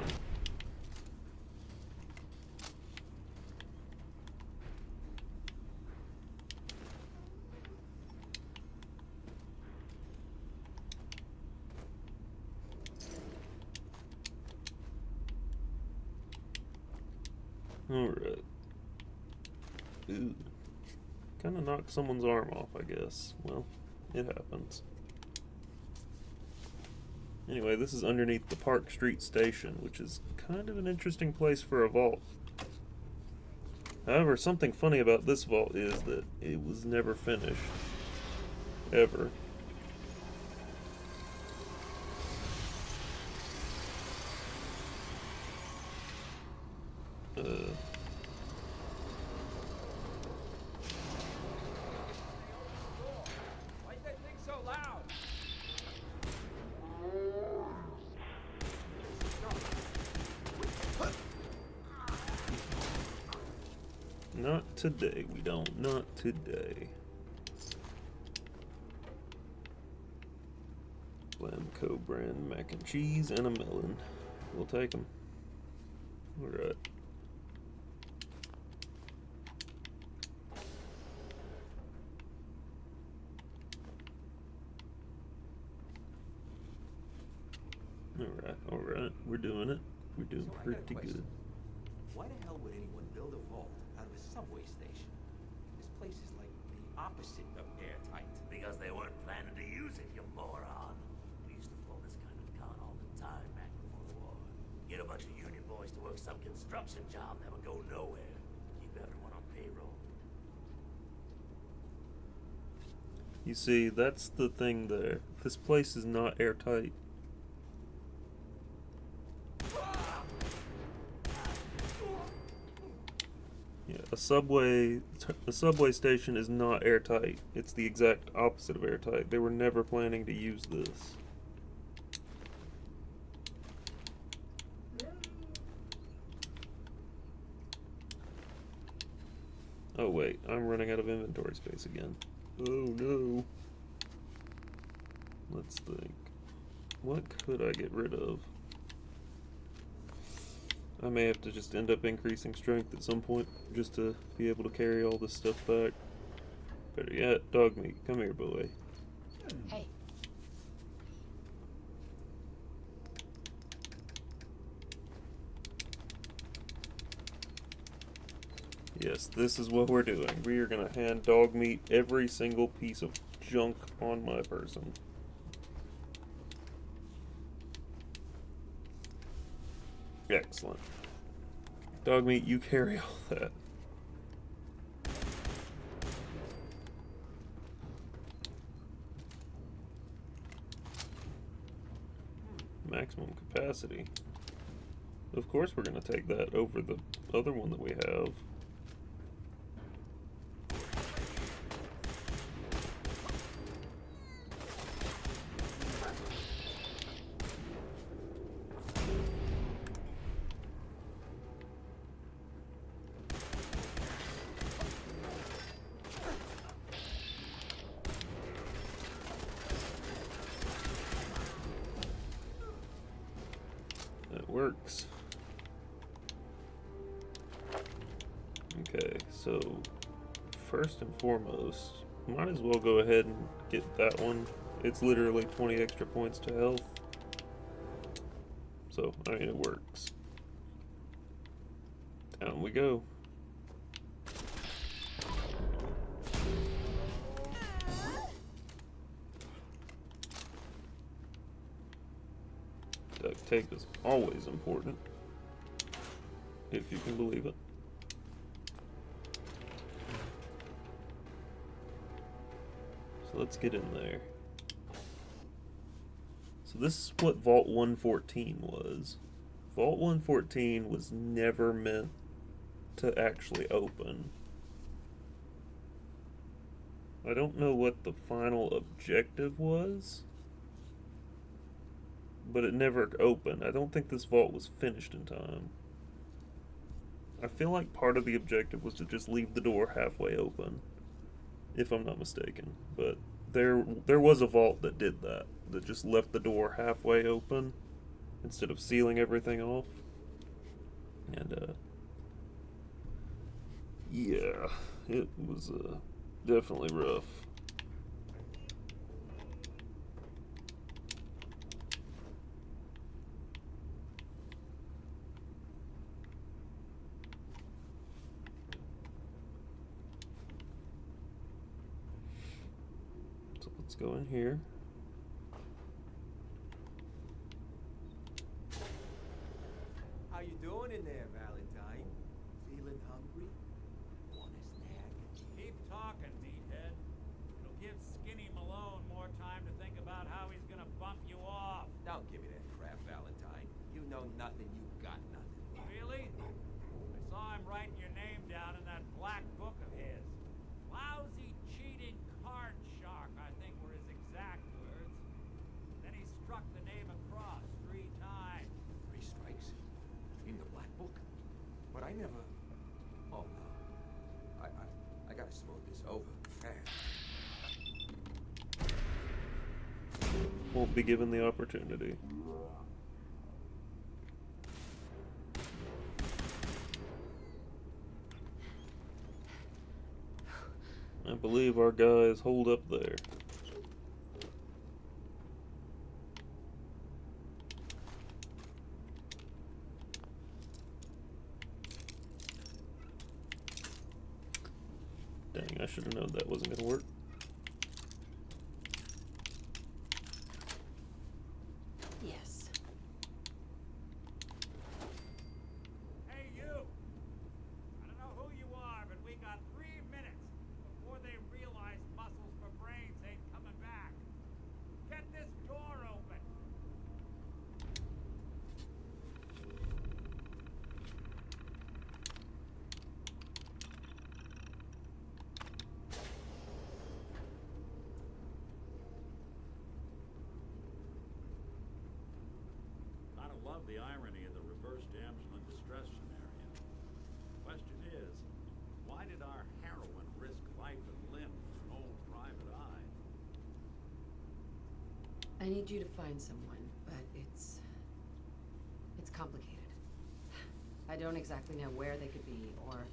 Alright. Ooh. Kinda knocked someone's arm off, I guess. Well, it happens. Anyway, this is underneath the Park Street Station, which is kind of an interesting place for a vault. However, something funny about this vault is that it was never finished. Ever. Why'd that thing so loud? Not today, we don't. Not today. Blamco brand mac and cheese and a melon. We'll take them. Alright. Alright. We're doing it. We're doing So I got a pretty question. good. Why the hell would anyone build a vault out of a subway station? This place is like the opposite of airtight. Because they weren't planning to use it, you moron. We used to pull this kind of con all the time back before the war. Get a bunch of union boys to work some construction job that would go nowhere. Keep everyone on payroll. You see, that's the thing there. This place is not airtight. Yeah, a subway station is not airtight. It's the exact opposite of airtight. They were never planning to use this. Oh wait, I'm running out of inventory space again. Oh no. Let's think. What could I get rid of? I may have to just end up increasing strength at some point just to be able to carry all this stuff back. Better yet, dog meat. Come here, boy. Hey. Yes, this is what we're doing. We are gonna hand dog meat every single piece of junk on my person. Excellent. Dog meat, you carry all that. Maximum capacity. Of course we're gonna take that over the other one that we have. That works. Okay, so first and foremost, might as well go ahead and get that one. It's literally 20 extra points to health. So, I mean, it works. Down we go. Duct tape is always important, if you can believe it. So let's get in there. So this is what Vault 114 was. Vault 114 was never meant to actually open. I don't know what the final objective was, but it never opened. I don't think this vault was finished in time. I feel like part of the objective was to just leave the door halfway open, if I'm not mistaken. But there was a vault that did that just left the door halfway open instead of sealing everything off. And yeah, it was definitely rough. Let's go in here. How you doing in there, Valentine? Feeling hungry? Want a snack? Keep talking, meathead. It'll give Skinny Malone more time to think about how he's gonna bump you off. Don't give me that crap, Valentine. You know nothing, you got nothing. Really? I saw him writing your name down in that black book of his. Lousy, cheating card shark, I think were his exact words. Then he struck the name across 3 times. 3 strikes? In the black book? But I never... Oh, no. I gotta smooth this over fast. Won't be given the opportunity. I believe our guy is holed up there. Dang, I should have known that wasn't gonna work. Yes. Hey, you! I don't know who you are, but we got 3 minutes before they realize muscles for brains ain't coming back. Get this door open! Kind of love the irony of the reverse damsel in distress scenario. Question is, why did our heroine risk life and limb for an old private eye? I need you to find someone, but it's complicated. I don't exactly know where they could be or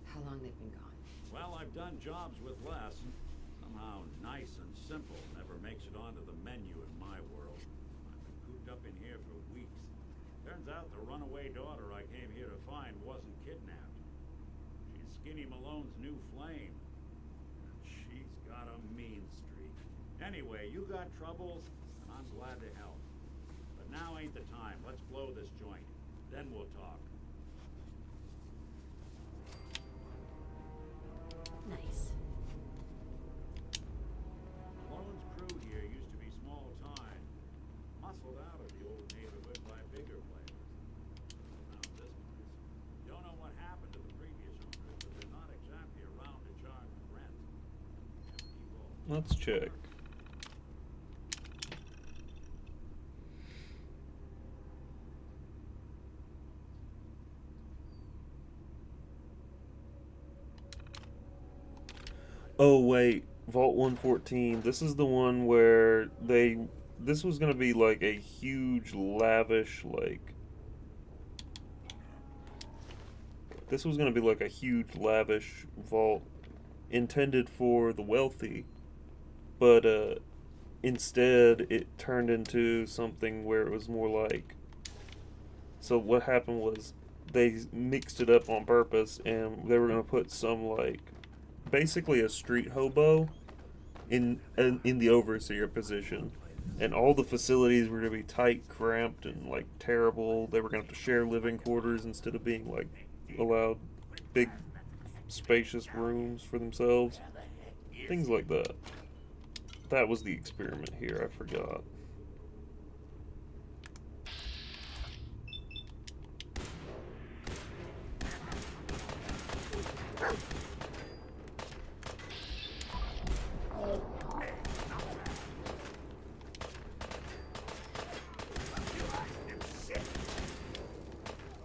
how long they've been gone. Well, I've done jobs with less. Somehow nice and simple never makes it onto the menu in my world. I've been cooped up in here for weeks. Turns out the runaway daughter I came here to find wasn't kidnapped. She's Skinny Malone's new flame. And she's got a mean streak. Anyway, you got troubles, and I'm glad to help. But now ain't the time. Let's blow this joint. Then we'll talk. Nice. Malone's crew here used to be small time. Muscled out of the old neighborhood by bigger players. Now this place. Don't know what happened to the previous owners, but they're not exactly around to charge rent. Empty vaults. Let's check. Oh wait, Vault 114. This is the one where this was gonna be like a huge, lavish, this was gonna be like a huge, lavish vault intended for the wealthy, but instead it turned into something where it was more like. So what happened was they mixed it up on purpose, and they were gonna put some basically a street hobo in the overseer position, and all the facilities were going to be tight, cramped, and terrible. They were going to have to share living quarters instead of being allowed big spacious rooms for themselves, things like that. That was the experiment here. I forgot.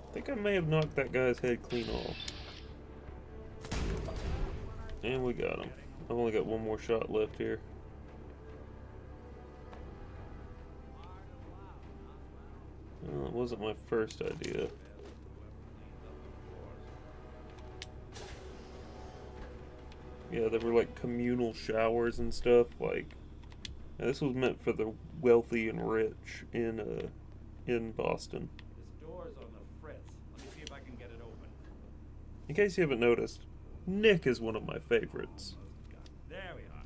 I think I may have knocked that guy's head clean off. And we got him. I've only got one more shot left here. Well, it wasn't my first idea. Yeah, there were communal showers and stuff. This was meant for the wealthy and rich in Boston. This door's on the fritz. Let me see if I can get it open. In case you haven't noticed, Nick is one of my favorites. There we are.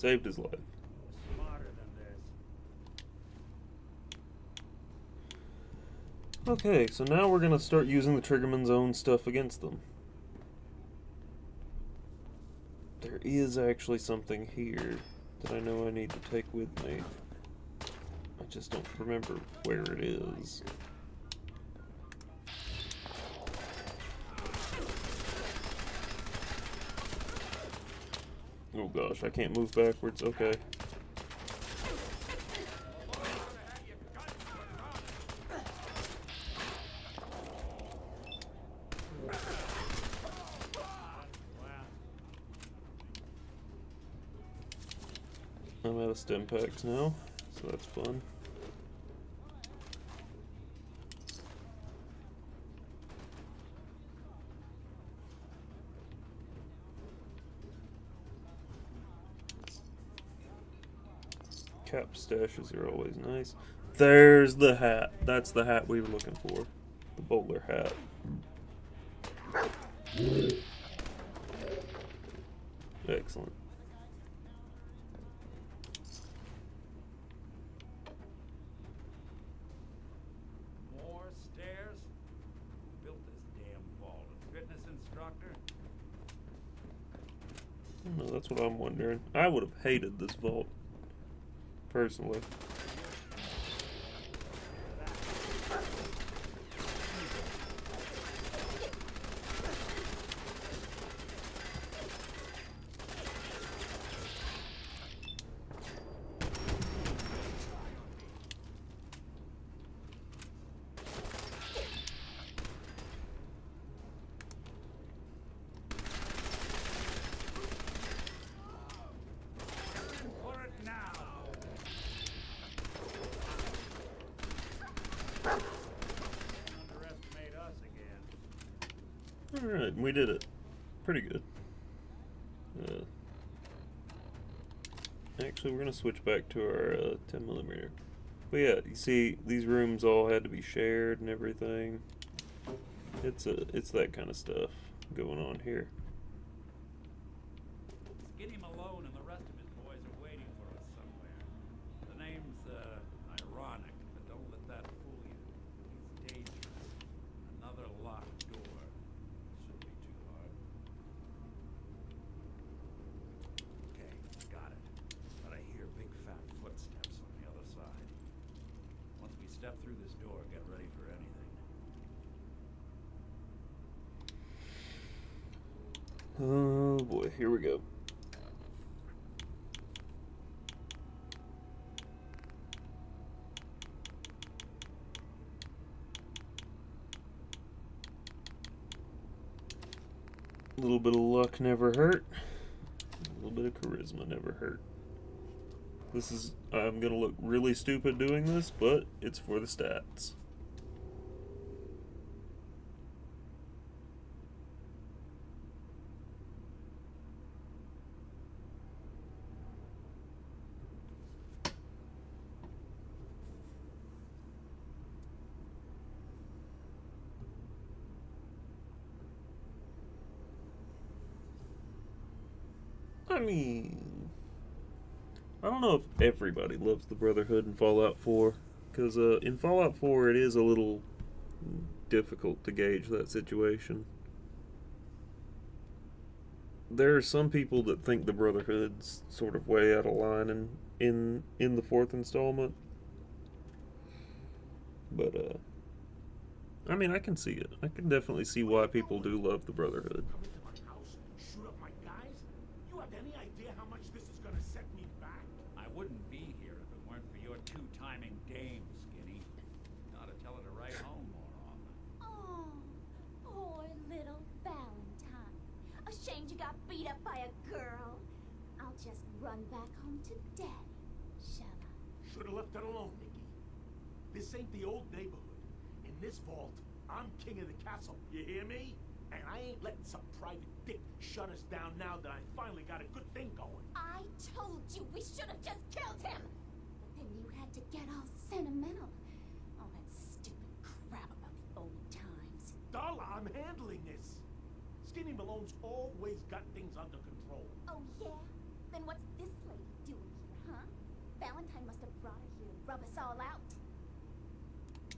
Saved his life. Smarter than this. Okay, so now we're gonna start using the Triggerman's own stuff against them. There is actually something here that I know I need to take with me. I just don't remember where it is. Oh gosh, I can't move backwards. Okay. I'm out of stim packs now, so that's fun. Cap stashes are always nice. There's the hat. That's the hat we were looking for. The bowler hat. Excellent. More stairs? Who built this damn vault? A fitness instructor? I don't know, that's what I'm wondering. I would have hated this vault, personally. For it now! Underestimate us again. Alright, we did it. Pretty good. Actually, we're gonna switch back to our 10mm. But yeah, you see, these rooms all had to be shared and everything. It's that kind of stuff going on here. Skinny Malone and the rest of his boys are waiting for us somewhere. The name's, ironic, but don't let that fool you. He's dangerous. Another locked door. Shouldn't be too hard. Okay, got it. But I hear big fat footsteps on the other side. Once we step through this door, get ready for anything. Oh boy, here we go. A little bit of luck never hurt. A little bit of charisma never hurt. This is, I'm gonna look really stupid doing this, but it's for the stats. I mean, I don't know if everybody loves the Brotherhood in Fallout 4, because in Fallout 4 it is a little difficult to gauge that situation. There are some people that think the Brotherhood's sort of way out of line in the 4th installment, but I mean, I can see it. I can definitely see why people do love the Brotherhood. Come into my house and shoot up my guys? You have any idea how much this is gonna set me back? I wouldn't be here if it weren't for your two-timing dame, Skinny. You ought to tell her to write home more often. Oh, poor little Valentine. Ashamed you got beat up by a girl. I'll just run back home to Daddy, shall I? Should've left it alone, Nikki. This ain't the old neighborhood. In this vault, I'm king of the castle. You hear me? And I ain't letting some private dick shut us down now that I finally got a good thing going. I told you we should have just killed him! But then you had to get all sentimental. All that stupid crap about the old times. Darla, I'm handling this. Skinny Malone's always got things under control. Oh, yeah? Then what's this lady doing here, huh? Valentine must have brought her here to rub us all out.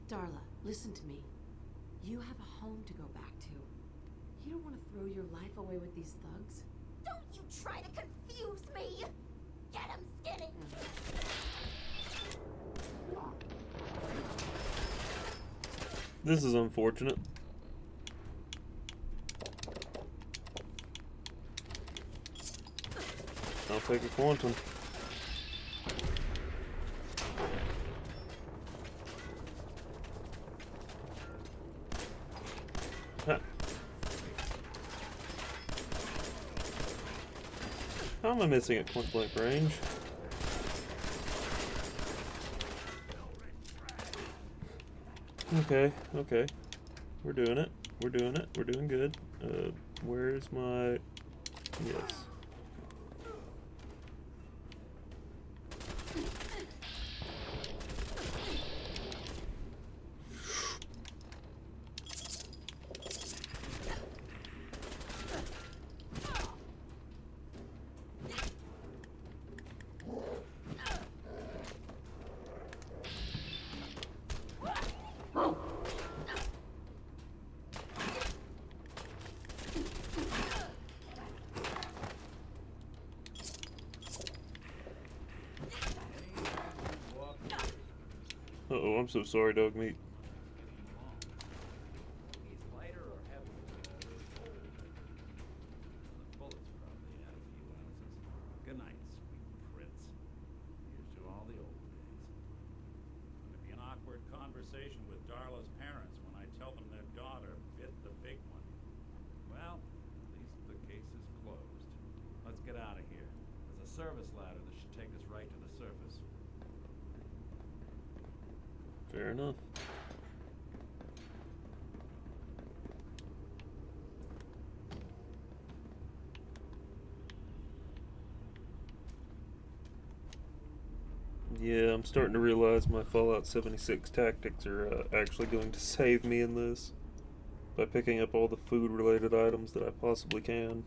Darla, listen to me. You have a home to go back to. You don't want to throw your life away with these thugs. Don't you try to confuse me! Get him, Skinny! This is unfortunate. I'll take a quantum. Huh. How am I missing at point blank range? Okay, okay. We're doing it. We're doing it. We're doing good. Where's my... Yes. Uh-oh, I'm so sorry, dog meat. He's lighter or heavier? The bullets probably add a few ounces. Good night, sweet prince. Here's to all the old days. Gonna be an awkward conversation with Darla's parents when I tell them their daughter bit the big one. Well, at least the case is closed. Let's get out of here. There's a service ladder that should take us right to the surface. Fair enough. Yeah, I'm starting to realize my Fallout 76 tactics are actually going to save me in this by picking up all the food-related items that I possibly can.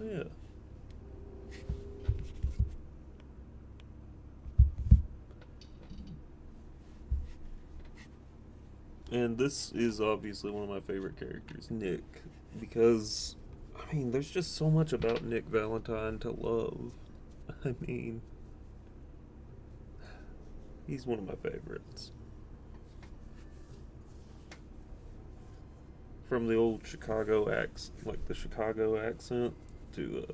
Yeah. And this is obviously one of my favorite characters, Nick, because, I mean, there's just so much about Nick Valentine to love. I mean, he's one of my favorites. From the old Chicago accent, like the Chicago accent, to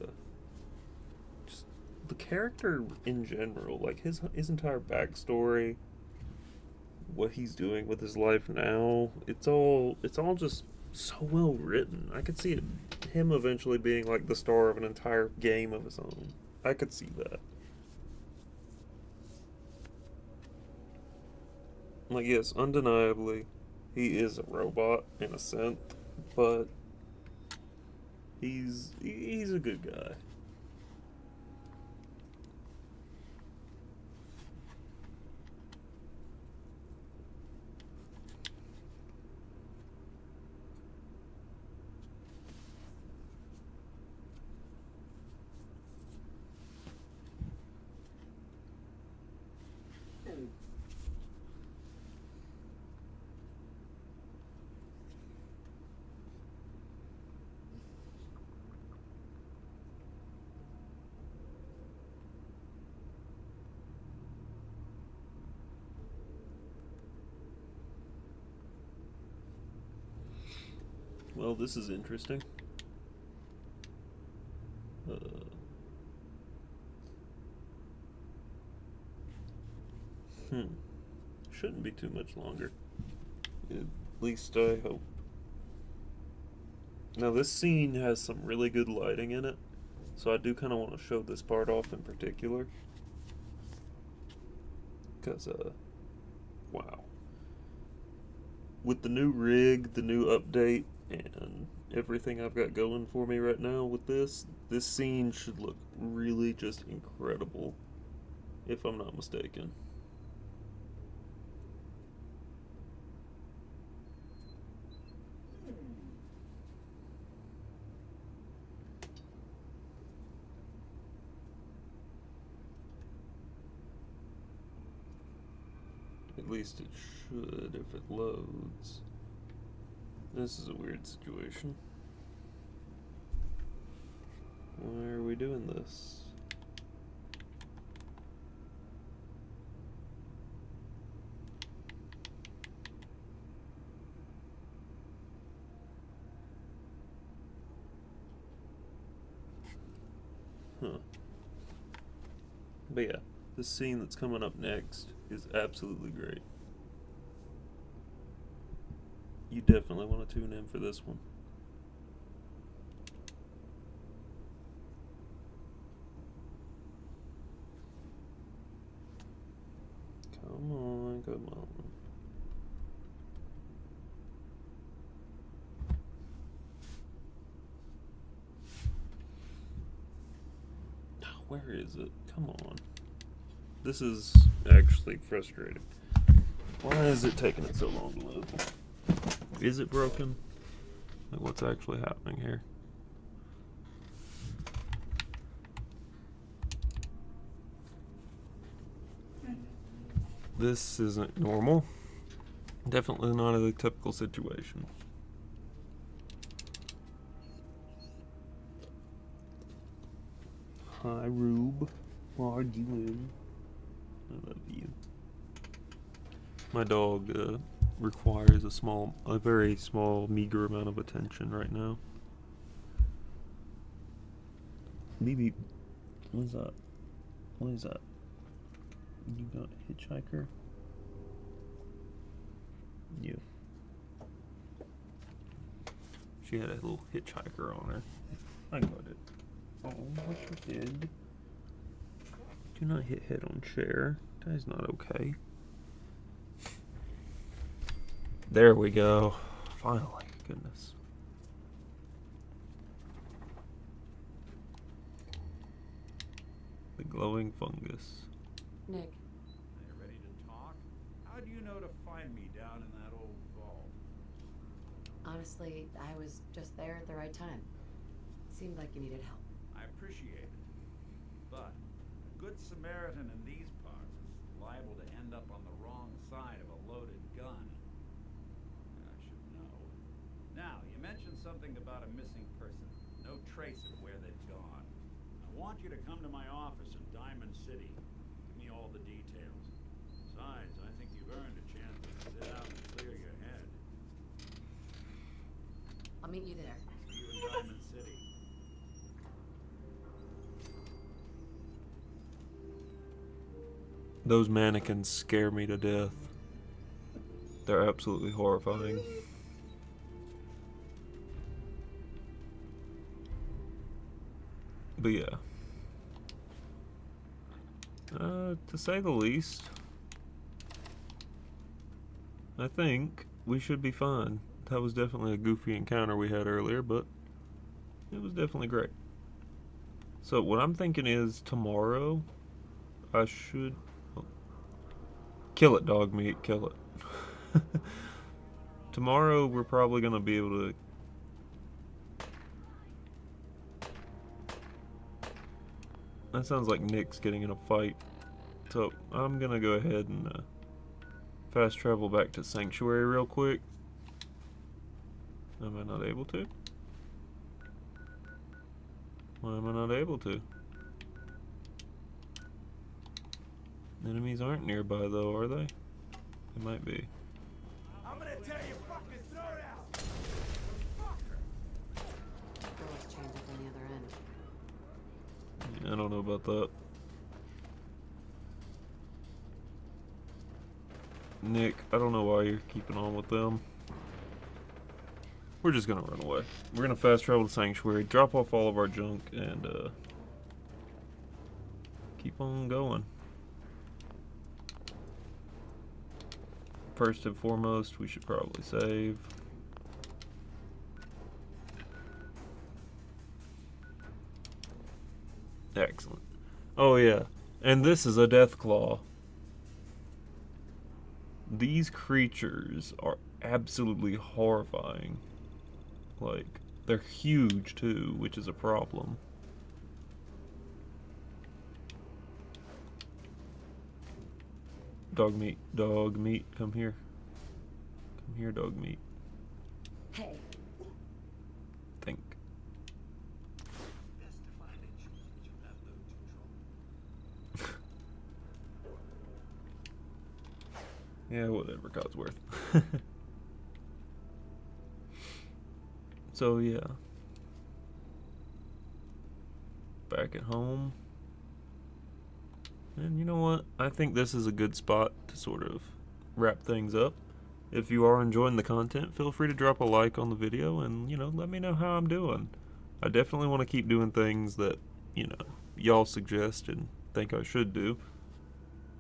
just the character in general, like his entire backstory, what he's doing with his life now. It's all just so well written. I could see him eventually being like the star of an entire game of his own. I could see that. Like, yes, undeniably, he is a robot in a sense, but he's a good guy. Well, this is interesting. Shouldn't be too much longer. At least I hope. Now this scene has some really good lighting in it, so I do kind of want to show this part off in particular. Because, wow. With the new rig, the new update, and everything I've got going for me right now with this scene should look really just incredible, if I'm not mistaken. At least it should if it loads. This is a weird situation. Why are we doing this? Huh. But yeah, the scene that's coming up next is absolutely great. You definitely want to tune in for this one. Come on, come on. Where is it? Come on. This is actually frustrating. Why is it taking it so long to load? Is it broken? Like, what's actually happening here? This isn't normal. Definitely not a typical situation. Hi, Rube. How are you doing? I love you. My dog requires a very small, meager amount of attention right now. Beep beep. What is that? What is that? You got a hitchhiker? Yeah. She had a little hitchhiker on her. I got it. Oh, what you did? Do not hit head on chair. That is not okay. There we go. Finally, goodness. The glowing fungus. Nick. Are you ready to talk? How do you know to find me down in that old vault? Honestly, I was just there at the right time. Seemed like you needed help. I appreciate it. But a good Samaritan in these parts is liable to end up on the wrong side of a loaded gun. I should know. Now, you mentioned something about a missing person. No trace of where they've gone. I want you to come to my office in Diamond City. Give me all the details. Besides, I think you've earned a chance to sit out and clear your head. I'll meet you there. See you in Diamond City. Those mannequins scare me to death. They're absolutely horrifying. But yeah. To say the least, I think we should be fine. That was definitely a goofy encounter we had earlier, but it was definitely great. So what I'm thinking is tomorrow I should... Kill it, dog meat, kill it. Tomorrow we're probably going to be able to... That sounds like Nick's getting in a fight. So I'm going to go ahead and fast travel back to Sanctuary real quick. Am I not able to? Why am I not able to? Enemies aren't nearby though, are they? They might be. I'm gonna tear your fucking throat out! Doors change up on the other end. Yeah, I don't know about that. Nick, I don't know why you're keeping on with them. We're just gonna run away. We're gonna fast travel to Sanctuary, drop off all of our junk, and keep on going. First and foremost, we should probably save. Oh yeah, and this is a death claw. These creatures are absolutely horrifying. Like, they're huge too, which is a problem. Dog meat, come here. Come here, dog meat. Hey. Think. Yeah, whatever, Codsworth. So, yeah. Back at home. And you know what? I think this is a good spot to sort of wrap things up. If you are enjoying the content, feel free to drop a like on the video and, you know, let me know how I'm doing. I definitely want to keep doing things that, you know, y'all suggest and think I should do.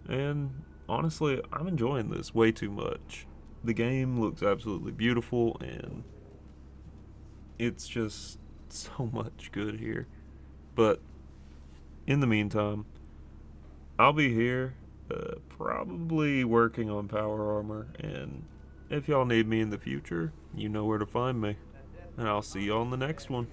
And honestly, I'm enjoying this way too much. The game looks absolutely beautiful and it's just so much good here. But in the meantime, I'll be here, probably working on power armor, and if y'all need me in the future, you know where to find me. And I'll see y'all in the next one.